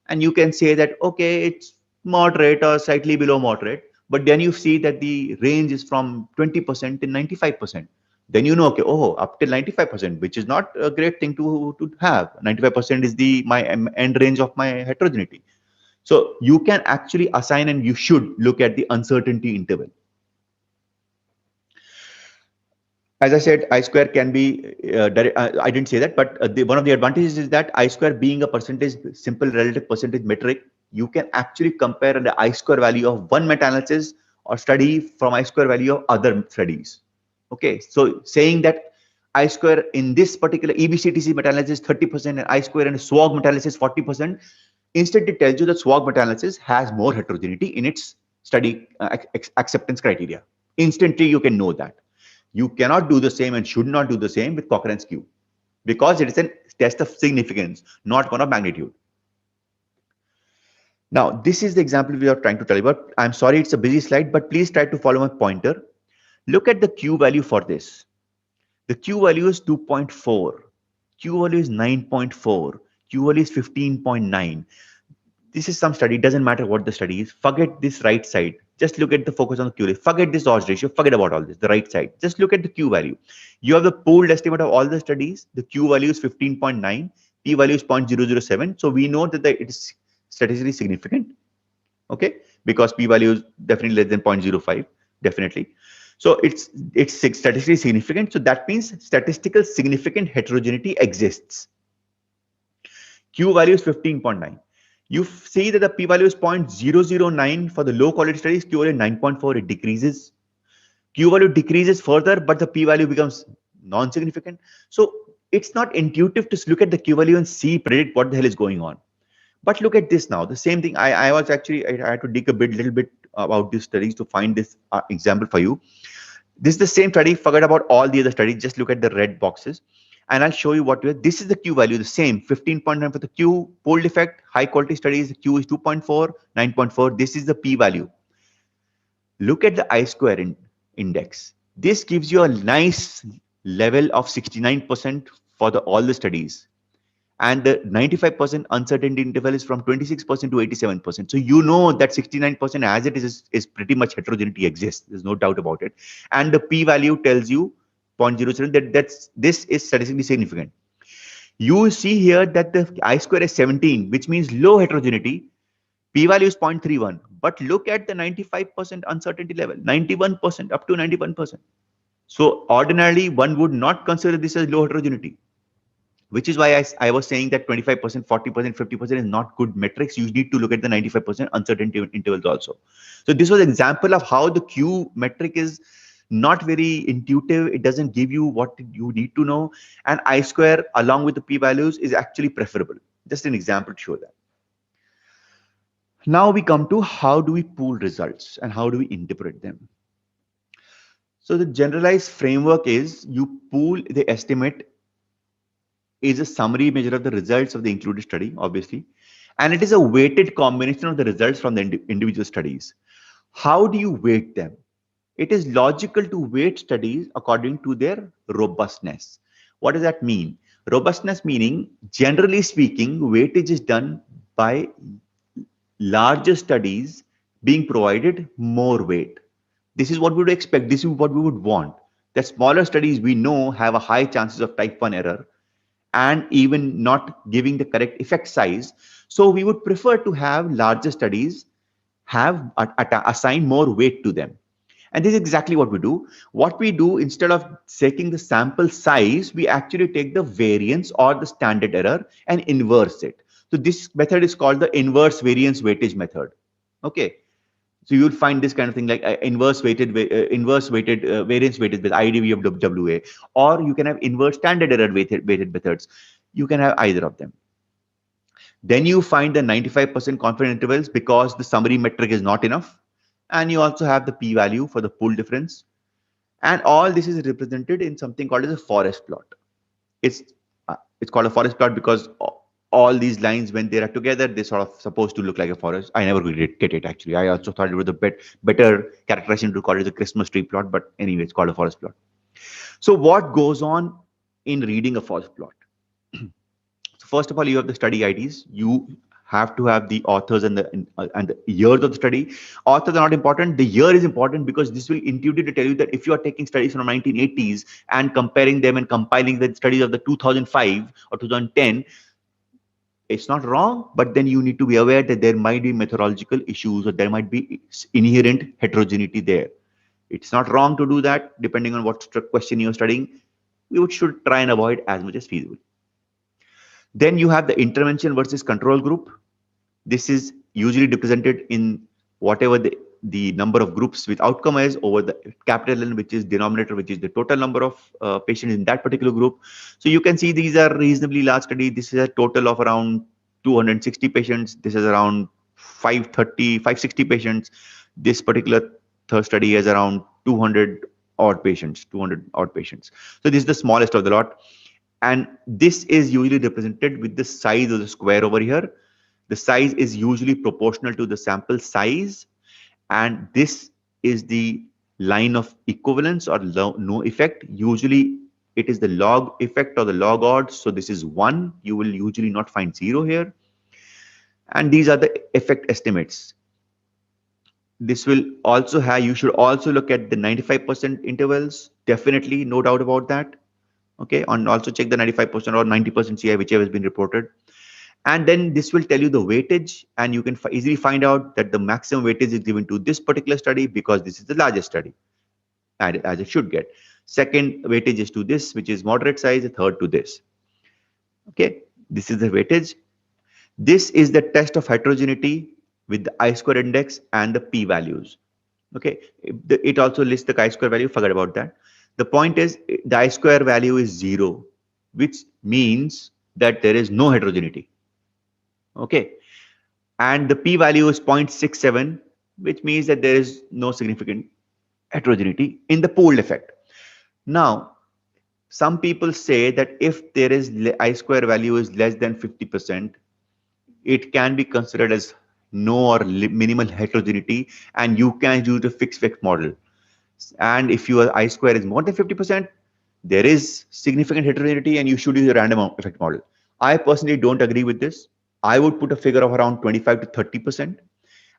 And you can say that, okay, moderate or slightly below moderate, but then you see that the range is from 20% to 95%. Then you know, okay, oh, up till 95%, which is not a great thing to have. 95% is the my end range of my heterogeneity. So you can actually assign, and you should look at the uncertainty interval. As I said, I square can be, I didn't say that, but one of the advantages is that I square being a percentage, simple relative percentage metric, you can actually compare the I square value of one meta-analysis or study from I square value of other studies. Okay, so saying that I square in this particular EBCTC meta-analysis 30% and I square in SWOG meta-analysis 40%, instantly tells you that SWOG meta-analysis has more heterogeneity in its study acceptance criteria. Instantly, you can know that. You cannot do the same and should not do the same with Cochrane's Q, because it is a test of significance, not one of magnitude. Now, this is the example we are trying to tell you about. I'm sorry, it's a busy slide, but please try to follow my pointer. Look at the Q value for this. The Q value is 2.4. Q value is 9.4. Q value is 15.9. This is some study. It doesn't matter what the study is. Forget this right side. Just look at the focus on the Q value. Forget this odds ratio. Forget about all this. The right side. Just look at the Q value. You have the pooled estimate of all the studies. The Q value is 15.9. P value is 0.007. So we know that it is statistically significant. Okay, because P value is definitely less than 0.05. Definitely. So it's statistically significant. So that means statistical significant heterogeneity exists. Q value is 15.9. You see that the p-value is 0.009 for the low quality studies, Q value 9.4, it decreases. Q value decreases further, but the p-value becomes non-significant. So it's not intuitive to look at the Q value and predict what the hell is going on. But look at this now, the same thing. I had to dig a little bit about these studies to find this example for you. This is the same study, forget about all the other studies, just look at the red boxes. And I'll show you what this is the Q value, the same 15.9 for the Q pooled effect, high quality studies, Q is 2.4, 9.4. This is the P value. Look at the I square index. This gives you a nice level of 69% for all the studies. And the 95% uncertainty interval is from 26% to 87%. So you know that 69% as it is pretty much heterogeneity exists. There's no doubt about it. And the P value tells you 0.07 this is statistically significant. You see here that the I square is 17, which means low heterogeneity. P value is 0.31. But look at the 95% uncertainty level, 91% up to 91%. So ordinarily, one would not consider this as low heterogeneity, which is why I was saying that 25%, 40%, 50% is not good metrics. You need to look at the 95% uncertainty intervals also. So this was an example of how the Q metric is not very intuitive. It doesn't give you what you need to know. And I square along with the P values is actually preferable. Just an example to show that. Now we come to how do we pool results and how do we interpret them. So the generalized framework is you pool the estimate is a summary measure of the results of the included study, obviously, and it is a weighted combination of the results from the individual studies. How do you weight them? It is logical to weight studies according to their robustness. What does that mean? Robustness meaning, generally speaking, weightage is done by larger studies being provided more weight. This is what we would expect. This is what we would want. That smaller studies we know have a high chances of type 1 error and even not giving the correct effect size. So we would prefer to have larger studies have assign more weight to them. And this is exactly what we do. What we do, instead of taking the sample size, we actually take the variance or the standard error and inverse it. So this method is called the inverse variance weightage method. Okay. So you'll find this kind of thing like inverse weighted variance weighted with IDV of WA, or you can have inverse standard error weighted methods. You can have either of them. Then you find the 95% confidence intervals because the summary metric is not enough. And you also have the p-value for the pool difference. And all this is represented in something called as a forest plot. It's called a forest plot because all these lines, when they are together, they're sort of supposed to look like a forest. I never really get it, actually. I also thought it was a better characterization to call it a Christmas tree plot, but anyway, it's called a forest plot. So what goes on in reading a forest plot? So first of all, you have the study IDs. You have to have the authors and the years of the study. Authors are not important. The year is important because this will intuitively tell you that if you are taking studies from 1980s and comparing them and compiling the studies of the 2005 or 2010, it's not wrong, but then you need to be aware that there might be methodological issues or there might be inherent heterogeneity there. It's not wrong to do that depending on what question you're studying. We should try and avoid as much as feasible. Then you have the intervention versus control group. This is usually represented in whatever the number of groups with outcome is over the capital N, which is denominator, which is the total number of patients in that particular group. So you can see these are reasonably large study. This is a total of around 260 patients. This is around 560 patients. This particular third study is around 200 odd patients, 200 odd patients. So this is the smallest of the lot. And this is usually represented with the size of the square over here. The size is usually proportional to the sample size, and this is the line of equivalence or no effect. Usually it is the log effect or the log odds. So this is 1. You will usually not find 0 here. And these are the effect estimates. This will also have, you should also look at the 95% intervals. Definitely, no doubt about that. Okay, and also check the 95% or 90% CI, whichever has been reported. And then this will tell you the weightage, and you can easily find out that the maximum weightage is given to this particular study because this is the largest study, as it should get. Second weightage is to this, which is moderate size, a third to this. Okay, this is the weightage. This is the test of heterogeneity with the I-square index and the p-values. Okay, it also lists the chi-square value, forget about that. The point is the I-square value is 0, which means that there is no heterogeneity. Okay, and the p-value is 0.67, which means that there is no significant heterogeneity in the pooled effect. Now, some people say that if there is I-square value is less than 50%, it can be considered as no or minimal heterogeneity, and you can use a fixed effect model. And if your I-square is more than 50%, there is significant heterogeneity and you should use a random effect model. I personally don't agree with this. I would put a figure of around 25 to 30%.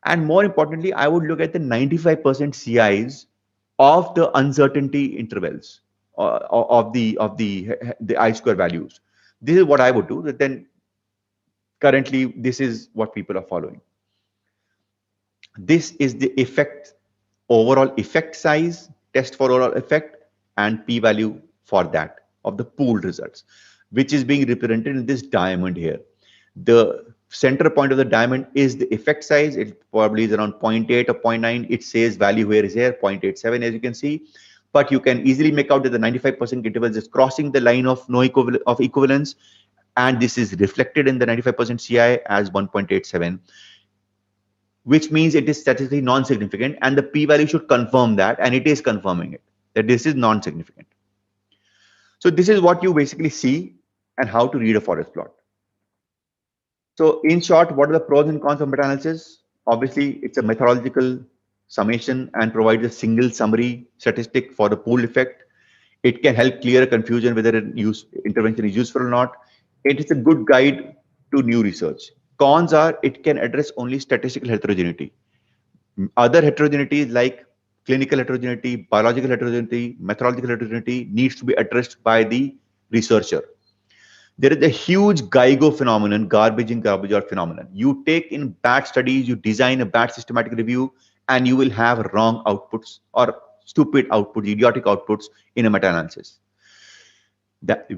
And more importantly, I would look at the 95% CIs of the uncertainty intervals of the I-square values. This is what I would do. Then currently, this is what people are following. This is the effect, overall effect size, test for overall effect, and p-value for that of the pooled results, which is being represented in this diamond here. The center point of the diamond is the effect size. It probably is around 0.8 or 0.9. It says value here is here, 0.87, as you can see. But you can easily make out that the 95% intervals is crossing the line of no equivalence, and this is reflected in the 95% CI as 1.87. Which means it is statistically non-significant, and the p-value should confirm that, and it is confirming it, that this is non-significant. So this is what you basically see and how to read a forest plot. So in short, what are the pros and cons of meta-analysis? Obviously, it's a methodological summation and provides a single summary statistic for the pool effect. It can help clear confusion whether intervention is useful or not. It is a good guide to new research. Cons are it can address only statistical heterogeneity. Other heterogeneities like clinical heterogeneity, biological heterogeneity, methodological heterogeneity needs to be addressed by the researcher. There is a huge GIGO phenomenon, garbage in, garbage out phenomenon. You take in bad studies, you design a bad systematic review, and you will have wrong outputs or stupid outputs, idiotic outputs in a meta-analysis.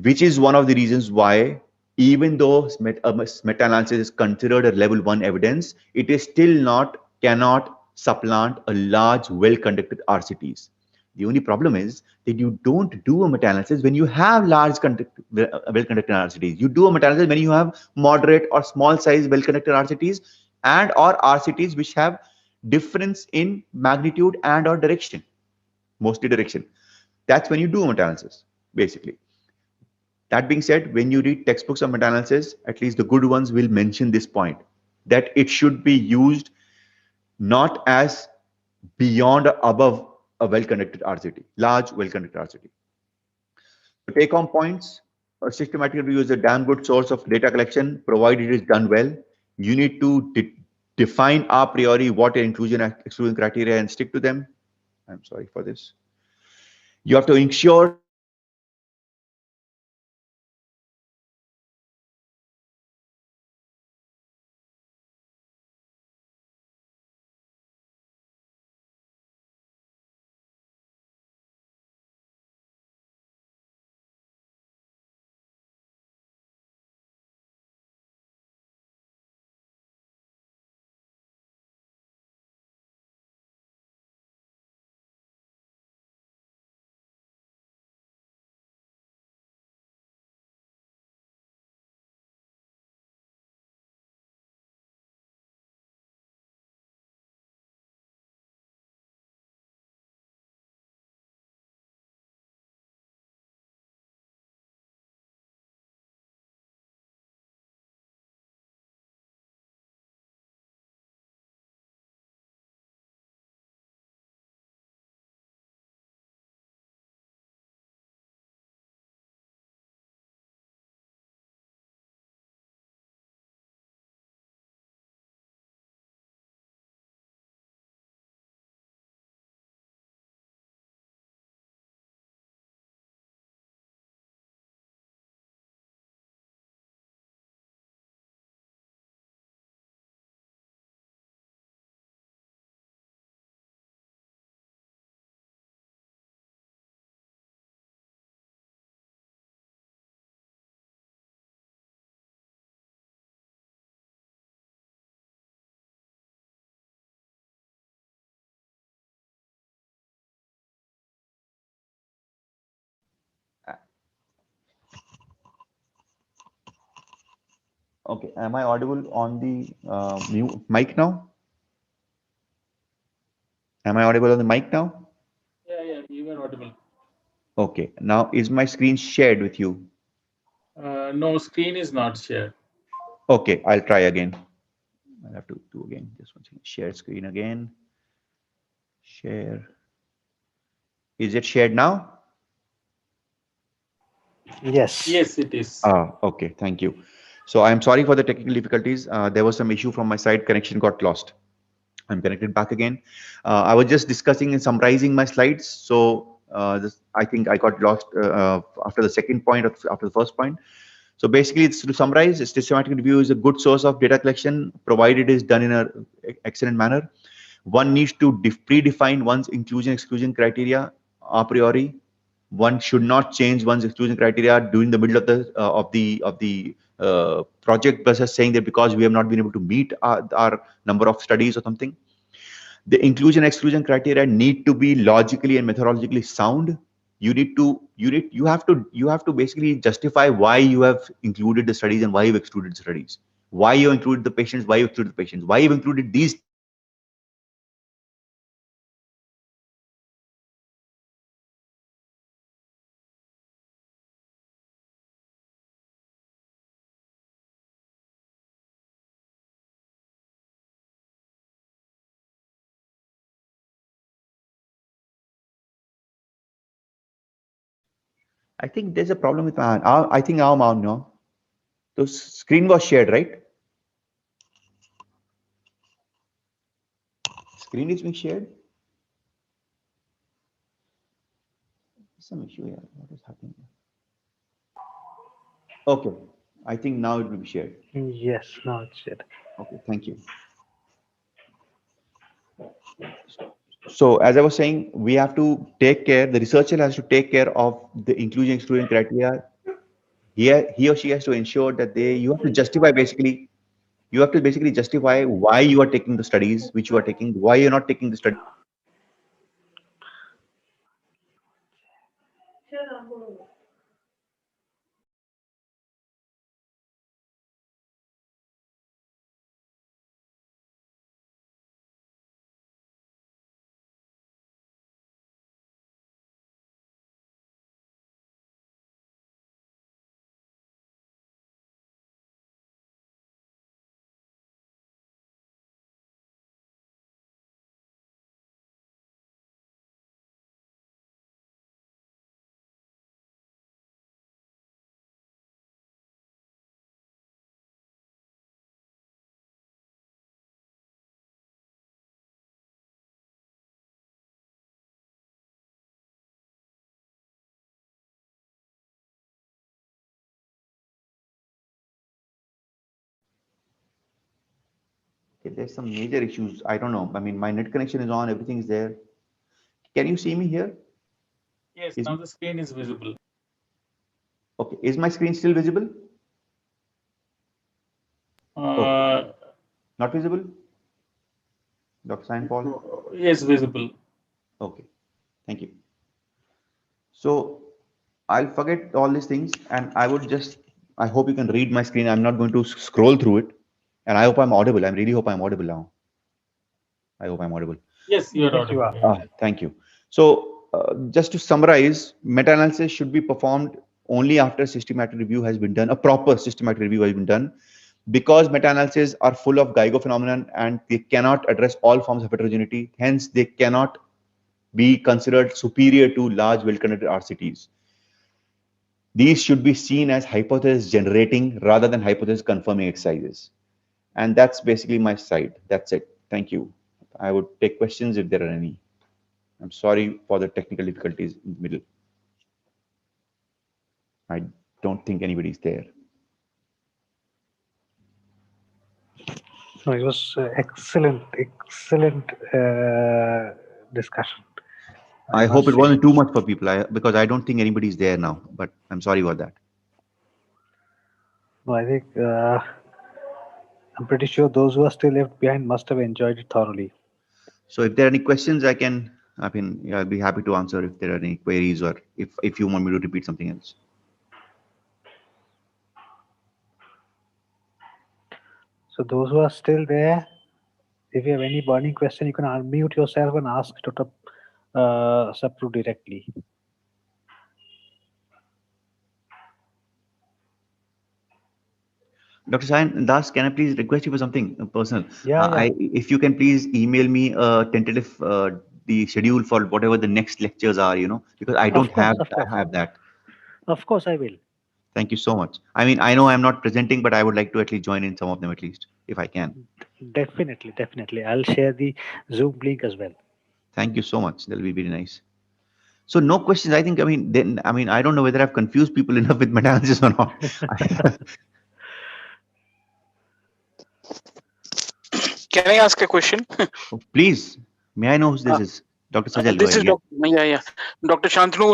Which is one of the reasons why, even though meta-analysis is considered a level 1 evidence, it is still cannot supplant a large, well-conducted RCTs. The only problem is that you don't do a meta-analysis when you have large, well-conducted RCTs. You do a meta-analysis when you have moderate or small size, well-conducted RCTs and or RCTs which have difference in magnitude and or direction, mostly direction. That's when you do a meta-analysis, basically. That being said, when you read textbooks on meta-analysis, at least the good ones will mention this point, that it should be used not as beyond or above a well-conducted RCT, large well-conducted RCT. So take-home points, a systematic review is a damn good source of data collection, provided it is done well. You need to define a priori what are inclusion and exclusion criteria and stick to them. I'm sorry for this. You have to ensure that the study is blinded and unblinded. You have to ensure that the study is blinded and unblinded. Okay, am I audible on the mic now? Am I audible on the mic now? Yeah, yeah, you are audible. Okay, now is my screen shared with you? No, screen is not shared. Okay, I'll try again. I'll have to do again. Just one second. Share screen again. Share. Is it shared now? Yes. Yes, it is. Okay, thank you. So I'm sorry for the technical difficulties. There was some issue from my side. Connection got lost. I'm connected back again. I was just discussing and summarizing my slides. So I think I got lost after the second point, or after the first point. So basically, it's to summarize, systematic review is a good source of data collection, provided it is done in a excellent manner. One needs to predefine one's inclusion exclusion criteria a priori. One should not change one's exclusion criteria during the middle of the project, versus saying that because we have not been able to meet our number of studies or something. The inclusion exclusion criteria need to be logically and methodologically sound. You have to basically justify why you have included the studies and why you've excluded the studies, why you included the patients, why you excluded the patients, why you've included these studies and not these studies. You have to basically justify why you have included these studies and not these studies. I think there's a problem with my. I think our mount no. The screen was shared, right? Screen is being shared. Some issue here. What is happening? Okay. I think now it will be shared. Yes, now it's it. Okay. Thank you. So as I was saying, we have to take care. The researcher has to take care of the inclusion exclusion criteria. He or she has to ensure that you have to justify basically. You have to basically justify why you are taking the studies which you are taking, why you're not taking the studies which you're not taking. Okay, there's some major issues. I don't know. I mean, my net connection is on. Everything is there. Can you see me here? Yes, Is now the screen is visible. okay? Is my screen still visible? Oh, Uh, not visible. Dr. Sayan Paul. yes, visible. Okay, thank you. So I'll forget all these things, and I would just. I hope you can read my screen. I'm not going to scroll through it, and I hope I'm audible. I really hope I'm audible now. I hope I'm audible. Yes, you are Yes, you audible. are. Yeah. Thank you. So, just to summarize, meta-analysis should be performed only after systematic review has been done, a proper systematic review has been done, because meta-analyses are full of GIGO phenomenon and they cannot address all forms of heterogeneity. Hence, they cannot be considered superior to large, well-conducted RCTs. These should be seen as hypothesis generating rather than hypothesis confirming exercises. And that's basically my side. That's it. Thank you. I would take questions if there are any. I'm sorry for the technical difficulties in the middle. I don't think anybody's there. No, it was excellent discussion. I I hope must it say. wasn't too much for people because I don't think anybody's there now, but I'm sorry about that. No, I think I'm pretty sure those who are still left behind must have enjoyed it thoroughly. So if there are any questions, I mean, yeah, I'll be happy to answer if there are any queries or if you want me to repeat something else. So those who are still there, if you have any burning question, you can unmute yourself and ask Dr. Sapru directly. Dr. Sayan, Das, can I please request you for something personal? Yeah, yeah. If you can please email me a tentative the schedule for whatever the next lectures are, because I don't Of course, of course. have that. Of course, I will. Thank you so much. I mean, I know I'm not presenting, but I would like to at least join in some of them at least, if I can. Definitely, definitely. I'll share the Zoom link as well. Thank you so much. That'll be very nice. So no questions. I think, I don't know whether I've confused people enough with meta-analysis or not. Can I ask a question? Please, may I know who this Uh, is? Dr. Sajal, this right? is Yeah. Dr. Shantanu.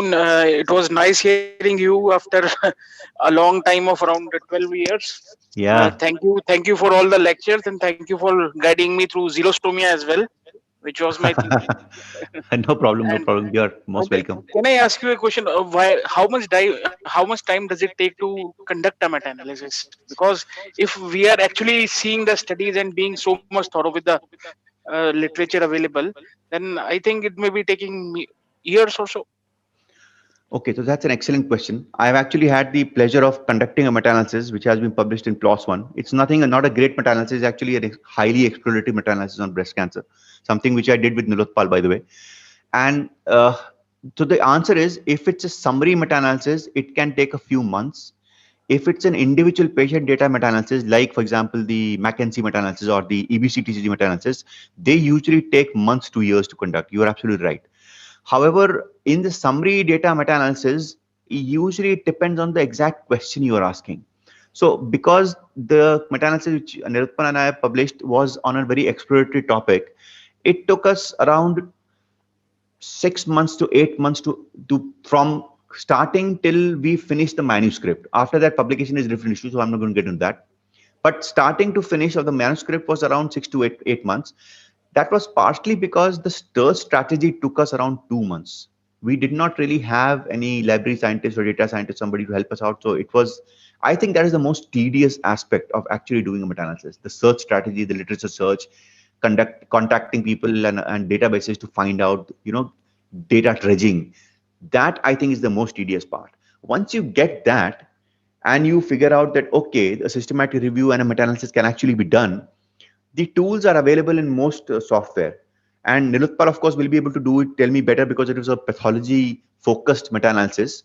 It was nice hearing you after a long time of around 12 years. Yeah. Thank you for all the lectures and thank you for guiding me through xerostomia as well, which was my thesis. No problem, no And problem. You're most welcome. can I ask you a question? Why? How much time does it take to conduct a meta-analysis? Because if we are actually seeing the studies and being so much thorough with the literature available, then I think it may be taking me years or so. Okay, so that's an excellent question. I've actually had the pleasure of conducting a meta-analysis which has been published in PLOS One. It's nothing, not a great meta-analysis, it's actually a highly exploratory meta-analysis on breast cancer, something which I did with Nilotpal, by the way. And so the answer is, if it's a summary meta-analysis, it can take a few months. If it's an individual patient data meta-analysis, like for example, the McKenzie meta-analysis or the EBCTCG meta-analysis, they usually take months to years to conduct. You are absolutely right. However, in the summary data meta-analysis, usually it depends on the exact question you are asking. So because the meta-analysis which Niruppan and I published was on a very exploratory topic, it took us around 6 months to 8 months to from starting till we finish the manuscript. After that, publication is a different issue, so I'm not going to get into that. But starting to finish of the manuscript was around 6 to 8 months. That was partially because the search strategy took us around 2 months. We did not really have any library scientist or data scientist, somebody to help us out. So it was, I think that is the most tedious aspect of actually doing a meta-analysis. The search strategy, the literature search, contacting people and databases to find out, data dredging. That I think is the most tedious part. Once you get that and you figure out that, okay, a systematic review and a meta-analysis can actually be done, the tools are available in most software. And Nilutpal, of course, will be able to do it, tell me better, because it was a pathology focused meta-analysis.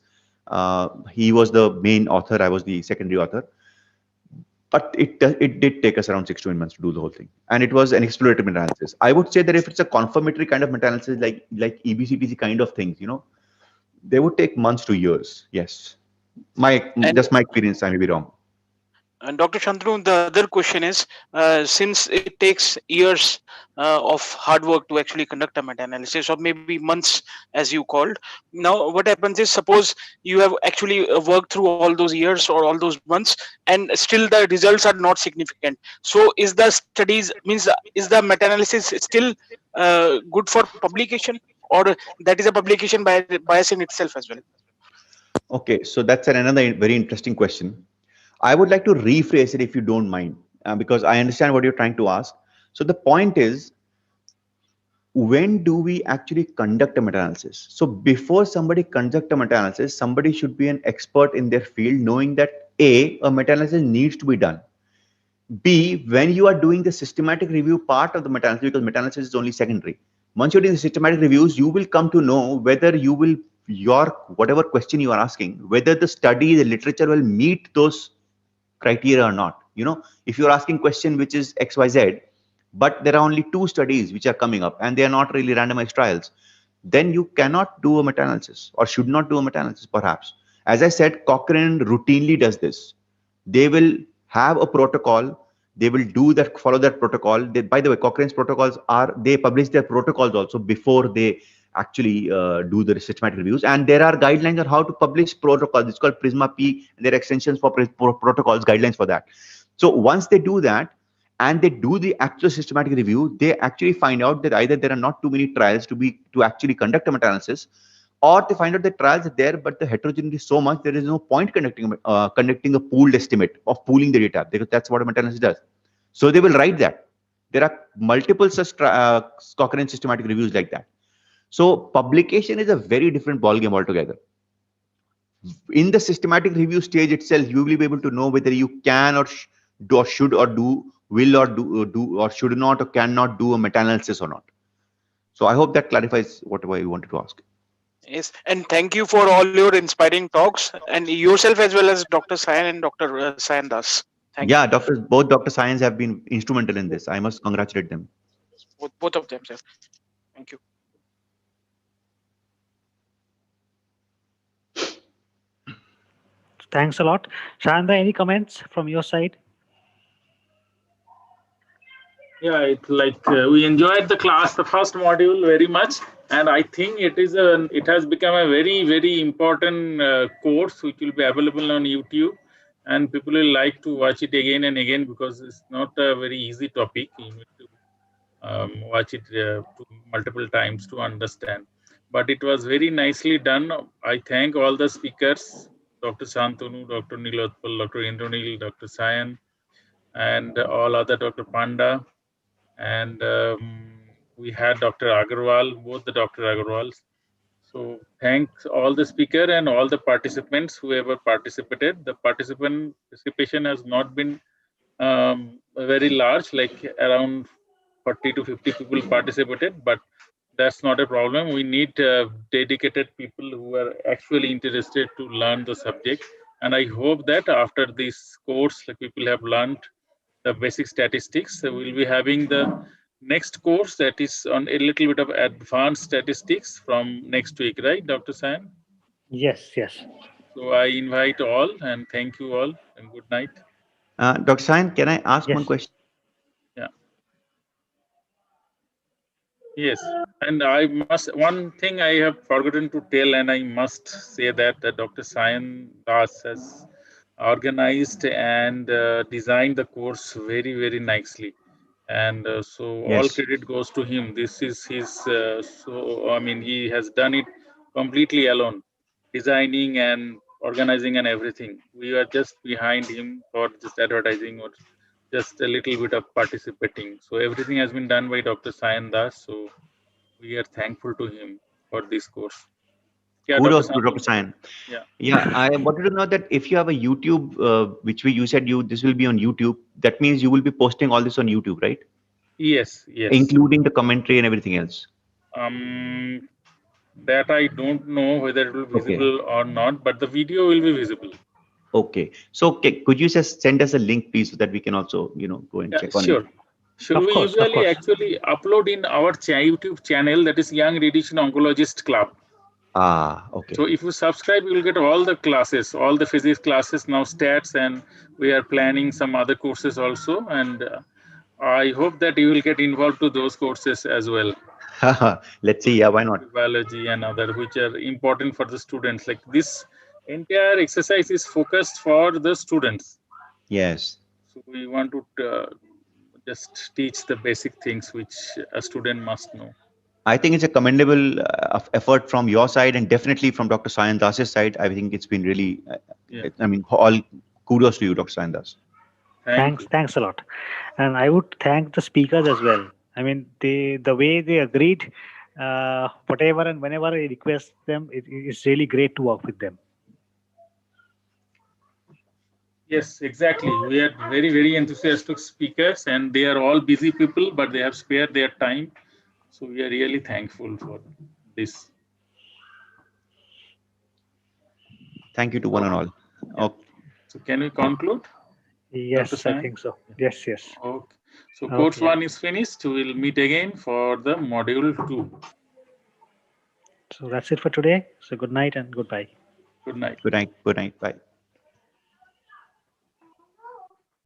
He was the main author, I was the secondary author. But it did take us around 6 to 8 months to do the whole thing. And it was an exploratory meta-analysis. I would say that if it's a confirmatory kind of meta-analysis, like EBCTC kind of things, they would take months to years. Yes. And Just my experience, I may be wrong. And Dr. Shantanu, the other question is, since it takes years of hard work to actually conduct a meta-analysis, or maybe months, as you called, now what happens is, suppose you have actually worked through all those years or all those months, and still the results are not significant. So, is the studies means is the meta-analysis still good for publication, or that is a publication bias in itself as well? Okay, so that's another very interesting question. I would like to rephrase it if you don't mind, because I understand what you're trying to ask. So the point is, when do we actually conduct a meta-analysis? So before somebody conduct a meta-analysis, somebody should be an expert in their field, knowing that a meta-analysis needs to be done. B, when you are doing the systematic review part of the meta-analysis, because meta-analysis is only secondary. Once you're doing the systematic reviews, you will come to know whether you will, your whatever question you are asking, whether the study, the literature will meet those criteria or not. You know, if you're asking question which is XYZ, but there are only 2 studies which are coming up and they are not really randomized trials, then you cannot do a meta-analysis or should not do a meta-analysis perhaps. As I said, Cochrane routinely does this. They will have a protocol. They will do that, follow that protocol. They, by the way, Cochrane's protocols are, they publish their protocols also before they actually do the systematic reviews. And there are guidelines on how to publish protocols. It's called Prisma P, and there are extensions for protocols, guidelines for that. So once they do that, and they do the actual systematic review, they actually find out that either there are not too many trials to actually conduct a meta-analysis, or they find out that trials are there, but the heterogeneity is so much there is no point conducting a pooled estimate of pooling the data, because that's what a meta-analysis does. So they will write that. There are multiple such Cochrane systematic reviews like that. So publication is a very different ballgame altogether. In the systematic review stage itself, you will be able to know whether you can or do or should or do, will or do or should not or cannot do a meta-analysis or not. So I hope that clarifies whatever you wanted to ask. Yes, and thank you for all your inspiring talks, and yourself as well as Dr. Sayan and Dr. Sayan Das. Thank you. Yeah, both Dr. Science have been instrumental in this. I must congratulate them. Both of them, sir. Thank you. Thanks a lot. Shanda, any comments from your side? Yeah, it's like we enjoyed the class, the first module very much, and I think it has become a very important course which will be available on YouTube, and people will like to watch it again and again because it's not a very easy topic. You need to watch it multiple times to understand. But it was very nicely done. I thank all the speakers, Dr. Shantanu, Dr. Nilotpal, Dr. Indranil, Dr. Sayan, and all other Dr. Panda. And we had Dr. Agarwal, both the Dr. Agarwals. So thanks all the speaker and all the participants, whoever participated. The participation has not been very large, like around 40 to 50 people participated, but that's not a problem. We need dedicated people who are actually interested to learn the subject. And I hope that after this course, like people have learned the basic statistics. So we'll be having the next course that is on a little bit of advanced statistics from next week, right, Dr. Sam? Yes, yes. So I invite all and thank you all and good night. Dr. Science, can I ask Yes. one question? Yeah. Yes, and one thing I have forgotten to tell, and I must say that Dr. Sayan Das has organized and designed the course very nicely. And so all Yes. credit goes to him. This is his, I mean, he has done it completely alone, designing and organizing and everything. We are just behind him for just advertising or just a little bit of participating. So everything has been done by Dr. Sayan Das. So we are thankful to him for this course. Yeah, Dr. Kudos to Dr. Santanu. Science. Yeah. Yeah, I wanted to know that if you have a YouTube, which you said this will be on YouTube, that means you will be posting all this on YouTube, right? Yes, yes. Including the commentary and everything else. Um, that I don't know whether it will be Okay. visible or not, but the video will be visible. Okay. So could you just send us a link, please, so that we can also, go and Yeah, check on it? sure. Sure. Of We course, of usually course. actually upload in our YouTube channel, that is Young Radiation Oncologist Club. Okay. So if you subscribe, you will get all the classes, all the physics classes, now stats, and we are planning some other courses also. And I hope that you will get involved to those courses as well. Let's see. Yeah, why not? Biology and other, which are important for the students. Like this entire exercise is focused for the students. Yes. So we want to just teach the basic things which a student must know. I think it's a commendable effort from your side and definitely from Dr. Sayan Das's side. I think it's been really, Yeah. I mean, all kudos to you, Dr. Sayan Das. Thank you. Thanks a lot. And I would thank the speakers as well. I mean, the way they agreed, whatever and whenever I request them, it's really great to work with them. Yes, exactly. We are very, very enthusiastic speakers, and they are all busy people, but they have spared their time. So we are really thankful for this. Thank you to one and all. Yeah. Okay. So can we conclude, Dr. Yes, I Sayan? think so. Yes. Okay. So course Okay. 1 is finished. We will meet again for the module 2. So that's it for today. So good night and goodbye. Good night. Good night. Good night. Bye.